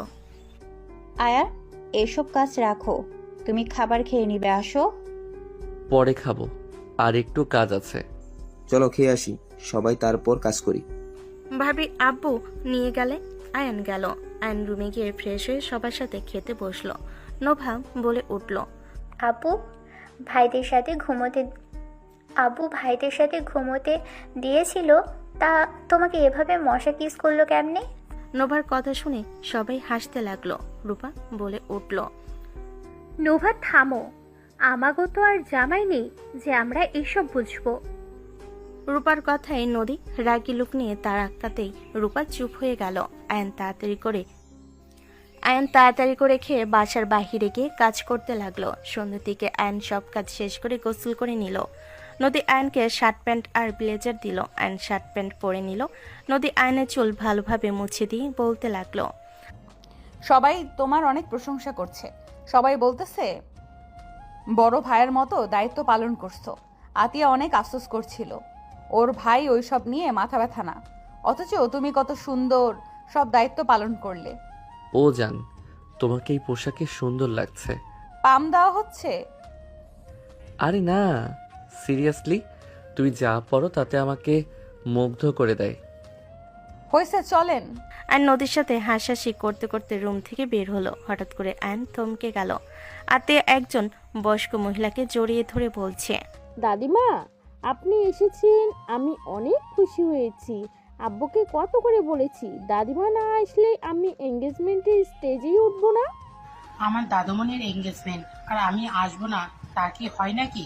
আয়া, এসব কাজ রাখো, তুমি খাবার খেয়ে নিবে, আসো। পরে খাবো। আর একটু কাজ আছে। চলো খেয়ে আসি, সবাই তারপর কাজ করি। ভাবি আব্বু নিয়ে গেলে আয়ান গেল। আয়ান রুমে গিয়ে ফ্রেশ হয়ে সবার সাথে খেতে বসলো। নোভা বলে উঠল, আপু ভাইদের সাথে ঘুমোতে দিয়েছিল, তা তোমাকে এভাবে মশা কিস করলো কেমনে? নোভার কথা শুনে সবাই হাসতে লাগলো। রূপা বলে উঠল, নোভা থামো, আমাগো তো আর জামাই নেই যে আমরা এসব বুঝবো। রূপার কথায় নদী রাগি লুক নিয়ে তার আক্কাতেই রূপা চুপ হয়ে গেল। আয়ান তাড়াতাড়ি করে খেয়ে বাসার বাহিরে গিয়ে কাজ করতে লাগলো। সন্ধ্যের দিকে আয়ান সব কাজ শেষ করে গোসল করে নিল। নদী আয়নকে শার্ট প্যান্ট আর ব্লেজার দিল। আয়ন শার্ট প্যান্ট পরে নিল। নদী আয়নের চুল ভালোভাবে মুছে দিয়ে বলতে লাগলো, সবাই তোমার অনেক প্রশংসা করছে। সবাই বলতেছে বড় ভাইয়ের মতো দায়িত্ব পালন করছো। আতিয়া অনেক আফসোস করছিল, ওর ভাই ওইসব নিয়ে মাথা ব্যথা না, অথচ তুমি কত সুন্দর সব দায়িত্ব পালন করলে। ও জান, তোমাকে এই পোশাকে সুন্দর লাগছে। পাম দেওয়া হচ্ছে? আরে না, সিরিয়াসলি, তুমি যা পড়ো তাতে আমাকে মুগ্ধ করে দেয়। হয়েছে, চলেন। আয়ন নদীর সাথে হাসাহাসি করতে করতে রুম থেকে বের হলো। হঠাৎ করে আয়ন থমকে গেল। আত্মীয় একজন বয়স্ক মহিলাকে জড়িয়ে ধরে বলছে, দাদিমা, আপনি এসেছেন, আমি অনেক খুশি হয়েছি। আব্বুকে কত করে বলেছি, দাদিমা না আসলে আমি এঙ্গেজমেন্টের স্টেজেই উঠবো না। আমার দাদুমণির এঙ্গেজমেন্ট আর আমি আসবো না, তা কি হয় নাকি?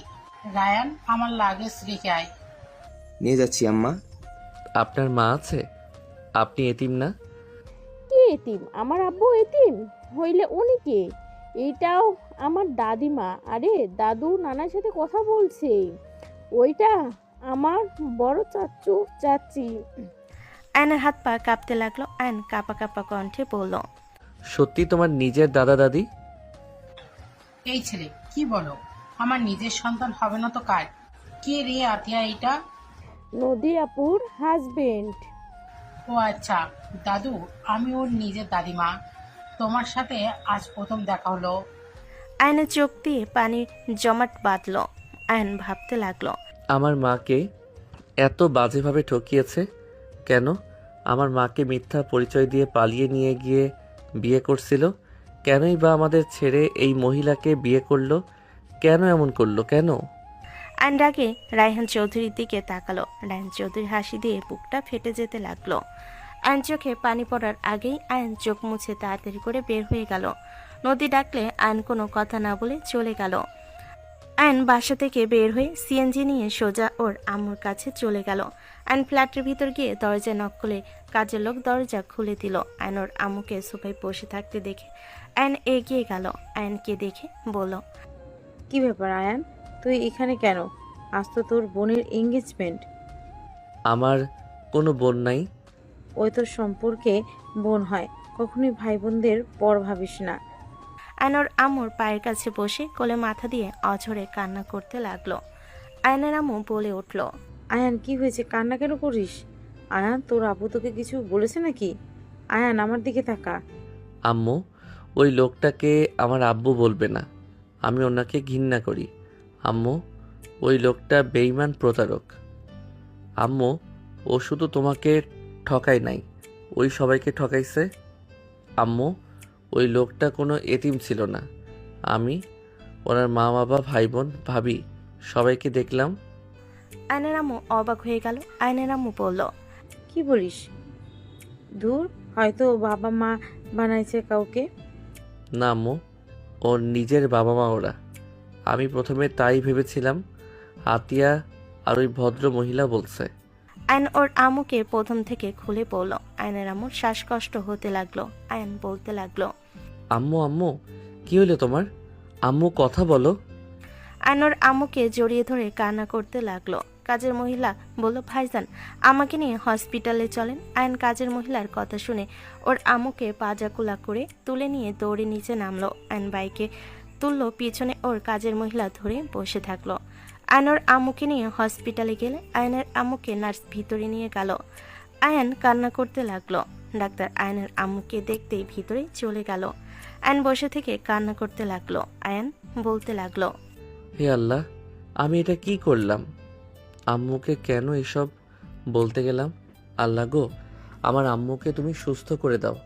রায়ান, আমার লাগেজ রেখে আয়। নিয়ে যাচ্ছি আম্মা। আপনার মা আছে? আপনি এতিম না? কি এতিম? আমার আব্বু এতিম হইলে উনি কে? এইটাও আমার দাদিমা। আরে দাদু নানার সাথে কথা বলছে, ওইটা আমার বড় চাচু চাচি। আয়নের হাত পা কাঁপতে লাগলো। আয়ন কাঁপা কাঁপা কণ্ঠে বলল, সত্যি তোমার নিজের দাদা দাদি? এই ছেলে কি বলো? আমার নিজের সন্তান হবে না তো কার? কে রে আতিয়া এটা? নদী আপুর হাজবেন্ড। ও আচ্ছা, দাদু আমি ওর নিজের দাদিমা। তোমার সাথে আজ প্রথম দেখা হলো। আয়নের চোখ দিয়ে পানির জমাট বাঁধলো। আয়ন ভাবতে লাগলো, আমার মাকে এত বাজেভাবে ঠকিয়েছে কেন? আমার মাকে মিথ্যা পরিচয় দিয়ে পালিয়ে নিয়ে গিয়ে বিয়ে করছিল কেনই বা? আমাদের ছেড়ে এই মহিলাকে বিয়ে করলো কেন? এমন করলো কেন? আয়ন রাগে রায়হান চৌধুরীর দিকে তাকালো। রায়হান চৌধুরী হাসি দিয়ে বুকটা ফেটে যেতে লাগলো। আয়ন চোখে পানি পড়ার আগেই আয়ন চোখ মুছে তাড়াতাড়ি করে বের হয়ে গেল। নদী ডাকলে আয়ন কোনো কথা না বলে চলে গেল। আয়ন বাসা থেকে বের হয়ে সিএনজি নিয়ে সোজা ওর আম্মুর কাছে চলে গেল। আয়ন ফ্ল্যাটের ভিতর গিয়ে দরজা নক করলে কাজের লোক দরজা খুলে দিল। আয়ন ওর আম্মুকে সোফায় বসে থাকতে দেখে আয়ন এগিয়ে গেল। আয়নকে দেখে বলল, কি ব্যাপার আয়ান, তুই এখানে কেন? আজ তো তোর বোনের এঙ্গেজমেন্ট। আমার কোনো বোন নাই। ওই তোর সম্পর্কে বোন হয়, কখনোই ভাই বোনদের পর ভাবিস না। আয়ন ওর আম্মুর পায়ের কাছে বসে কোলে মাথা দিয়ে অঝরে কান্না করতে লাগলো। আয়নের আম্মু বলে উঠল, আয়ান কি হয়েছে, কান্না কেন করিস? আয়ান, তোর আব্বু তোকে কিছু বলেছে নাকি? আয়ান আমার দিকে তাকা। আম্মু, ওই লোকটাকে আমার আব্বু বলবে না, আমি ওনাকে ঘৃণা করি। আম্মু, ওই লোকটা বেঈমান প্রতারক। আম্মু, ও শুধু তোমাকে ঠকায় নাই, ওই সবাইকে ঠকাইছে। আম্মু, ওই লোকটা কোনো এতিম ছিল না। আমি, ওনার মা বাবা, ভাই বোন, ভাবি সবাইকে দেখলাম। আয়নের আম্মু অবাক হয়ে গেল। আয়নের আম্মু বলল, কি বলিস? দূর, হয়তো বাবা মা বানাইছে কাউকে। না আম্মু, ওর নিজের বাবা মা ওরা। আমি প্রথমে তাই ভেবেছিলাম। আতিয়া আর ওই ভদ্র মহিলা বলছে। আয়ন ওর আম্মুকে প্রথম থেকে খুলে বলল। আয়নের আম্মুর শ্বাসকষ্ট হতে লাগলো। আয়ন বলতে লাগলো, আম্মু আম্মু, কি হলো তোমার? আম্মু কথা বলো। আয়ন ওর আম্মুকে জড়িয়ে ধরে কান্না করতে লাগলো। কাজের মহিলা বলল, ভাইজান আমাকে নিয়ে হসপিটালে চলেন। আয়ন কাজের মহিলার কথা শুনে ওর আম্মুকে পাজাকুলা করে তুলে নিয়ে দৌড়ে নিচে নামলো। আয়ন বাইকে তুললো, পিছনে ওর কাজের মহিলা ধরে বসে থাকলো। আয়ন ওর আম্মুকে নিয়ে হসপিটালে গেলে আয়নের আম্মুকে নার্স ভিতরে নিয়ে গেল। আয়ন কান্না করতে লাগলো। ডাক্তার আয়নের আম্মুকে দেখতেই ভিতরে চলে গেল। আয়ন বসে থেকে কান্না করতে লাগলো। আয়ন বলতে লাগলো, হে আল্লাহ, আমি এটা কি করলাম? আম্মুকে কেন এসব বলতে গেলাম? আল্লাহ গো, আমার আম্মুকে তুমি সুস্থ করে দাও।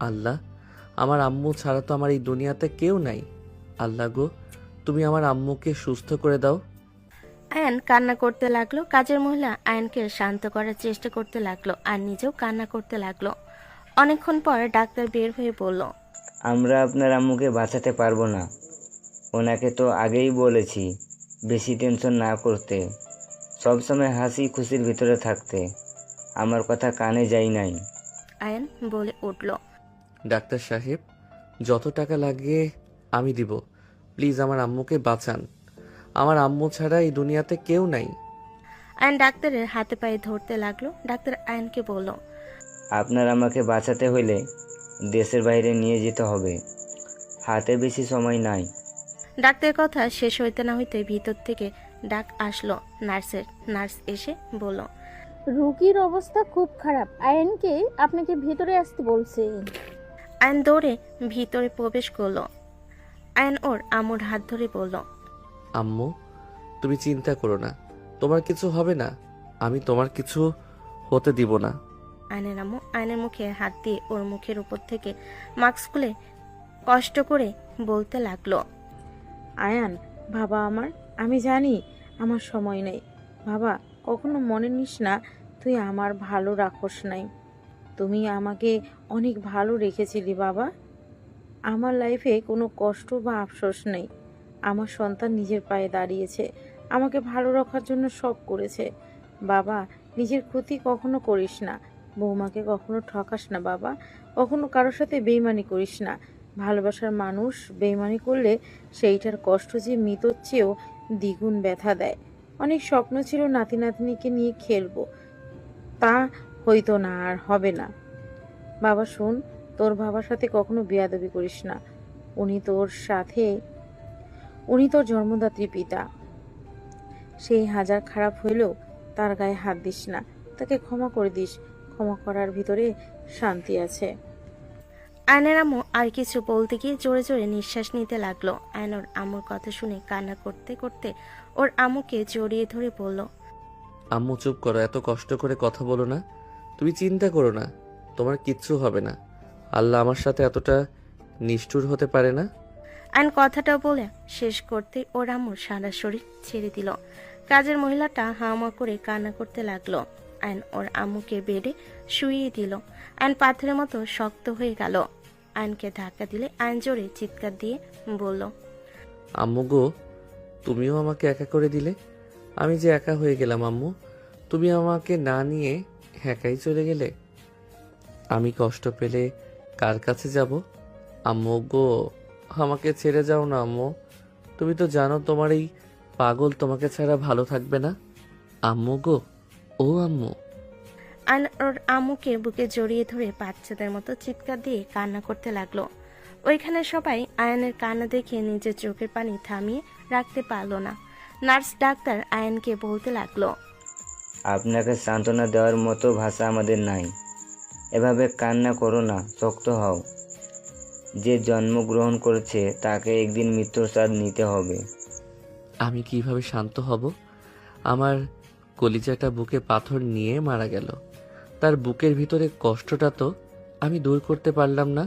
আল্লাহ, আমার আম্মু ছাড়া তো আমার এই দুনিয়াতে কেউ নাই। আল্লাহ গো, তুমি আমার আম্মুকে সুস্থ করে দাও। আয়ান কান্না করতে লাগলো। কাজের মহিলা আয়ানকে শান্ত করার চেষ্টা করতে লাগলো আর নিজেও কান্না করতে লাগলো। অনেকক্ষণ পর ডাক্তার বের হয়ে বলল, আমরা আপনার আম্মুকে বাঁচাতে পারবো না। ওনাকে তো আগেই বলেছি বেশি টেনশন না করতে, সবসময় হাসি খুশির ভিতরে থাকতে। আমার কথা কানে যায় নাই। আয়ান বলে উঠল, ডাক্তার সাহেব, যত টাকা লাগে আমি দিব। প্লিজ আমার আম্মুকে বাঁচান। আমার আম্মু ছাড়া এই দুনিয়াতে কেউ নাই। আয়ান ডাক্তারের হাতে পায়ে ধরতে লাগলো। ডাক্তার আয়ানকে বলল, আপনার আমাকে বাঁচাতে হলে দেশের বাইরে নিয়ে যেতে হবে, হাতে বেশি সময় নাই। ডাক্তারের কথা শেষ হইতে না হইতে ভিতর থেকে ডাক আসলো নার্সের। নার্স এসে বলল, রুগীর অবস্থা খুব খারাপ, আয়নকে আপনাকে ভেতরে আসতে বলছে। আয়ন দৌড়ে ভিতরে প্রবেশ করলো। আয়ন ওর আম্মুর হাত ধরে বলল, আম্মু, তুমি চিন্তা করো না, তোমার কিছু হবে না। আমি তোমার কিছু হতে দিব না। আয়নের আম্মু আয়নের মুখে হাত দিয়ে ওর মুখের উপর থেকে মাস্ক খুলে কষ্ট করে বলতে লাগলো, আয়ান বাবা আমার, আমি জানি আমার সময় নেই বাবা, কখনো মনে নিস না তুই আমার ভালো রাখোস নাই। তুমি আমাকে অনেক ভালো রেখেছিলি বাবা। আমার লাইফে কোনো কষ্ট বা আফসোস নেই। আমার সন্তান নিজের পায়ে দাঁড়িয়েছে, আমাকে ভালো রাখার জন্য সব করেছে। বাবা, নিজের ক্ষতি কখনো করিস না। বৌমাকে কখনো ঠকাস না বাবা, কখনো কারোর সাথে বেইমানি করিস না। ভালোবাসার মানুষ বেইমানি করলে সেইটার কষ্ট যে মৃতর চেয়েও দ্বিগুণ ব্যথা দেয়। অনেক স্বপ্ন ছিল নাতি নাতনিকে নিয়ে খেলবো, তা হইতো না আর হবে না। বাবা শোন, তোর বাবার সাথে কখনো বেয়াদবি করিস না। উনি তোর জন্মদাত্রী পিতা। সেই হাজার খারাপ হইলেও তার গায়ে হাত দিস না, তাকে ক্ষমা করে দিস। ক্ষমা করার ভিতরে শান্তি আছে। আয়নের আম্মু আর কিছু বলতে গিয়ে জোরে জোরে নিঃশ্বাস নিতে লাগলো। আয়ন ওর আম্মুর কথা শুনে কান্না করতে করতে ওর আম্মুকে জড়িয়ে ধরে বলল, আম্মু চুপ করো, এত কষ্ট করে কথা বলো না। তুমি চিন্তা করো না, তোমার কিচ্ছু হবে না। আল্লাহ আমার সাথে এতটা নিষ্ঠুর হতে পারে না। আয়ন কথাটা বলে শেষ করতে ওর আম্মুর সারা শরীর ছেড়ে দিল। কাজের মহিলাটা হাওয়া করে কান্না করতে লাগলো। আয়ন ওর আম্মুকে বেডে শুইয়ে দিল। আয়ন পাথরের মতো শক্ত হয়ে গেল। আয়নকে ধাক্কা দিলে আয়ন জোরে চিৎকার দিয়ে বলল, আম্মু গো, তুমিও আমাকে একা করে দিলে। আমি যে একা হয়ে গেলাম আম্মু, তুমি আমাকে না নিয়ে একাই চলে গেলে। আমি কষ্ট পেলে কার কাছে যাব? আম্মু গো, আমাকে ছেড়ে যাও না আম্মু। তুমি তো জানো তোমার এই পাগল তোমাকে ছাড়া ভালো থাকবে না। আম্মু গো, ও আম্মু। আয়ন ওর আম্মুকে বুকে জড়িয়ে ধরে বাচ্চাদের মতো চিৎকার দিয়ে কান্না করতে লাগলো। ওইখানে সবাই আয়নের কান্না দেখে নিজের চোখের পানি থামিয়ে রাখতে পারলো না। নার্স ডাক্তার আয়নকে বলতে লাগলো, আপনাকে সান্ত্বনা দেওয়ার মতো ভাষা আমাদের নাই। এভাবে কান্না করো না, শক্ত হও। যে জন্মগ্রহণ করেছে তাকে একদিন মৃত্যুর স্বাদ নিতে হবে। আমি কিভাবে শান্ত হব? আমার কলিজাটা বুকে পাথর নিয়ে মারা গেল। তার বুকের ভিতরে কষ্টটা তো আমি দূর করতে পারলাম না।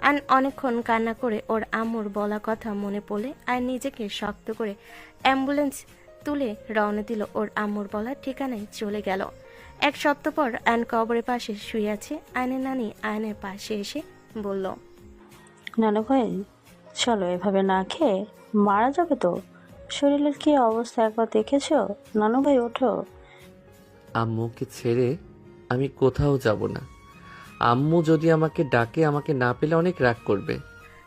আয়ন অনেকক্ষণ কান্না করে ওর আম্মুর বলা কথা মনে পড়লে আয়ন নিজেকে শক্ত করে অ্যাম্বুলেন্স তুলে রওনা দিল ওর আম্মুর বলার ঠিকানায় চলে গেল। এক সপ্তাহ পর আয়ন কবরের পাশে শুয়ে আছে। আয়নের নানি আয়নের পাশে এসে বলল, নানু ভাই, চলো, এভাবে না খেয়ে মারা যাবে তো। শরীরের কি অবস্থা একবার দেখেছো? নানু ভাই ওঠো। আম্মুকে ছেড়ে আমি কোথাও যাব না। আম্মু যদি আমাকে ডাকে, আমাকে না পেলে অনেক রাগ করবে।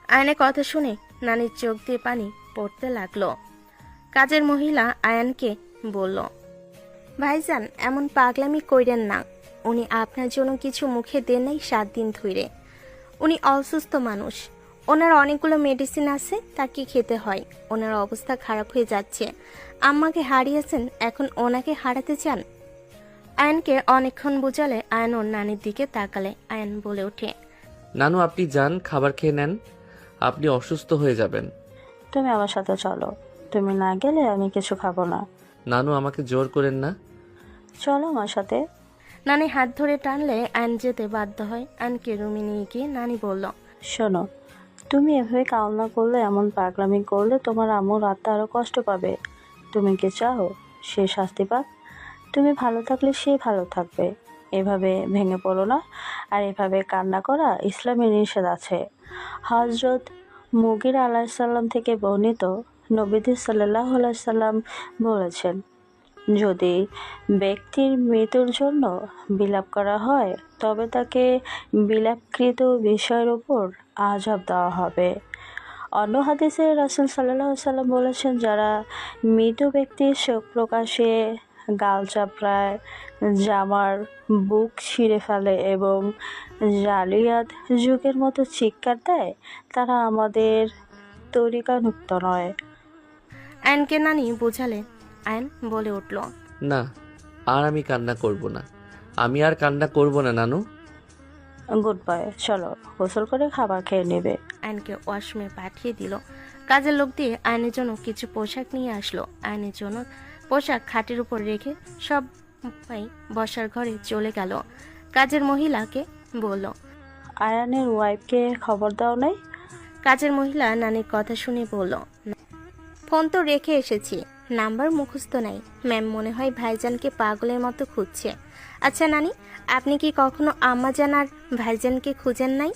আয়নের কথা শুনে নানির চোখ দিয়ে পানি পড়তে লাগলো। কাজের মহিলা আয়ানকে বলল, ভাইজান, এমন পাগলামি কইরেন না। উনি আপনার জন্য কিছু মুখে দেন নাই 7 দিন ধরে। উনি অসুস্থ মানুষ, ওনার অনেকগুলো মেডিসিন আছে, তাকে খেতে হয়। ওনার অবস্থা খারাপ হয়ে যাচ্ছে। আম্মাকে হারিয়েছেন, এখন ওনাকে হারাতে চান? আয়নকে অনেকক্ষণ বোঝালে আয়ন ওর নানির দিকে তাকালে। আয়ন বলে ওঠে, নানু আপনি যান, খাবার খেয়ে নেন, আপনি অসুস্থ হয়ে যাবেন। তুমি আমার সাথে চলো, তুমি না গেলে আমি কিছু খাবো না। নানু আমাকে জোর করেন না। চলো আমার সাথে। নানি হাত ধরে টানলে আয়ন যেতে বাধ্য হয়। আয়নকে রুমে নিয়ে গিয়ে নানি বলল, শোনো, তুমি এভাবে কান্না করলে, এমন পাগলামি করলে তোমার আম্মুর আত্মা আরো কষ্ট পাবে। তুমি কি চাও সে শাস্তি পাক? তুমি ভালো থাকলে সে ভালো থাকবে। এভাবে ভেঙে পড়ো না। আর এভাবে কান্না করা ইসলামে নিষেধ আছে। হজরত মুগির আলাইসাল্লাম থেকে বর্ণিত, নবীজি সাল্লাহ আলাইসাল্লাম বলেছেন, যদি ব্যক্তির মৃত্যুর জন্য বিলাপ করা হয় তবে তাকে বিলাপকৃত বিষয়ের উপর আযাব দেওয়া হবে। অন্য হাদিসে রাসূল সাল্লাল্লাহু আলাইহি সাল্লাম বলেছেন, যারা মৃত ব্যক্তির শোক প্রকাশে গাল চাপড়ায়, জামার বুক ছিঁড়ে ফেলে এবং জালিয়াত যুগের মতো চিৎকার দেয়, তারা আমাদের তরিকাভুক্ত নয়। আয়নকে নানি বোঝালে। আয়ন বলে উঠল, না, আর আমি কান্না করব না। আমি আর কান্না করব না নানু। গুড বাই, চলো গোসল করে খাবার খেয়ে নেবে। আয়নকে ওয়াশরুমে পাঠিয়ে দিল। কাজের লোক দিয়ে আয়নের জন্য কিছু পোশাক নিয়ে আসলো। আয়নের জন্য পোশাক খাটের উপর রেখে সবাই বসার ঘরে চলে গেল। কাজের মহিলাকে বলল, আয়ানের ওয়াইফকে খবর দাও নাই? কাজের মহিলা নানির কথা শুনে বলল, ফোন তো রেখে এসেছি, নাম্বার মুখস্থ নাই। ম্যাম মনে হয় ভাইজানকে পাগলের মতো খুঁজছে। আচ্ছা নানি, আপনি কি কখনো আম্মাজান আর ভাইজানকে খুঁজেন নাই?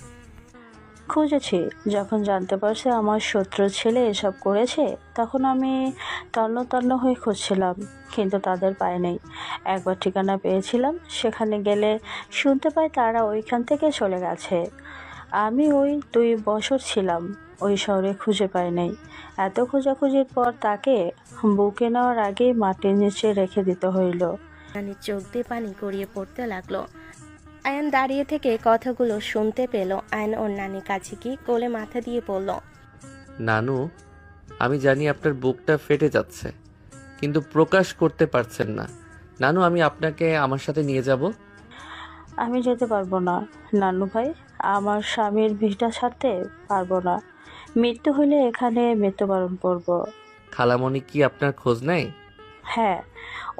খুঁজেছি। যখন জানতে পারছে আমার শত্রু ছেলে এসব করেছে, তখন আমি তন্ন হয়ে খুঁজছিলাম, কিন্তু তাদের পায় নাই। একবার ঠিকানা পেয়েছিলাম, সেখানে গেলে শুনতে পাই তারা ওইখান থেকে চলে গেছে। আমি ওই 2 বছর ছিলাম ওই শহরে, খুঁজে পাই নাই। এত খোঁজাখুঁজির পর তাকে বুকে নেওয়ার আগেই মাটির নিচে রেখে দিতে হইল। নানির চোখ দিয়ে পানি গড়িয়ে পড়তে লাগলো। আয়ন দাঁড়িয়ে থেকে কথাগুলো শুনতে পেল। আয়ন ওর নানির কাছে গিয়ে কোলে মাথা দিয়ে বলল, নানু, আমি জানি আপনার বুকটা ফেটে যাচ্ছে, কিন্তু প্রকাশ করতে পারছেন না। নানু, আমি আপনাকে আমার সাথে নিয়ে যাব। আমি যেতে পারবো না নানু ভাই, আমার স্বামীর ভিটা ছাড়তে পারবো না। মৃত্যু হলে এখানে মৃত্যুবরণ করব। খালামণি কি আপনার খোঁজ নেয়? হ্যাঁ,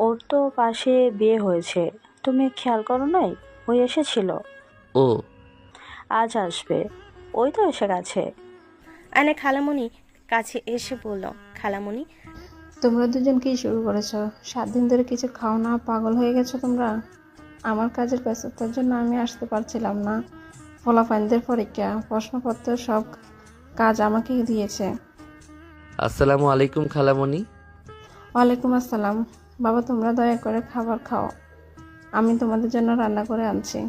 ওর তো পাশে বিয়ে হয়েছে, তুমি খেয়াল করো নাই? ওই এসেছিল। ও আজ আসবে, ওই তো এসে গেছে। আয়নে খালামণি কাছে এসে বলল, খালামণি, তোমরা দুজন কি শুরু করেছো? 7 দিন ধরে কিছু খাও না, পাগল হয়ে গেছো তোমরা? আমার কাজের ব্যস্ততার জন্য আমি আসতে পারছিলাম না। ফলাফাইনদের পরীক্ষা, প্রশ্নপত্র, সব কাজ আমাকেই দিয়েছে। আসসালামু আলাইকুম খালামণি। ওয়ালাইকুম আসসালাম। বাবা, তোমরা দয়া করে খাবার খাও, আমি তোমাদের জন্য রান্না করে আনছি।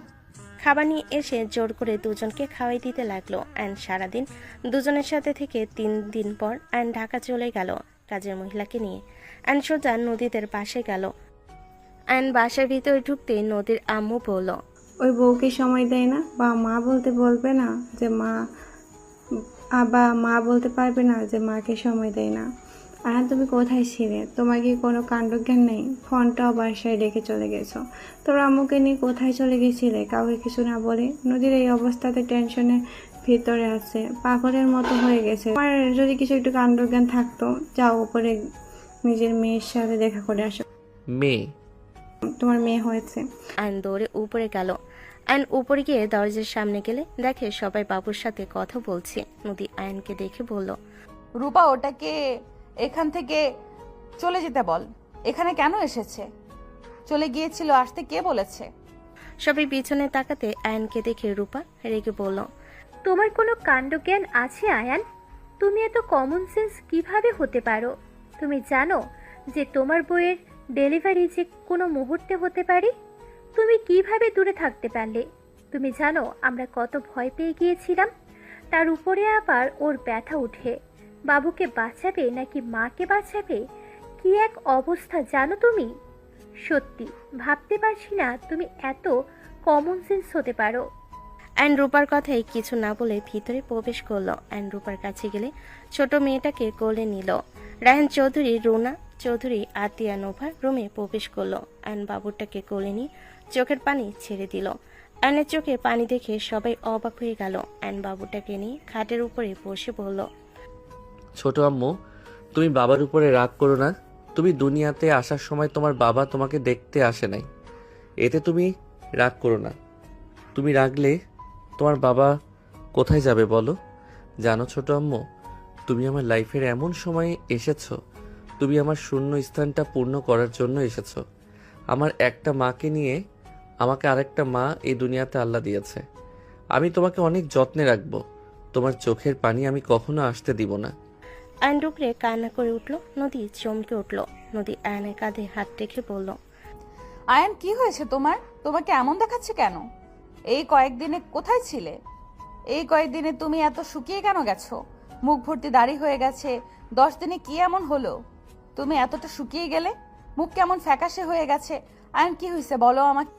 খাবার নিয়ে এসে জোর করে দুজনকে খাওয়াই দিতে লাগলো। অ্যান্ড সারাদিন দুজনের সাথে থেকে 3 দিন পর অ্যান্ড ঢাকা চলে গেল কাজের মহিলাকে নিয়ে। অ্যান্ড সোজা নদীদের পাশে গেল। অ্যান্ড বাসার ভিতরে ঢুকতেই নদীর আম্মু বলল, ওই বউকে সময় দেয় না, বা মা বলতে বলবে না যে মা বলতে পারবে না যে মাকে সময় দেয় না। আর তুমি কোথায় ছিলে? তোমার কি কোনো কাণ্ডজ্ঞান নেই? ফোনটাও বাসায় রেখে চলে গেছো। তোর আম্মুকে নিয়ে কোথায় চলে গেছিলে কাউকে কিছু না বলে? নদীর এই অবস্থাতে টেনশনের ভিতরে আছে, পাগলের মতো হয়ে গেছে। আমার যদি কিছু একটু কাণ্ডজ্ঞান থাকতো, যাও উপরে নিজের মেয়ের সাথে দেখা করে আসো। মেয়ে? তোমার মেয়ে হয়েছে। আয়ন দৌড়ে উপরে গেল। আয়ন উপরে গিয়ে দরজার সামনে গেলে দেখে সবাই বাবুর সাথে কথা বলছে। নদী আয়নকে দেখে বলল, রূপা, ওটাকে এখান থেকে চলে যেতে বল। এখানে কেন এসেছে? চলে গিয়েছিল, আসতে কে বলেছে? সবাই পিছনে তাকাতে আয়নকে দেখে রূপা রেগে বলল, তোমার কোনো কাণ্ডজ্ঞান আছে আয়ান? তুমি এত কমন সেন্স কিভাবে হতে পারো? তুমি জানো যে তোমার বইয়ের ডেলিভারি যে কোনো মুহূর্তে হতে পারে? তুমি কিভাবে দূরে থাকতে পারলে? তুমি জানো আমরা কত ভয় পেয়ে গিয়েছিলাম? তার উপরে আবার ওর ব্যথা উঠে। বাবুকে বাঁচাবে নাকি মাকে বাঁচাবে? কি এক অবস্থা জানো তুমি? সত্যি ভাবতে পারছি না তুমি এত কমন সেন্স হতে পারো। অ্যান্ড রূপার কথাই কিছু না বলে ভিতরে প্রবেশ করলো। অ্যান্ড রূপার কাছে গেলে ছোট মেয়েটাকে কোলে নিল। রায়হান চৌধুরী, রুনা চৌধুরী, আতিয়া, নোভা রুমে প্রবেশ করলো। অ্যান্ড বাবুরটাকে কোলে নিয়ে চোখের পানি ছেড়ে দিল। অ্যানের চোখে পানি দেখে সবাই অবাক হয়ে গেল। অ্যান্ড বাবুটাকে নিয়ে খাটের উপরে বসে বলল, ছোট আম্মু, তুমি বাবার উপরে রাগ করো না। তুমি দুনিয়াতে আসার সময় তোমার বাবা তোমাকে দেখতে আসে নাই, এতে তুমি রাগ করো না। তুমি রাগলে তোমার বাবা কোথায় যাবে বলো? জানো ছোট আম্মু, তুমি আমার লাইফের এমন সময়ে এসেছো, তুমি আমার শূন্য স্থানটা পূর্ণ করার জন্য এসেছো। আমার একটা মাকে নিয়ে আমাকে আরেকটা মা এই দুনিয়াতে আল্লাহ দিয়েছে। আমি তোমাকে অনেক যত্নে রাখবো। তোমার চোখের পানি আমি কখনো আসতে দিব না। আয়ন ডুকরে কান্না করে উঠল। নদী চমকে উঠল। নদী আয়নের কাঁধে হাত রেখে বলল, আয়ান কি হয়েছে তোমার? তোমাকে এমন দেখাচ্ছে কেন? এই কয়েকদিনে কোথায় ছিলে? এই কয়েকদিনে তুমি এত শুকিয়ে কেন গেছো? মুখ ভর্তি দাড়ি হয়ে গেছে। 10 দিনে কি এমন হলো তুমি এতটা শুকিয়ে গেলে? মুখ কেমন ফ্যাকাশে হয়ে গেছে। আয়ান কি হয়েছে বলো আমাকে।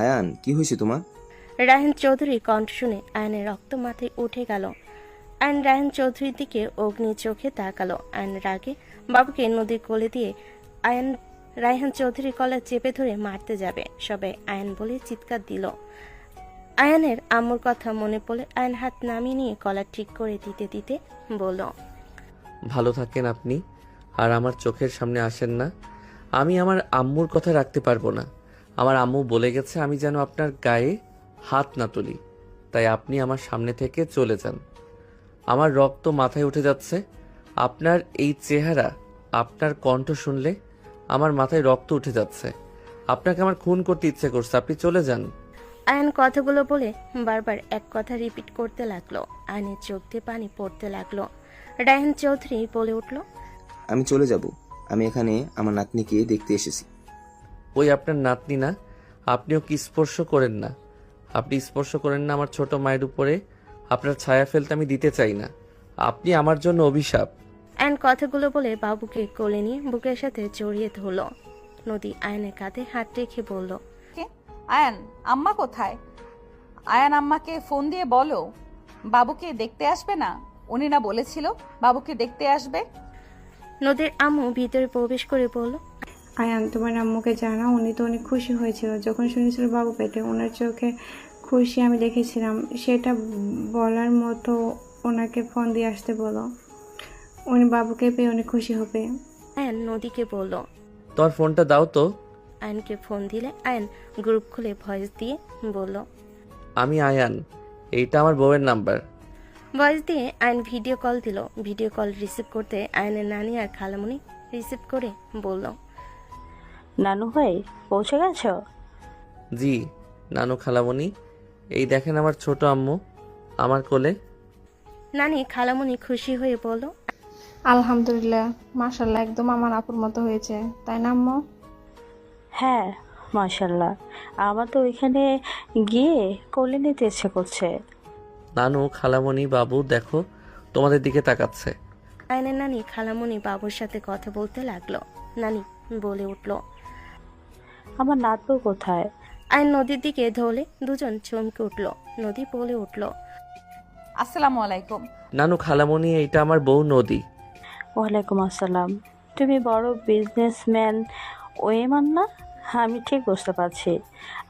আয়ান কি হয়েছে তোমার? রায়হান চৌধুরীর কণ্ঠ শুনে আয়নের রক্ত মাথায় উঠে গেল। আয়ন রায়হান চৌধুরীর দিকে অগ্নি চোখে তাকালো। আয়ন রাগে বাবুকে নদীর কোলে দিয়ে আয়ন রায়হান চৌধুরীর কলা চেপে ধরে মারতে যাবে। সবাই আয়ন বলে চিৎকার দিল। আয়নের আম্মুর কথা মনে পড়লে আয়ন হাত নামিয়ে নিয়ে কলা ঠিক করে দিতে দিতে বলল, ভালো থাকেন আপনি, আর আমার চোখের সামনে আসেন না। আমি আমার আম্মুর কথা রাখতে পারবো না। আমার আম্মু বলে গেছে আমি যেন আপনার গায়ে হাত না তুলি, তাই আপনি আমার সামনে থেকে চলে যান। আমার রক্ত মাথায় উঠে যাচ্ছে। আপনার এই চেহারা, আপনার কণ্ঠ শুনলে আমার মাথায় রক্ত উঠে যাচ্ছে। আপনাকে আমার খুন করতে ইচ্ছে করছে, আপনি চলে যান। আয়ন কথাগুলো বলে বারবার এক কথা রিপিট করতে লাগলো। আয়নের চোখ দিয়ে পানি পড়তে লাগলো। রায়হান চৌধুরী বলে উঠল, আমি চলে যাব। আমি এখানে আমার নাতনিকে দেখতে এসেছি। ওই আপনার নাতনি না? আপনিও কি স্পর্শ করেন না? আপনি স্পর্শ করেন না আমার ছোট মায়ের উপরে। আপনার ছায়া ফেলতে আমি দিতে চাই না। আপনি আমার জন্য অভিশাপ। আয়ন কথাগুলো বলে বাবুকে কোলে নিয়ে বুকের সাথে জড়িয়ে ধরল। নদী আয়নের কাঁধে হাত রেখে বলল, আয়ান আম্মা কোথায়? আয়ান আম্মাকে ফোন দিয়ে বলো বাবুকে দেখতে আসবে না। উনি না বলেছিল বাবুকে দেখতে আসবে? নদীর আম্মু ভিতরে প্রবেশ করে বলল, আয়ান তোমার আম্মুকে জানাও, উনি তো অনেক খুশি হয়েছিল যখন শুনেছিল বাবু পেটে। ওনার চোখে খুশি আমি দেখেছিলাম, সেটা বলার মতো ওনাকে ফোন দিয়ে আসতে বলো। উনি বাবুকে পেয়ে অনেক খুশি হবে। আয়ন নদীকে বলল, তোর ফোনটা দাও তো। আয়নকে ফোন দিলে আয়ন গ্রুপ খুলে ভয়েস দিয়ে বলল, আমি আয়ান, এইটা আমার বউয়ের নাম্বার। ভয়েস দিয়ে আয়ন ভিডিও কল দিল। ভিডিও কল রিসিভ করতে আয়নের নানি আর খালামুনি রিসিভ করে বলল, নানু ভাই পৌঁছে গেছ? জি নানু খালামণি, এই দেখেন আমার ছোট আম্মু আমার কোলে। নানি খালামুনি খুশি হয়ে বলল, আলহামদুলিল্লাহ, মাশাল্লাহ, একদম আমার আপুর মতো হয়েছে, তাই না আম্মু? হ্যাঁ মাশাল্লাহ, আমার তো ওইখানে গিয়ে কোলে নিতে ইচ্ছে করছে। নানু খালামণি বাবু দেখো তোমাদের দিকে তাকাচ্ছে। আয়নের নানি খালামুনি বাবুর সাথে কথা বলতে লাগলো। নানি বলে উঠল, আমার নাতবু কোথায়? আয়ন নদীর দিকে ধরলে দুজন চমকে উঠল। নদী বলে উঠল, আসসালামু আলাইকুম। নানু খালামণি, এইটা আমার বউ নদী। ওয়ালাইকুম আসসালাম। তুমি বড় বিজনেসম্যান ওয়েমান না? আমি ঠিক বুঝতে পারছি।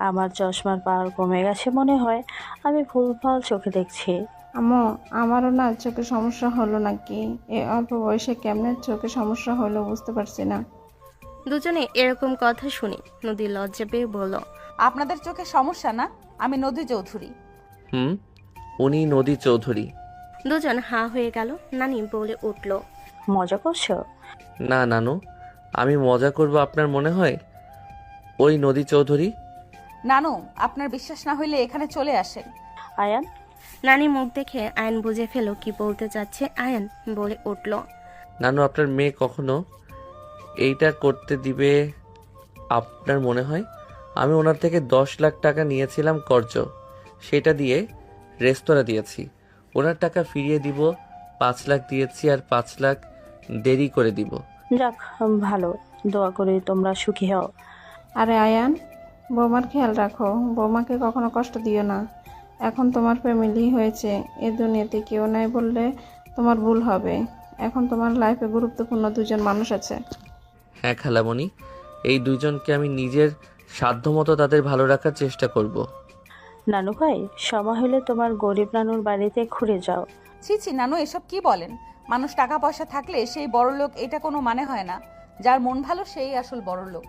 আমার চশমার পাওয়ার কমে গেছে মনে হয়, আমি ভুলভাল চোখে দেখছি। আম্মু, আমারও না চোখে সমস্যা হলো নাকি? এই অল্প বয়সে কেমনে চোখে সমস্যা হলো বুঝতে পারছি না। দুজনে এরকম কথা শুনি নদী লজ্জা পেয়ে বলল, আপনাদের চোখে সমস্যা না? আমি নদী চৌধুরী। উনি নদী চৌধুরী। দুজন হা হয়ে গেল। নানি বলে উঠল, মজা করছো? না নানু, আমি মজা করব আপনার মনে হয়? ওই নদী চৌধুরী। নানু, আপনার বিশ্বাস না হইলে এখানে চলে আসেন। আয়ান। নানি মুখ দেখে আয়ন বুঝে ফেল কি বলতে চাচ্ছে। আয়ন বলে উঠল, নানু আপনার মেয়ে কখনো এইটা করতে দিবে আপনার মনে হয়? আমি ওনার থেকে 10 লাখ টাকা নিয়েছিলাম কর্জ, সেটা দিয়ে রেস্তোরাঁ দিয়েছি। ওনার টাকা ফিরিয়ে দিব 5 লাখ দিয়েছি, আর 5 লাখ দেরি করে দিব। যাক ভালো, দোয়া করি তোমরা সুখী হও। আরে আয়ান, বৌমার খেয়াল রাখো, বৌমাকে কখনো কষ্ট দিও না। এখন তোমার ফ্যামিলি হয়েছে, এ দুনিয়াতে কেউ নাই বললে তোমার ভুল হবে। এখন তোমার লাইফে গুরুত্বপূর্ণ 2জন মানুষ আছে। হ্যাঁ খালামণি, এই দুইজনকে আমি নিজের সাধ্যমতো তাদের ভালো রাখার চেষ্টা করব। নানু ভাই, সময় হলে তোমার গরিব নানুর বাড়িতে ঘুরে যাও। ছি ছি নানু, এসব কি বলেন? মানুষ টাকা পয়সা থাকলে সেই বড় লোক, এটা কোনো মানে হয় না। যার মন ভালো সেই আসল বড় লোক।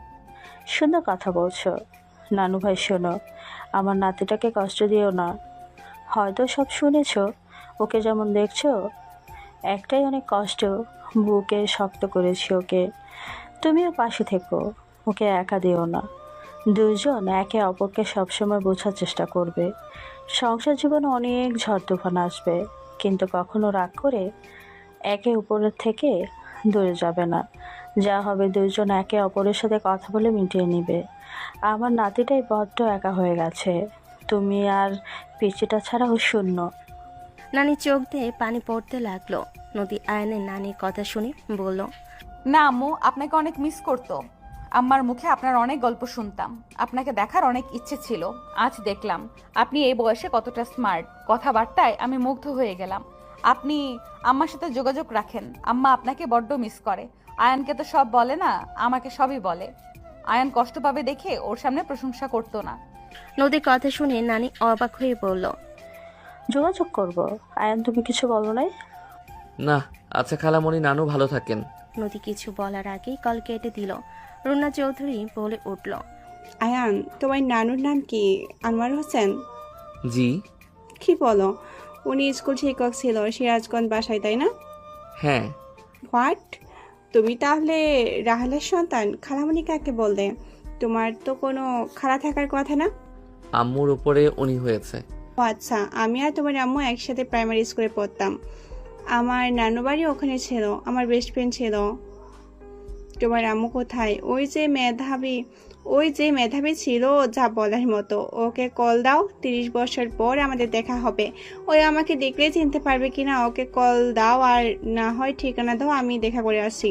সুন্দর কথা বলছো। নানু ভাই শোনো, আমার নাতিটাকে কষ্ট দিও না। হয়তো সব শুনেছো, ওকে যেমন দেখছো, একটাই অনেক কষ্ট, বুকে শক্ত করেছি ওকে। তুমিও পাশে থেকো, ওকে একা দিও না। দুজন একে অপরকে সবসময় বোঝার চেষ্টা করবে। সংসার জীবনে অনেক ঝড় তুফান আসবে, কিন্তু কখনো রাগ করে একে অপরের থেকে দূরে যাবে না। যা হবে দুজন একে অপরের সাথে কথা বলে মিটিয়ে নিবে। আমার নাতিটাই বড্ড একা হয়ে গেছে, তুমি আর পিচিটা ছাড়াও শূন্য। নানি চোখ দিয়ে পানি পড়তে লাগলো। নদী আয়নের নানির কথা শুনে বলল, না আম্মু, আপনাকে অনেক মিস করতো। আম্মার মুখে আপনার অনেক গল্প শুনতাম, আপনাকে দেখার অনেক ইচ্ছে ছিল। আজ দেখলাম আপনি এই বয়সে কতটা স্মার্ট। কথাবার্তায় আমি মুগ্ধ হয়ে গেলাম। আপনি আম্মার সাথে যোগাযোগ রাখেন, আম্মা আপনাকে বড্ড মিস করে। আয়ানকে তো সব বলে না, আমাকে সবই বলে। আয়ান কষ্ট পাবে দেখে ওর সামনে প্রশংসা করতো না। নদীর কথা শুনে নানি অবাক হয়ে বলল, যোগাযোগ করব? আয়ান তুমি কিছু বলো নাই? না। আচ্ছা খালামণি, নানু ভালো থাকেন। নদী কিছু বলার আগেই কল কেটে দিল। রুনা চৌধুরী বলে উঠল, আয়ান, তোমার নানুর নাম কি? আনোয়ার হোসেন? জি। কি বলো? উনি স্কুল শিক্ষক ছিল সিরাজগঞ্জ বাসায়, তাই না? হ্যাঁ। হোয়াট? তুমি তাহলে রাহালের সন্তান? খালামণি কাকে বললে? তোমার তো কোনো খালা থাকার কথা না। আম্মুর উপরে উনি হয়েছে। ও আচ্ছা, আমি আর তোমার আম্মু একসাথে প্রাইমারি স্কুলে পড়তাম। আমার নানু বাড়ি ওখানে ছিল, আমার বেস্ট ফ্রেন্ড ছিল। তোমার আম্মু কোথায়? ওই যে মেধাবী ছিল যা বলার মতো। ওকে কল দাও, 30 বছর পর আমাদের দেখা হবে। ওই আমাকে দেখলে চিনতে পারবে কিনা, ওকে কল দাও, আর না হয় ঠিকানা দাও, আমি দেখা করে আসি।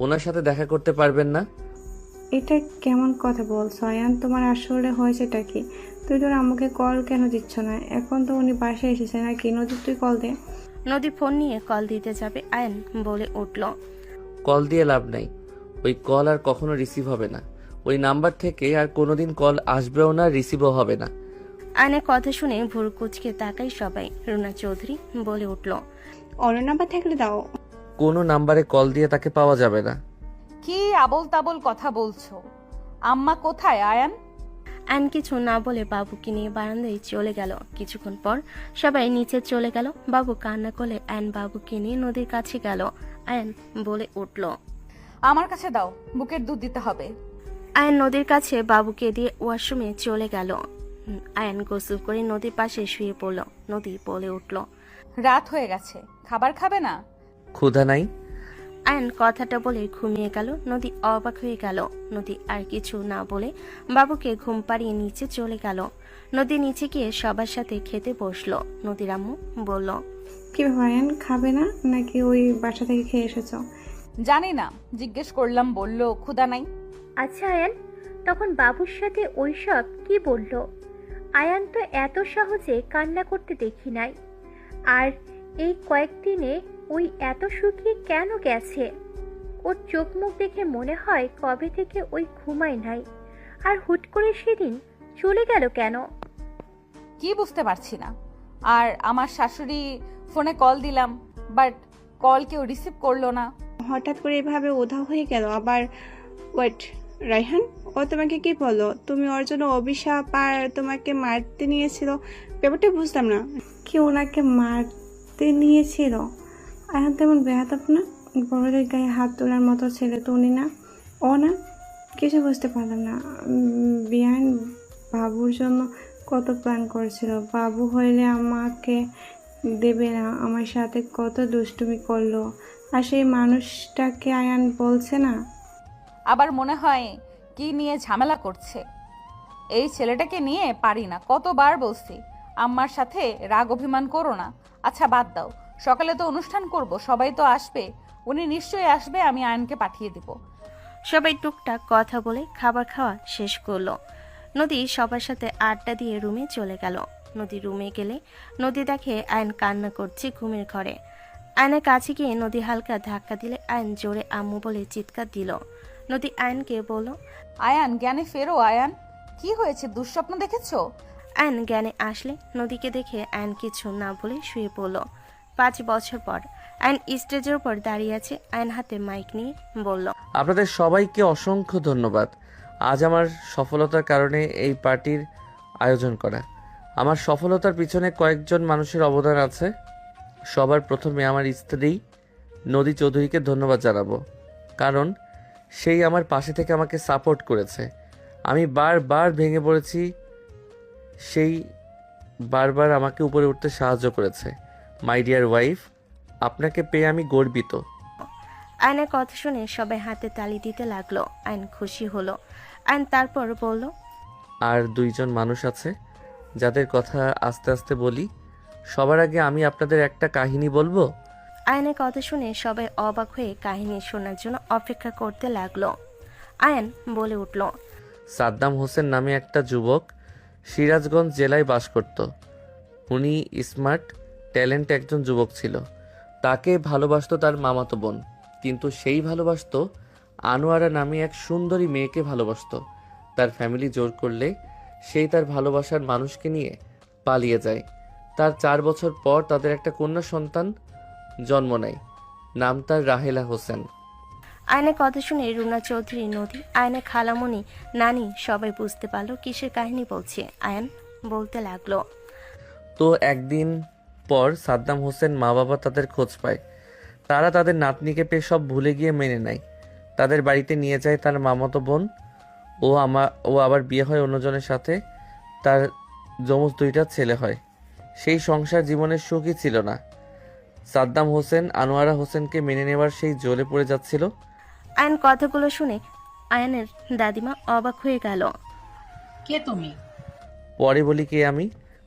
ওনার সাথে দেখা করতে পারবেন না? এটা কেমন কথা বলছো আয়ান? তোমার আসলে হয়েছেটা কি? তুই তোর আম্মুকে কল কেন দিচ্ছ না? এখন তো উনি বাসায় এসেছে নাকি? নদী, তুই কল দে। নদী ফোন নিয়ে কল দিতে যাবে আয়ন বলে উঠল, কল দিয়ে লাভ নাই, ওই কল আর কখনো রিসিভ হবে না। ওই নাম্বার থেকে আর কোনোদিন কল আসবেও না, রিসিভও হবে না। আয়নের কথা শুনে ভুর কুচকে তাকাই সবাই। রুনা চৌধুরী বলে উঠল, অন্য নাম্বার থাকলে দাও। কোনো নাম্বারে কল দিয়ে তাকে পাওয়া যাবে না। কি আবল তাবল কথা বলছো? আম্মা কোথায় আয়ান? আয়ন কিছু না বলে বাবুকে নিয়ে বারান্দায় চলে গেল। কিছুক্ষণ পর সবাই নিচে চলে গেল। বাবু কান্না করলে আয়ন বাবুকে নিয়ে নদীর কাছে গেল। আয়ন বলে উঠল, আমার কাছে দাও, বুকের দুধ দিতে হবে। আয়ন নদীর কাছে বাবুকে দিয়ে ওয়াশরুমে চলে গেল। আয়ন গোসল করে নদীর পাশে শুয়ে পড়ল। নদী বলে উঠল, রাত হয়ে গেছে, খাবার খাবে না? ক্ষুধা নাই। আয়ন কথাটা বলে ঘুমিয়ে গেল। নদী অবাক হয়ে গেল। নদী আর কিছু না বলে বাবুকে ঘুম পাড়িয়ে নিচে চলে গেল। নদী নিচে গিয়ে সবার সাথে খেতে বসলো। নদীর আম্মু বলল, কি ভাইয়ান, খাবে না নাকি ওই বাসা থেকে খেয়ে এসেছ? জানি না, জিজ্ঞেস করলাম, বললো ক্ষুধা নাই। আচ্ছা আয়ান, তখন বাবুর সাথে ওইসব কি বলল? আয়ান তো এত সহজে কান্না করতে দেখি নাই। আর এই কয়েকদিনে ওই এত শুকিয়ে কেন গেছে? ওর চোখ মুখ দেখে মনে হয় কবে থেকে ওই ঘুমায় নাই। আর হুট করে সেদিন চলে গেল কেন? কি বুঝতে পারছি না। আর আমার শাশুড়ি ফোনে কল দিলাম, বাট কল কেউ রিসিভ করলো না। হঠাৎ করে এভাবে উধাও হয়ে গেল আবার। ওয়েট, রায়হান, ও তোমাকে কি বললো? তুমি ওর জন্য অভিশাপ আর তোমাকে মারতে নিয়েছিল? ব্যাপারটা বুঝলাম না। কি ওনাকে মারতে নিয়েছিল? আয়ান তেমন বেহাতাপ না, বড়দের গায়ে হাত তোলার মতো ছেলে তো উনি না। ও না, কিছু বুঝতে পারলাম না। বিয়ান বাবুর জন্য কত প্ল্যান করেছিল। বাবু হইলে আমাকে দেবে না, আমার সাথে কত দুষ্টুমি করলো। আর সেই মানুষটাকে আয়ান বলছে না। আবার মনে হয় কি নিয়ে ঝামেলা করছে। এই ছেলেটাকে নিয়ে পারি না, কতবার বলছি আম্মার সাথে রাগ অভিমান করো না। আচ্ছা বাদ দাও, সকালে তো অনুষ্ঠান করব, সবাই তো আসবে। উনি নিশ্চয়ই আসবে, আমি আয়নকে পাঠিয়ে দিব। সবাই টুকটাক কথা বলে খাবার খাওয়া শেষ করলো। নদী সবার সাথে আড্ডা দিয়ে রুমে চলে গেল। নদী রুমে গেলে নদী দেখে আয়ন কান্না করছে ঘুমের ঘরে। আয়নের কাছে গিয়ে নদী হালকা ধাক্কা দিলে আয়ন জোরে আম্মু বলে চিৎকার দিল। নদী আয়নকে বলল, আয়ান জ্ঞানে ফেরো। আয়ান, কি হয়েছে? দুঃস্বপ্ন দেখেছো? আয়ন জ্ঞানে আসলে নদীকে দেখে আয়ন কিছু না বলে শুয়ে পড়ল। 5 বছর পর আয়ন স্টেজের উপর দাঁড়িয়ে আছে। আয়ন হাতে মাইক নিয়ে বলল, আপনাদের সবাইকে অসংখ্য ধন্যবাদ। আজ আমার সফলতার কারণে এই পার্টির আয়োজন করা। আমার সফলতার পিছনে কয়েকজন মানুষের অবদান আছে। সবার প্রথমে আমার স্ত্রী নদী চৌধুরীকে ধন্যবাদ জানাবো, কারণ সেই আমার পাশে থেকে আমাকে সাপোর্ট করেছে। আমি বারবার ভেঙে পড়েছি, সেই বারবার আমাকে উপরে উঠতে সাহায্য করেছে। মাই ডিয়ার ওয়াইফ, আপনাকে পেয়ে আমি গর্বিত। আয়নের কথা শুনে সবাই হাতে তালি দিতে লাগলো। আয়ন খুশি হলো। আয়ন তারপর বলল, আর দুইজন মানুষ আছে যাদের কথা আস্তে আস্তে বলি। সবার আগে আমি আপনাদের একটা কাহিনী বলবো। আয়নের কথা শুনে সবাই অবাক হয়ে কাহিনী শোনার জন্য অপেক্ষা করতে লাগলো। আয়ন বলে উঠল, সাদ্দাম হোসেন নামে একটা যুবক সিরাজগঞ্জ জেলায় বাস করত। উনি স্মার্ট ট্যালেন্ট একজন যুবক ছিল। তাকে ভালোবাসতো তার মামাতো বোন, কিন্তু সেই ভালোবাসতো আনোয়ারা নামে এক সুন্দরী মেয়েকে ভালোবাসতো। তার ফ্যামিলি জোর করলে সেই তার ভালোবাসার মানুষকে নিয়ে পালিয়ে যায়। তার 4 বছর পর তাদের একটা কন্যা সন্তান জন্ম নেয়। নাম তার রাহেলা হোসেন। আয়নের কথা শুনে রুনা চৌধুরী, নদী, আয়নের খালামণি, নানি সবাই বুঝতে পারলো কিসের কাহিনী বলছে। আয়ন বলতে লাগলো, তো একদিন পর সাদ্দাম হোসেন মা বাবা তাদের খোঁজ পায়। তারা তাদের নাতনিকে পেয়ে সব ভুলে গিয়ে মেনে নেয়। তাদের বাড়িতে নিয়ে যায় তার মামাতো বোন। ও আবার বিয়ে হয় অন্যজনের সাথে। তার যমজ 2টা ছেলে হয়। সেই সংসার জীবনের সুখই ছিল না। সাদ্দাম হোসেন আনোয়ারা হোসেনকে মেনে নেওয়ার সেই জ্বলে পড়ে যাচ্ছিল। আয়ন কথাগুলো শুনে আয়নের দাদিমা অবাক হয়ে গেল। কে তুমি? পরে বলি কে আমি।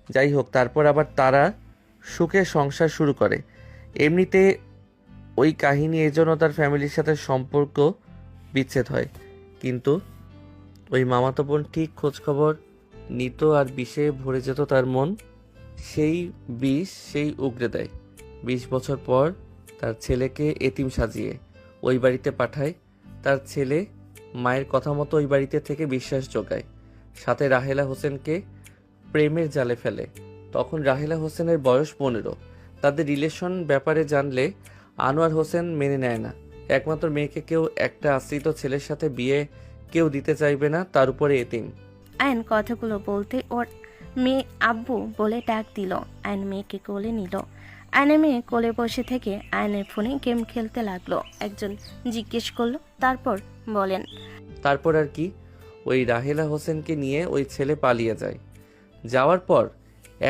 যাই হোক, তারপর আবার তারা সুখে সংসার শুরু করে। এমনিতে ওই কাহিনী, এজন্য তার ফ্যামিলির সাথে সম্পর্ক বিচ্ছেদ হয়। কিন্তু ওই মামাতো বোন ঠিক খোঁজখবর নিত আর বিষে ভরে যেত তার মন। সেই বিষ সেই উগরে দেয়। 20 বছর পর তার ছেলেকে এতিম সাজিয়ে ওই বাড়িতে পাঠায়। তার ছেলে মায়ের কথা মতো ওই বাড়িতে থেকে বিশ্বাস জোগায়। সাথে রাহেলা হোসেনকে প্রেমের জালে ফেলে। তখন রাহেলা হোসেনের বয়স 15। তাদের রিলেশন ব্যাপারে জানলে আনোয়ার হোসেন মেনে নেয় না। একমাত্র মেয়েকে কেউ একটা আশ্রিত ছেলের সাথে বিয়ে কেউ দিতে চাইবে না, তার উপরে এতিম। আয়ন কথাগুলো বলতে ওর মেয়ে আব্বু বলে ডাক দিল। আয়ন মেয়েকে কোলে নিল। আয়নের মেয়ে কোলে বসে থেকে আয়নের ফোনে গেম খেলতে লাগলো। একজন জিজ্ঞেস করলো, তারপর বলেন, তারপর আর কি, ওই রাহেলা হোসেনকে নিয়ে ওই ছেলে পালিয়ে যায়। যাওয়ার পর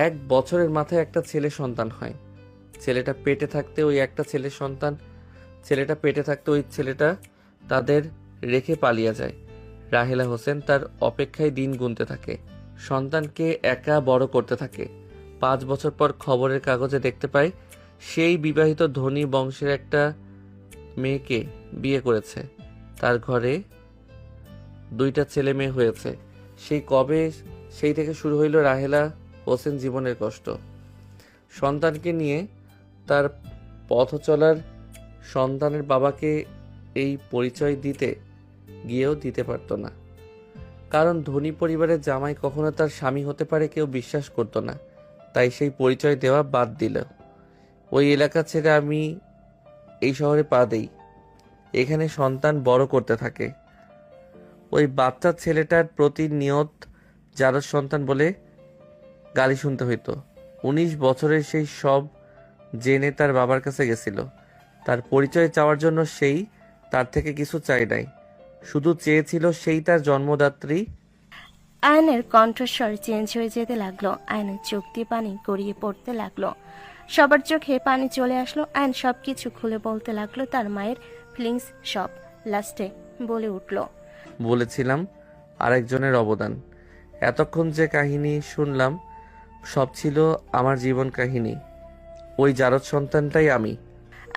1 বছরের মাথায় একটা ছেলে সন্তান হয়। ছেলেটা পেটে থাকতে ওই ছেলেটা তাদের রেখে পালিয়ে যায়। রাহেলা হোসেন তার অপেক্ষায় দিন গুনতে থাকে। সন্তানকে একা বড় করতে থাকে। 5 বছর পর খবরের কাগজে দেখতে পায় সেই বিবাহিত ধনী বংশের একটা মেয়েকে বিয়ে করেছে। তার ঘরে 2টা ছেলে মেয়ে হয়েছে। সেই থেকে শুরু হইল রাহেলা হোসেন জীবনের কষ্ট। সন্তানকে নিয়ে তার পথ চলার সন্তানের বাবাকে এই পরিচয় দিতে গিয়েও দিতে পারত না, কারণ ধনী পরিবারের জামাই কখনো তার স্বামী হতে পারে কেউ বিশ্বাস করত না। তাই সেই পরিচয় দেওয়া বাদ দিল। ওই এলাকা ছেড়ে আমি এই শহরে পা দেই। এখানে সন্তান বড় করতে থাকে। ওই বাচ্চা ছেলেটার প্রতিনিয়ত যার সন্তান বলে গালি শুনতে হইতো। 19 বছরের সেই সব জেনে তার বাবার কাছে গেছিল। তার পরিচয় চাওয়ার জন্য সেই তার থেকে কিছু চাই নাই, শুধু চেয়েছিল সেই তার জন্মদাত্রী। আয়নের কণ্ঠস্বর চেঞ্জ হয়ে যেতে লাগলো। আয়নের চোখ দিয়ে পানি গড়িয়ে পড়তে লাগলো। সবার চোখে পানি চলে আসলো। আয়ন সবকিছু খুলে বলতে লাগলো, তার মায়ের ফিলিংস সব। লাস্টে বলে উঠল, বলেছিলাম আরেকজনের অবদান। এতক্ষণ যে কাহিনী শুনলাম সব ছিল আমার জীবন কাহিনী। ওই জারদ সন্তানটাই আমি।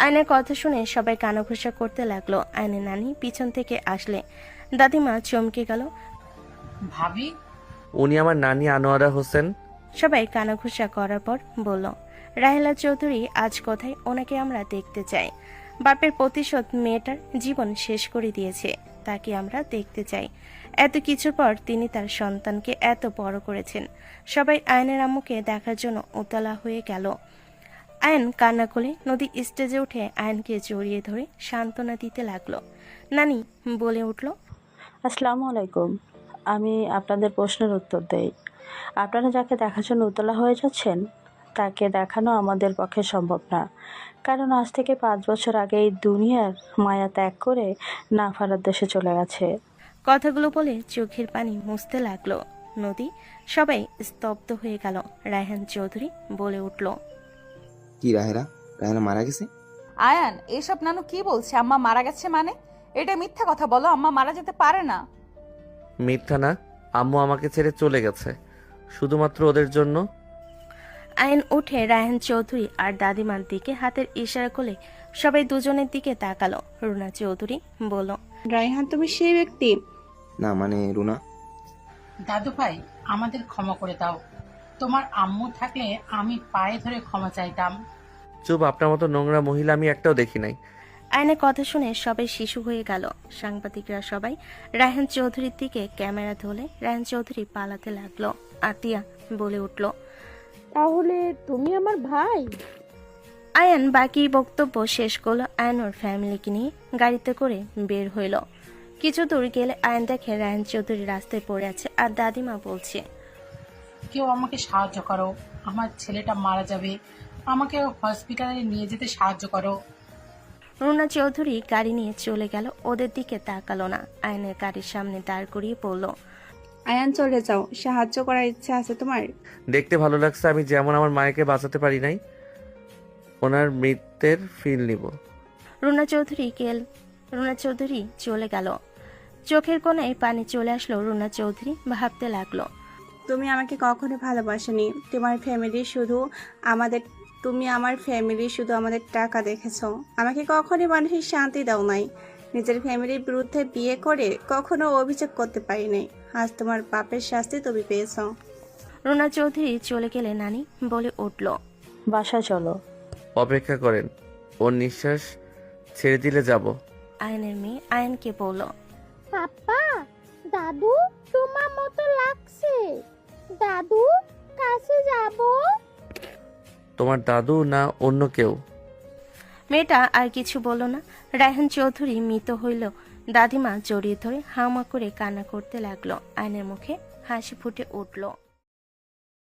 আয়নের কথা শুনে সবাই কানাঘুষা করতে লাগলো। আয়নের নানি পিছন থেকে আসলে দাদিমা চমকে গেল। ভাবি? উনি আমার নানি আনোয়ারা হোসেন। সবাই কানাঘুষা করার পর বলল, রাহেলা চৌধুরী আজ কোথায়? ওনাকে আমরা দেখতে চাই। বাপের প্রতিশোধ মেয়েটার জীবন শেষ করে দিয়েছে, তাকে আমরা দেখতে চাই। এত কিছুর পর তিনি তার সন্তানকে এত বড় করেছেন। সবাই আয়নের আম্মুকে দেখার জন্য উতলা হয়ে গেল। আয়ন কান্না করে নদী স্টেজে উঠে আয়নকে জড়িয়ে ধরে সান্ত্বনা দিতে লাগলো। নানি বলে উঠল, আসসালামু আলাইকুম। আমি আপনাদের প্রশ্নের উত্তর দেই। আপনারা যাকে দেখার জন্য উতলা হয়ে যাচ্ছেন তাকে দেখানো আমাদের পক্ষে সম্ভব না, কারণ আজ থেকে 5 বছর আগে এই দুনিয়ার মায়া ত্যাগ করে না ফেরার দেশে চলে গেছে। কথাগুলো বলে চোখের পানি মুছতে লাগলো। নদী সবাই স্তব্ধ হয়ে গেল। রায়হান চৌধুরী বলে উঠল, কি রাহেরা মারা গেছে? আয়ান, এসব নানু কি বলছে? আম্মা মারা গেছে মানে? এটা মিথ্যা কথা বলো, আম্মা মারা যেতে পারে না। মিথ্যা না, আম্মু আমাকে ছেড়ে চলে গেছে শুধুমাত্র ওদের জন্য। আয়ন উঠে রায়হান চৌধুরী আর দাদিমার দিকে হাতের ইশারা করলে সবাই দুজনের দিকে তাকালো। রুনা চৌধুরী বলল, রায়হান, তুমি সেই ব্যক্তি? না মানে রুনা। দাদু ভাই, আমাদের ক্ষমা করে দাও। তোমার আম্মু থাকলে আমি পায়ে ধরে ক্ষমা চাইতাম। চুপ, আপনার মতো নোংরা মহিলা আমি একটাও দেখি নাই। আয়নের কথা শুনে সবাই শিশু হয়ে গেল। সাংবাদিকরা সবাই রায়হান চৌধুরীর দিকে ক্যামেরা ধরে রায়হান চৌধুরী পালাতে লাগলো। আতিয়া বলে উঠল, তাহলে তুমি আমার ভাই? আয়ান বাকি বক্তব্য শেষ করলো। আয়ন ওর ফ্যামিলিকে নিয়ে গাড়িতে করে বের হইল। কিছু দূর গেলে আয়ন দেখে রায়হান চৌধুরী রাস্তায় পড়ে আছে আর দাদিমা বলছে, কেউ আমাকে সাহায্য করো, আমার ছেলেটা মারা যাবে, আমাকে হসপিটালে নিয়ে যেতে সাহায্য করো। রুনা চৌধুরী গাড়ি নিয়ে চলে গেল। ওদের দিকে তাকালো না। আয়নের গাড়ির সামনে দাঁড় করিয়ে পড়ল, আয়ান, চলে যাও। সাহায্য করার ইচ্ছা আছে তোমার? দেখতে ভালো লাগছে আমি যেমন আমার মায়েকে বাঁচাতে পারি নাই, ওনার মৃত্যুর ফিল নিব। রুনা চৌধুরী চলে গেল। চোখের কোণায় পানি চলে আসলো। রুনা চৌধুরী ভাবতে লাগলো, তুমি আমাকে কখনো ভালোবাসোনি। তুমি আমার ফ্যামিলি শুধু আমাদের টাকা দেখেছো। আমাকে কখনোই মানসিক শান্তি দাও নাই। নিজের ফ্যামিলির বিরুদ্ধে বিয়ে করে কখনো অভিযোগ করতে পারি নাই। আজ তোমার পাপের শাস্তি তুমি পেয়েছ। রুনা চৌধুরী চলে গেলে নানি বলে উঠল, বাসায় চলো। অপেক্ষা করেন, ওর নিঃশ্বাস ছেড়ে দিলে যাব। আয়নের মেয়ে আয়নকে বলল, পাপা, দাদু তোমার মতো লাগছে। দাদু কাছে যাব? তোমার দাদু না অন্য কেউ? মেয়েটা আর কিছু বলল না। রায়হান চৌধুরী মৃত হইল। দাদিমা জড়িয়ে ধরে হামা করে কান্না করতে লাগলো। আয়নের মুখে হাসি ফুটে উঠল।